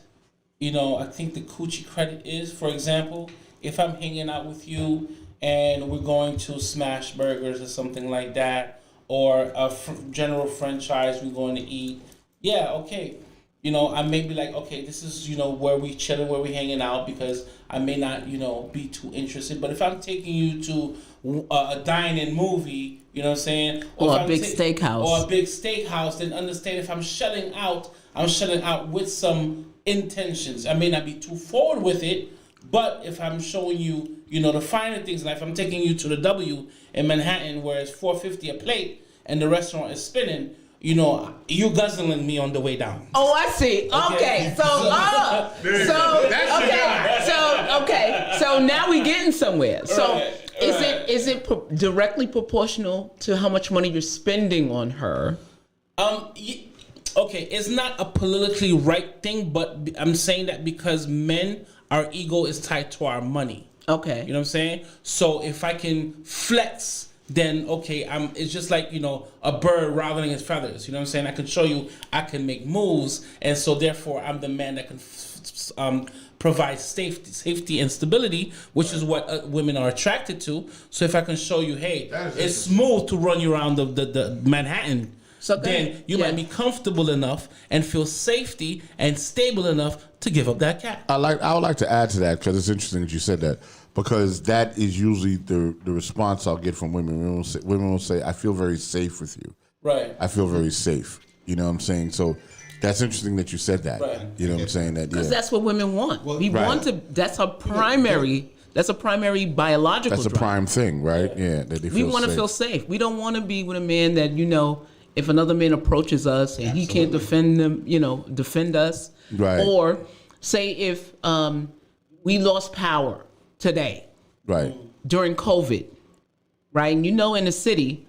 you know, I think the coochie credit is. For example, if I'm hanging out with you and we're going to Smash Burgers or something like that, or a general franchise we're going to eat, yeah, okay. You know, I may be like, okay, this is, you know, where we chilling, where we hanging out, because I may not, you know, be too interested. But if I'm taking you to a dine-in movie, you know what I'm saying? Or a big steakhouse. Or a big steakhouse, then understand if I'm shelling out, I'm shelling out with some intentions. I may not be too forward with it, but if I'm showing you, you know, the finer things, like if I'm taking you to the W in Manhattan where it's $4.50 a plate and the restaurant is spinning, you know, you guzzling me on the way down. Oh, I see. Okay, so now we getting somewhere. So is it directly proportional to how much money you're spending on her? Okay, it's not a politically right thing, but I'm saying that because men, our ego is tied to our money. Okay. You know what I'm saying? So if I can flex, then okay, it's just like, you know, a bird rattling its feathers. You know what I'm saying? I can show you I can make moves, and so therefore I'm the man that can provide safety and stability, which is what women are attracted to. So if I can show you, hey, it's smooth to run you around the Manhattan, so then you might be comfortable enough and feel safety and stable enough to give up that cat. I would like to add to that, because it's interesting that you said that, because that is usually the response I'll get from women. Women will say, I feel very safe with you. Right. I feel very safe. You know what I'm saying? So that's interesting that you said that. Right. You know what I'm saying? That because that's what women want. We want to. That's a primary. That's a primary biological. That's a prime thing, right? Yeah. That they feel we want to feel safe. We don't want to be with a man that, you know, if another man approaches us and he can't defend us, right? Or say if we lost power today, right, during COVID, right? And you know, in the city,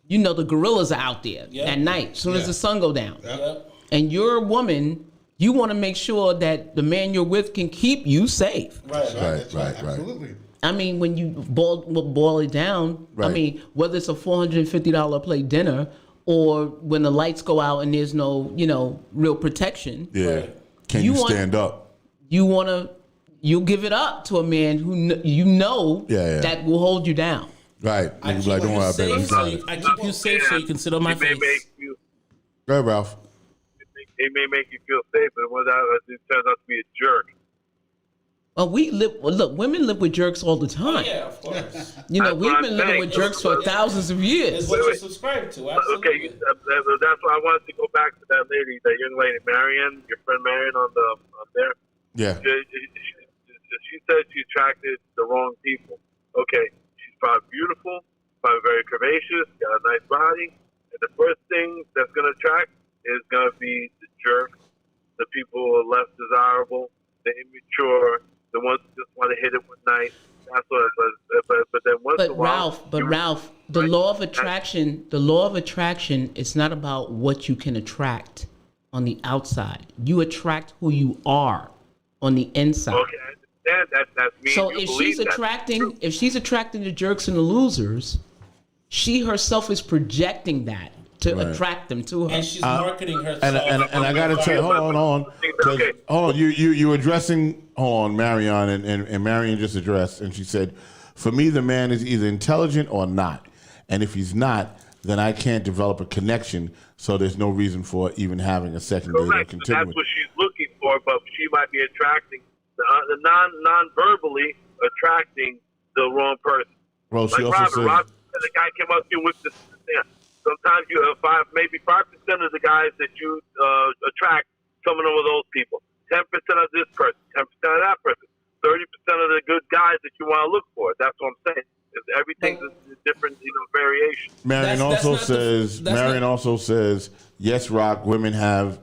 you know, the gorillas are out there at night, as soon as the sun go down. Yep. And you're a woman, you want to make sure that the man you're with can keep you safe. Right. Absolutely. I mean, when you boil it down, I mean, whether it's a $450 plate dinner or when the lights go out and there's no, you know, real protection. Yeah. Can you stand up? You'll give it up to a man who that will hold you down. Right. I keep like, don't worry about it. I keep you safe so you can sit on my face. Go ahead, Ralph. It may make you feel safe, but it turns out to be a jerk. Well, women live with jerks all the time. Oh, yeah, of course. You know, we've been living with jerks for thousands of years. It's what you subscribe to, absolutely. Okay, that's why I wanted to go back to that young lady, Marianne, your friend Marianne on there. Yeah. She said she attracted the wrong people. Okay, she's probably beautiful, probably very curvaceous, got a nice body, and the first thing that's going to attract is going to be the jerks, the people who are less desirable, the immature, the ones who just want to hit it one night. That's what. But then once in a while. Ralph, the law of attraction is not about what you can attract on the outside. You attract who you are on the inside. Okay, I understand that. That's me. So if she's attracting the jerks and the losers, she herself is projecting that to attract them to her. And she's marketing herself. And I gotta tell you, hold on. Hold on, you addressing Marion and Marion just addressed, and she said, for me the man is either intelligent or not. And if he's not, then I can't develop a connection, so there's no reason for even having a second date or continuing. That's what she's looking for, but she might be attracting the non-verbally attracting the wrong person. Well, she like also Robin, the guy came up to you with this. Sometimes you have 5% of the guys that you attract, some of them are those people. 10% of this person, 10% of that person, 30% of the good guys that you want to look for. That's what I'm saying. Everything's a different, variation. Marion also says, yes, Rock, women have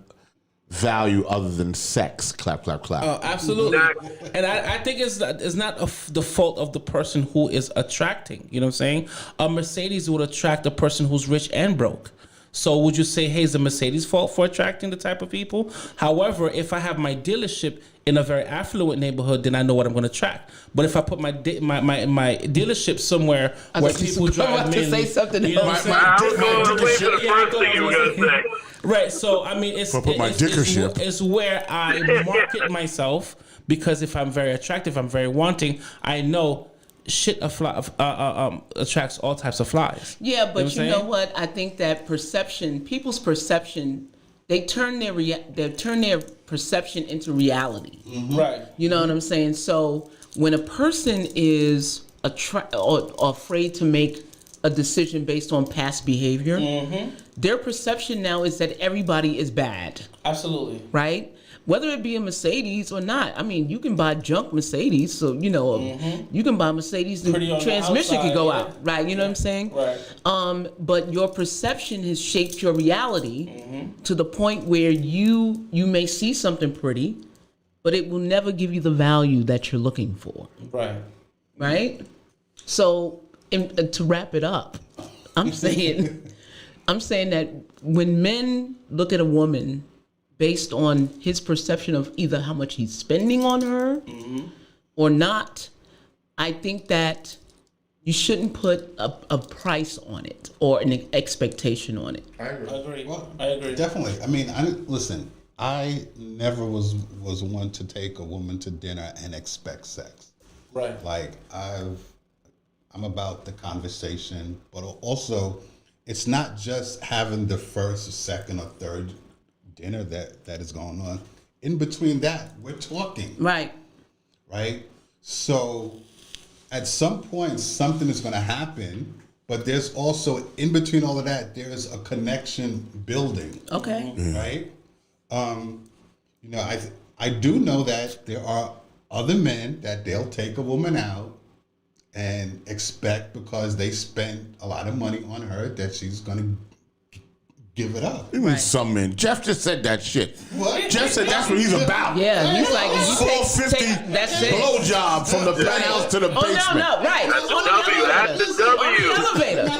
value other than sex. Clap, clap, clap. Oh, absolutely. Exactly. And I think it's not the fault of the person who is attracting. You know what I'm saying? A Mercedes would attract a person who's rich and broke. So would you say, hey, it's the Mercedes' fault for attracting the type of people? However, if I have my dealership in a very affluent neighborhood, then I know what I'm going to attract. But if I put my dealership somewhere where people drive to say something you know else. what I'm saying? I was going to wait for the first thing you were going to say. Right. So I mean, it's where I market myself, because if I'm very attractive, I'm very wanting. I know shit attracts all types of flies. Yeah, but you know what? I think that people's perception, they turn their perception into reality. Mm-hmm. Right. You know what I'm saying? So when a person is or afraid to make a decision based on past behavior, their perception now is that everybody is bad. Absolutely. Right? Whether it be a Mercedes or not. I mean, you can buy junk Mercedes, so you can buy Mercedes, the transmission could go out, right? You know what I'm saying? Right. But your perception has shaped your reality to the point where you may see something pretty, but it will never give you the value that you're looking for. Right. Right? So to wrap it up, I'm saying that when men look at a woman based on his perception of either how much he's spending on her or not, I think that you shouldn't put a price on it or an expectation on it. I agree. Well, I agree. Definitely. I mean, I never was one to take a woman to dinner and expect sex. Right. Like I'm about the conversation, but also it's not just having the first, second, or third dinner that is going on. In between that, we're talking. Right. Right? So at some point, something is going to happen, but there's also, in between all of that, there's a connection building. Okay. Right? I do know that there are other men that they'll take a woman out and expect, because they spent a lot of money on her, that she's going to give it up. You mean some men? Jeff just said that shit. What? Jeff said that's what he's about. Yeah, he's like, if you $450 that's it. blowjob from the penthouse to the basement. Oh, no, right. That's On a W. That's a W. On the elevator.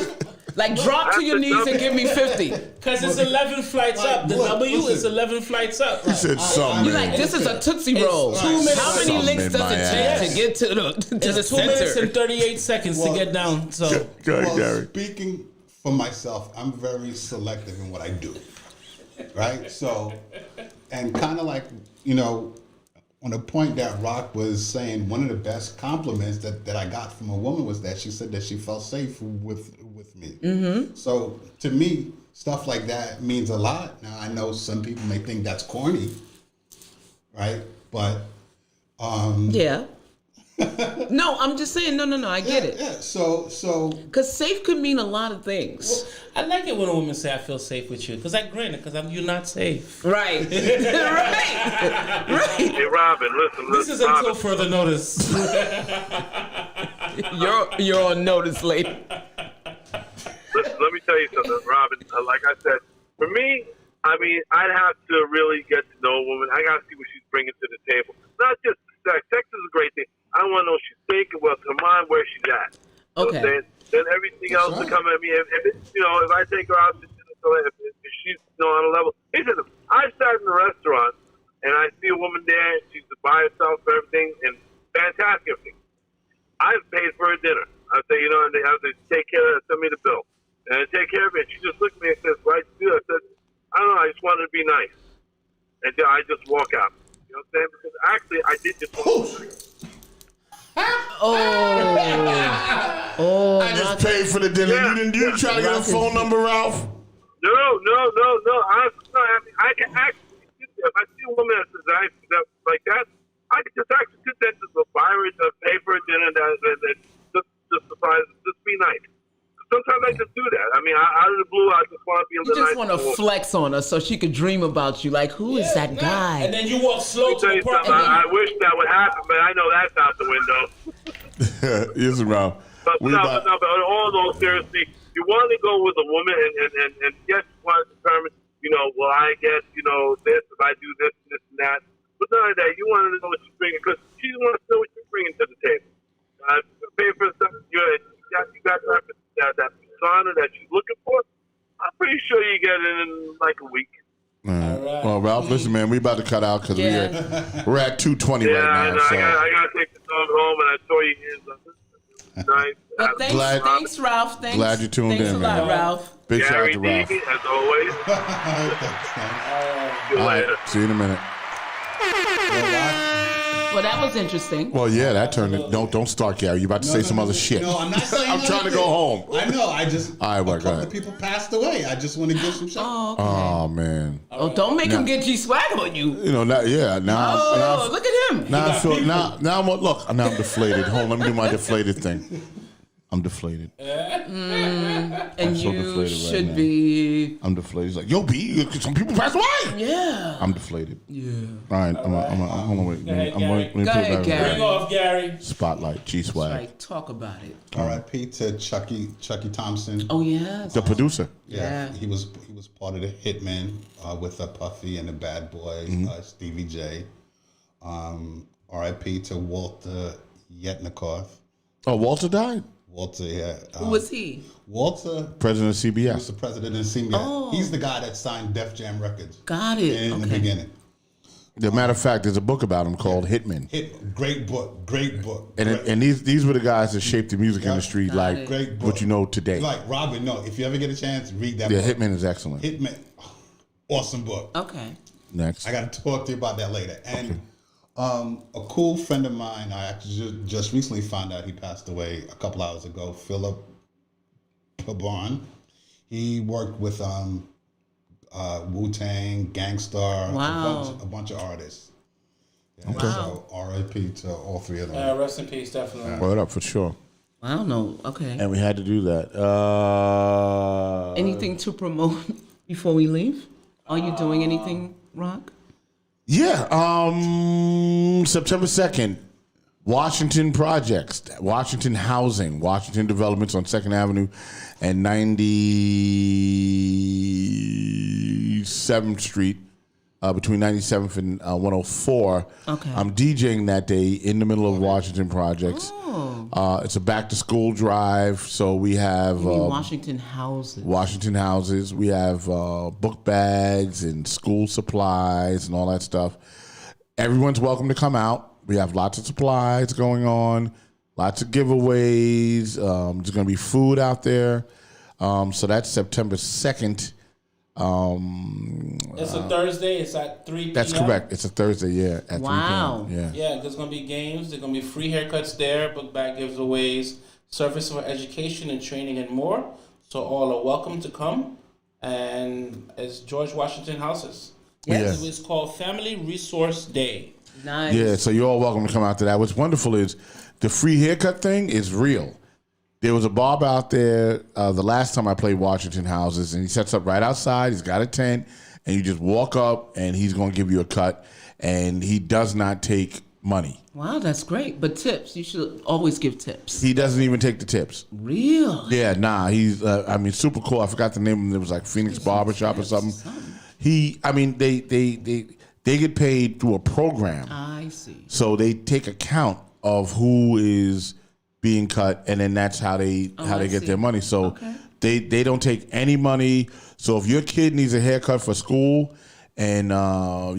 Like, drop to your knees and give me 50. Because it's 11 flights up. The W is 11 flights up. He said some You're men. like, this is a Tootsie Roll. 2 minutes. How many Some licks in does my it take ass. to get to the It's 2 minutes center? and 38 seconds to get down. So Go ahead, Well, Gary. speaking for myself, I'm very selective in what I do. Right? So, and kind of like, on the point that Rock was saying, one of the best compliments that I got from a woman was that she said that she felt safe with me. Mm-hmm. So to me, stuff like that means a lot. Now, I know some people may think that's corny, right? But Yeah. No, I'm just saying, no, I get it. Yeah. So Because safe could mean a lot of things. I like it when a woman say I feel safe with you. Because I granted, because you're not safe. Right. Right. Hey, Robin, listen. This is Robin, until further notice. You're on notice, lady. Listen, let me tell you something, Robin. Like I said, for me, I mean, I'd have to really get to know a woman. I got to see what she's bringing to the table. not just sex. Sex is a great thing. I want to know if she's thinking, well, to mind where she's at. Okay. Then everything else will come at me. If I take her out to dinner, so if she's on a level. Listen, I sat in a restaurant and I see a woman there. And she's by herself for everything and fantastic everything. I've paid for her dinner. I say, and they have to take care of it, send me the bill. And I take care of it. She just looked at me and says, "Why'd you do it?" I said, "I don't know. I just wanted to be nice." And then I just walk out. You know what I'm saying? Because actually, I did just want to be nice. I just paid for the dinner. Yeah. You didn't try to get a phone number, Ralph? No. I can actually sit there. If I see a woman that's like that, I can just actually sit there to buy her to pay for a dinner that just surprise, just be nice. Sometimes I just do that. I mean, out of the blue, I just want to be a You little just nice. want to flex on her so she could dream about you. Like, who is that guy? And then you walk slow to Tell the you park. something, I wish that would happen, but I know that's out the window. Yes, Ralph. But in all those seriously, you want to go with a woman and yes, you want to determine, will I get, this if I do this and that. But none of that. You want to know what you're bringing because she wants to know what you're bringing to the table. You pay for something, you got that persona that you're looking for. I'm pretty sure you get it in like a week. Right. Well, Ralph, listen, man, we about to cut out because we're at 2:20 Yeah, right now. So. I got to take the dog home, and I saw you here. Nice. But thanks, Ralph. Thanks. Glad you tuned thanks in, a lot, man. Ralph. Big shout out Gary to Ralph. D, as always. See you All later. right, see you in a minute. Well, that was interesting. Well, yeah, that turned it. Don't start, Gary. You about to say some other shit. No, I'm not saying I'm trying to go home. I know. I just All right, a well, go couple ahead. of people passed away. I just want to give some shout. Oh, okay. Oh man. Oh, don't make him get G-Swag on you. Now. Look at him. Now I feel now I'm deflated. Hold on, let me do my deflated thing. I'm deflated. And so you deflated right should now. be. I'm deflated. He's like, yo, B, some people passed away. Yeah. I'm deflated. Yeah. All right, hold on, wait. ahead, Let me Go put ahead, it Gary. back. Bring off Gary. Spotlight, G That's Swag, right. Talk about it. R.I.P. to Chucky Thompson. Oh, yes. the producer. Yeah, he was part of the Hitmen with Puffy and the Bad Boys, Stevie J. R.I.P. to Walter Yetnikoff. Oh, Walter died. Walter, yeah. Who was he? Walter President of was CBS. the president of CBS. Oh. He's the guy that signed Def Jam Records Got it. in the Okay. beginning. As a matter of fact, there's a book about him called Hitman. Great book. And these were the guys that shaped the music industry like it. Great book. what you know today. Like Robin, no, if you ever get a chance, read that Yeah, book. Hitman is excellent. Hitman. Awesome book. Okay. Next. I got to talk to you about that later. And a cool friend of mine, I actually just recently found out he passed away a couple hours ago, Philip Pabon. He worked with Wu-Tang, Gangstar, Wow. a bunch of artists. Yeah, Okay. So R.I.P. to all three of them. Rest in peace, definitely. Word up for sure. I don't know. Okay. And we had to do that. Anything to promote before we leave? Are you doing anything, Rock? Yeah. September 2nd, Washington Projects, Washington Housing, Washington Developments on 2nd Avenue and 97th Street, between 97th and 104. Okay. I'm DJing that day in the middle of Washington Projects. It's a back-to-school drive, so we have... You mean Washington houses. Washington houses. We have book bags and school supplies and all that stuff. Everyone's welcome to come out. We have lots of supplies going on, lots of giveaways. There's going to be food out there. So that's September 2nd. It's a Thursday. It's at 3 p.m. That's correct. It's a Thursday, yeah, at Wow. 3 p.m. Yeah. Yeah, there's going to be games. There's going to be free haircuts there, book bag giveaways, service for education and training, and more. So all are welcome to come. And it's George Washington Houses. Yes. It's called Family Resource Day. Nice. Yeah, so you're all welcome to come out to that. What's wonderful is the free haircut thing is real. There was a barber out there the last time I played Washington Houses, and he sets up right outside. He's got a tent, and you just walk up, and he's going to give you a cut, and he does not take money. Wow, that's great. But tips, you should always give tips. He doesn't even take the tips. Really? Yeah, nah, he's, super cool. I forgot the name of him. It was like Phoenix Barbershop or something. They get paid through a program. I see. So they take account of who is being cut, and then that's how they get their money. So they don't take any money. So if your kid needs a haircut for school and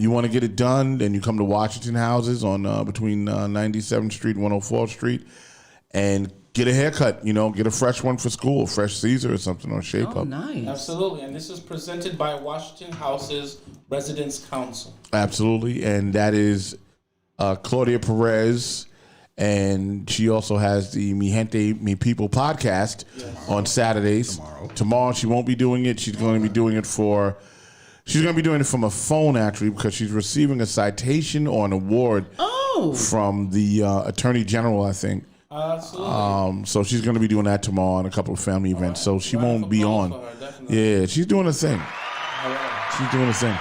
you want to get it done, then you come to Washington Houses on between 97th Street and 104th Street and get a haircut. Get a fresh one for school, fresh Caesar or something, or Shape Up. Nice. Absolutely, and this is presented by Washington Houses Residents Council. Absolutely, and that is Claudia Perez. And she also has the Mi Gente, Mi People podcast on Saturdays. Tomorrow she won't be doing it. She's going to be doing it from a phone, actually, because she's receiving a citation or an award from the Attorney General, I think. Absolutely. So she's going to be doing that tomorrow and a couple of family events. So she won't be on. Yeah, she's doing a thing. She's doing a thing.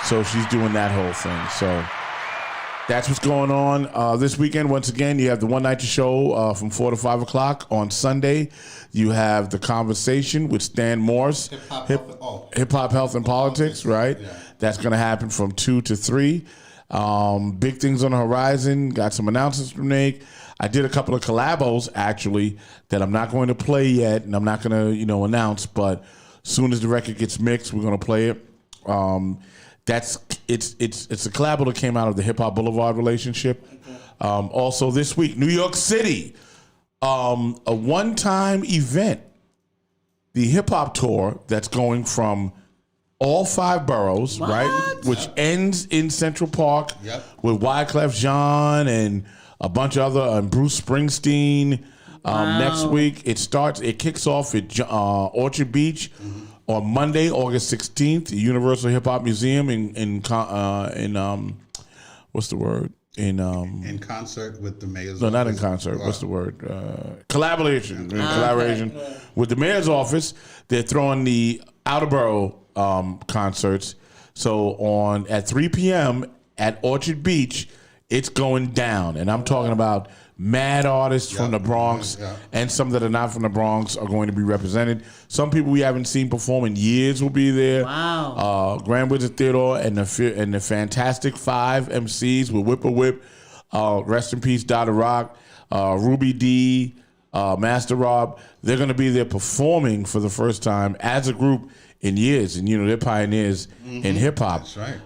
So she's doing that whole thing. So that's what's going on this weekend. Once again, you have the One Night Show from 4 to 5 o'clock. On Sunday, you have The Conversation with Stan Morse. Hip Hop, Health, and Politics, right? Yeah. That's going to happen from 2 to 3. Big things on the horizon. Got some announcements to make. I did a couple of collabos, actually, that I'm not going to play yet, and I'm not going to, announce. But as soon as the record gets mixed, we're going to play it. It's a collabo that came out of the Hip Hop Boulevard relationship. Also this week, New York City, a one-time event, the hip hop tour that's going from all 5 boroughs, right? Which ends in Central Park with Wyclef Jean and a bunch of other, and Bruce Springsteen. Next week, it kicks off at Orchard Beach. On Monday, August 16th, the Universal Hip Hop Museum in what's the word? In concert with the mayor's office. No, not in office. concert. What's the word? Collaboration. In collaboration with the mayor's office. They're throwing the Outer Borough concerts. So at 3 p.m. at Orchard Beach, it's going down. And I'm talking about mad artists from the Bronx and some that are not from the Bronx are going to be represented. Some people we haven't seen perform in years will be there. Wow. Grand Wizard Theodore and the Fantastic 5 MCs with Whipper Whip, rest in peace, Dada Rock, Ruby D, Master Rob. They're going to be there performing for the first time as a group in years, and they're pioneers in hip hop. That's right.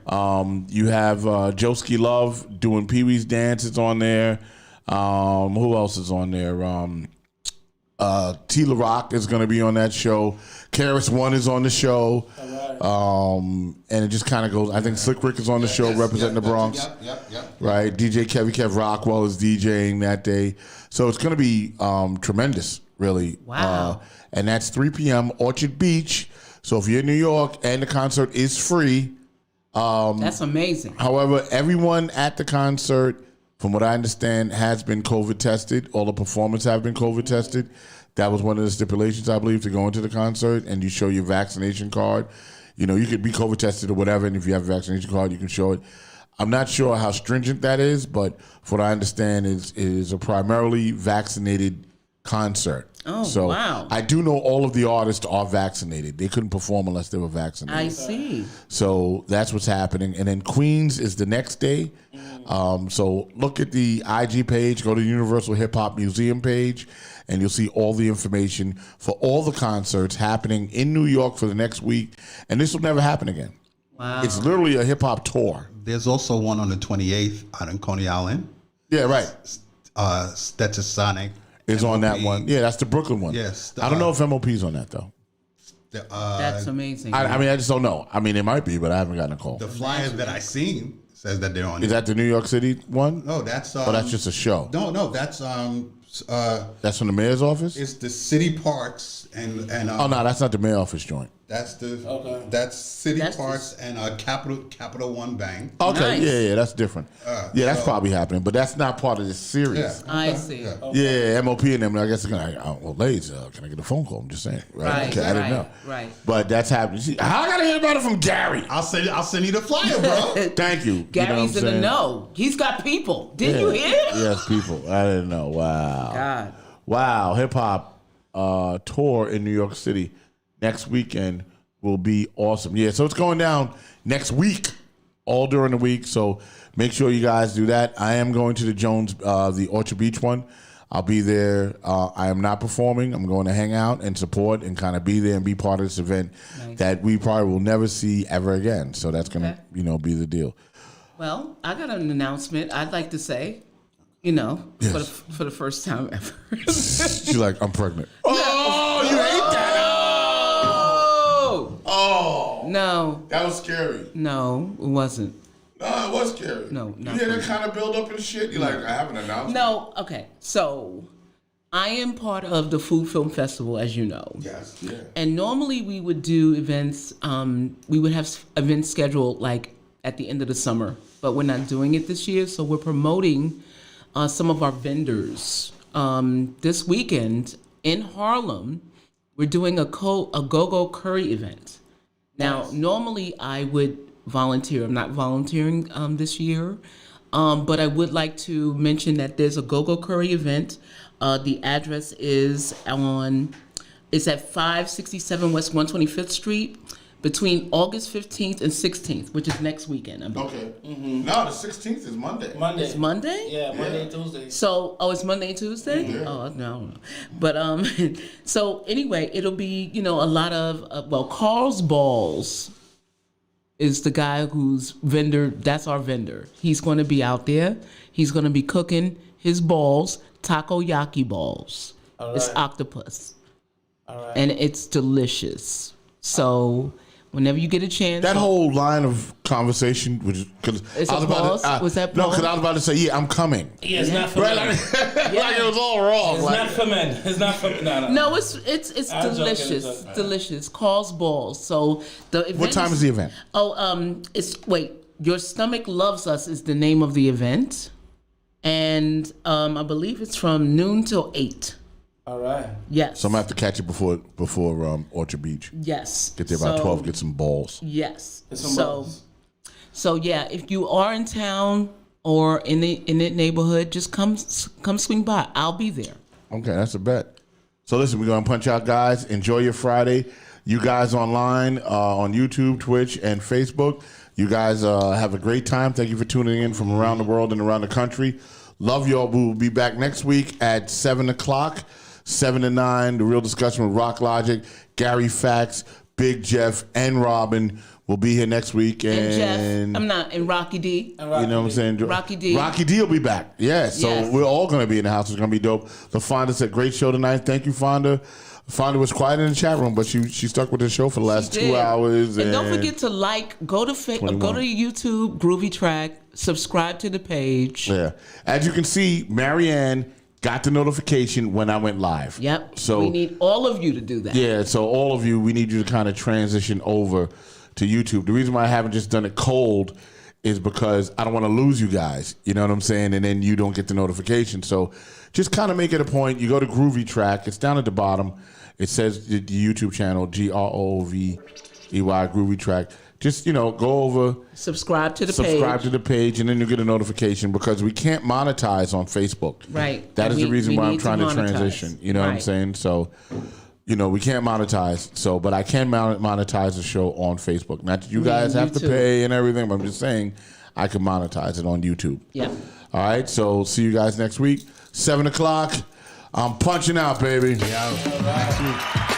You have Joski Love doing Pee Wee's dances on there. Who else is on there? T. La Rock is going to be on that show. Karis One is on the show. And it just kind of goes. I think Slick Rick is on the show representing the Bronx. Right. DJ Kev Rockwell is DJing that day. So it's going to be tremendous, really. Wow. And that's 3 p.m. Orchard Beach. So if you're in New York and the concert is free. That's amazing. However, everyone at the concert, from what I understand, has been COVID tested. All the performers have been COVID tested. That was one of the stipulations, I believe, to go into the concert, and you show your vaccination card. You could be COVID tested or whatever, and if you have a vaccination card, you can show it. I'm not sure how stringent that is, but from what I understand, it is a primarily vaccinated concert. Oh, so wow. I do know all of the artists are vaccinated. They couldn't perform unless they were vaccinated. I see. So that's what's happening. And then Queens is the next day. So look at the IG page, go to the Universal Hip Hop Museum page, and you'll see all the information for all the concerts happening in New York for the next week. And this will never happen again. Wow. It's literally a hip hop tour. There's also one on the 28th out in Coney Island. Yeah, right. Stetsasonic is on that one. Yeah, that's the Brooklyn one. Yes. I don't know if MOP's on that, though. That's amazing. I mean, I just don't know. I mean, it might be, but I haven't gotten a call. The flyer that I seen says that they're on Is that the New York City one? No, that's... Or that's just a show? No, that's... that's from the mayor's office? It's the city parks and oh, no, that's not the mayor's office joint. That's that's City Parks and Capital One Bank. Okay, Nice. yeah, that's different. That's probably happening, but that's not part of this series. Yeah. I see. Yeah, MOP and them. I guess they're gonna. Well, ladies, can I get a phone call? I'm just saying. Right. Okay, I didn't know. Right. But that's happening. See, I gotta hear about it from Gary. I'll send you the flyer, bro. Thank you. Gary's in the know. He's got people. Didn't you hear? Yes, people. I didn't know. Wow. God. Wow. Hip hop tour in New York City next weekend will be awesome. Yeah. So it's going down next week. all during the week. So make sure you guys do that. I am going to the Jones, the Orchard Beach one. I'll be there. I am not performing. I'm going to hang out and support and kind of be there and be part of this event that we probably will never see ever again. So that's going to, be the deal. Well, I got an announcement I'd like to say, Yes. for the first time ever. She's like, I'm pregnant. Oh, you hate that. Oh. No. That was scary. No, it wasn't. No, it was scary. No, you not hear that really. kind of build up and shit? You're like, I have an announcement. No, okay. So, I am part of the Food Film Festival, as you know. Yes, yeah. And normally we would do events, we would have events scheduled like at the end of the summer, but we're not doing it this year. So we're promoting some of our vendors. This weekend in Harlem, we're doing a go-go curry event. Now, normally I would volunteer. I'm not volunteering this year, but I would like to mention that there's a go-go curry event. The address is it's at 567 West 125th Street between August 15th and 16th, which is next weekend. Okay. Mm-hmm. No, the 16th is Monday. It's Monday? Yeah, Monday and Tuesday. So, it's Monday and Tuesday? Yeah. Oh, no. But, so anyway, it'll be, a lot of, Carl's Balls is the guy who's vendor, that's our vendor. He's going to be out there. He's going to be cooking his balls, takoyaki balls. All right. It's octopus. All right. And it's delicious. So, whenever you get a chance. That whole line of conversation, because It's I was a about pause? to, Was that no, pause? because I was about to say, yeah, I'm coming. Yeah, it's not for Right, men. like it was all wrong. It's not for men. It's not for no. No, it's I'm delicious. joking, I'm Delicious. Carl's Balls. So the event. What time is the event? Your Stomach Loves Us is the name of the event, and I believe it's from noon till 8. All right. Yes. So I'm gonna have to catch it before Orchard Beach. Yes. Get there by So, 12. Get some balls. Yes. Get some balls. So yeah, if you are in town or in the neighborhood, just come swing by. I'll be there. Okay, that's a bet. So listen, we're gonna punch out, guys. Enjoy your Friday. You guys online on YouTube, Twitch, and Facebook. You guys have a great time. Thank you for tuning in from around the world and around the country. Love y'all. We will be back next week at 7 o'clock, 7 to 9. The Real Discussion with Rock Logic, Gary Fax, Big Jeff, and Robin will be here next week. And Jeff, and Rocky D. You know what I'm saying? Rocky D. Rocky D will be back. Yeah, so Yes. we're all going to be in the house. It's going to be dope. The Fonda said, great show tonight. Thank you, Fonda. Fonda was quiet in the chat room, but she stuck with the show for the last 2 hours. And don't forget to go to YouTube, Groovy Track, subscribe to the page. Yeah. As you can see, Marianne got the notification when I went live. Yep. So we need all of you to do that. yeah, so all of you, we need you to kind of transition over to YouTube. The reason why I haven't just done it cold is because I don't want to lose you guys. You know what I'm saying? And then you don't get the notification. So just kind of make it a point. You go to Groovy Track. It's down at the bottom. It says the YouTube channel, GROOVEY, Groovy Track. Just, go over. Subscribe to the page, and then you get a notification because we can't monetize on Facebook. Right. That is the reason why I'm trying to monetize. transition. You know what I'm saying? So, we can't monetize. So, but I can monetize the show on Facebook. Not that you guys have to pay and everything, but I'm just saying I can monetize it on YouTube. Yeah. All right. So, see you guys next week, 7 o'clock. I'm punching out, baby. Yeah. Next week.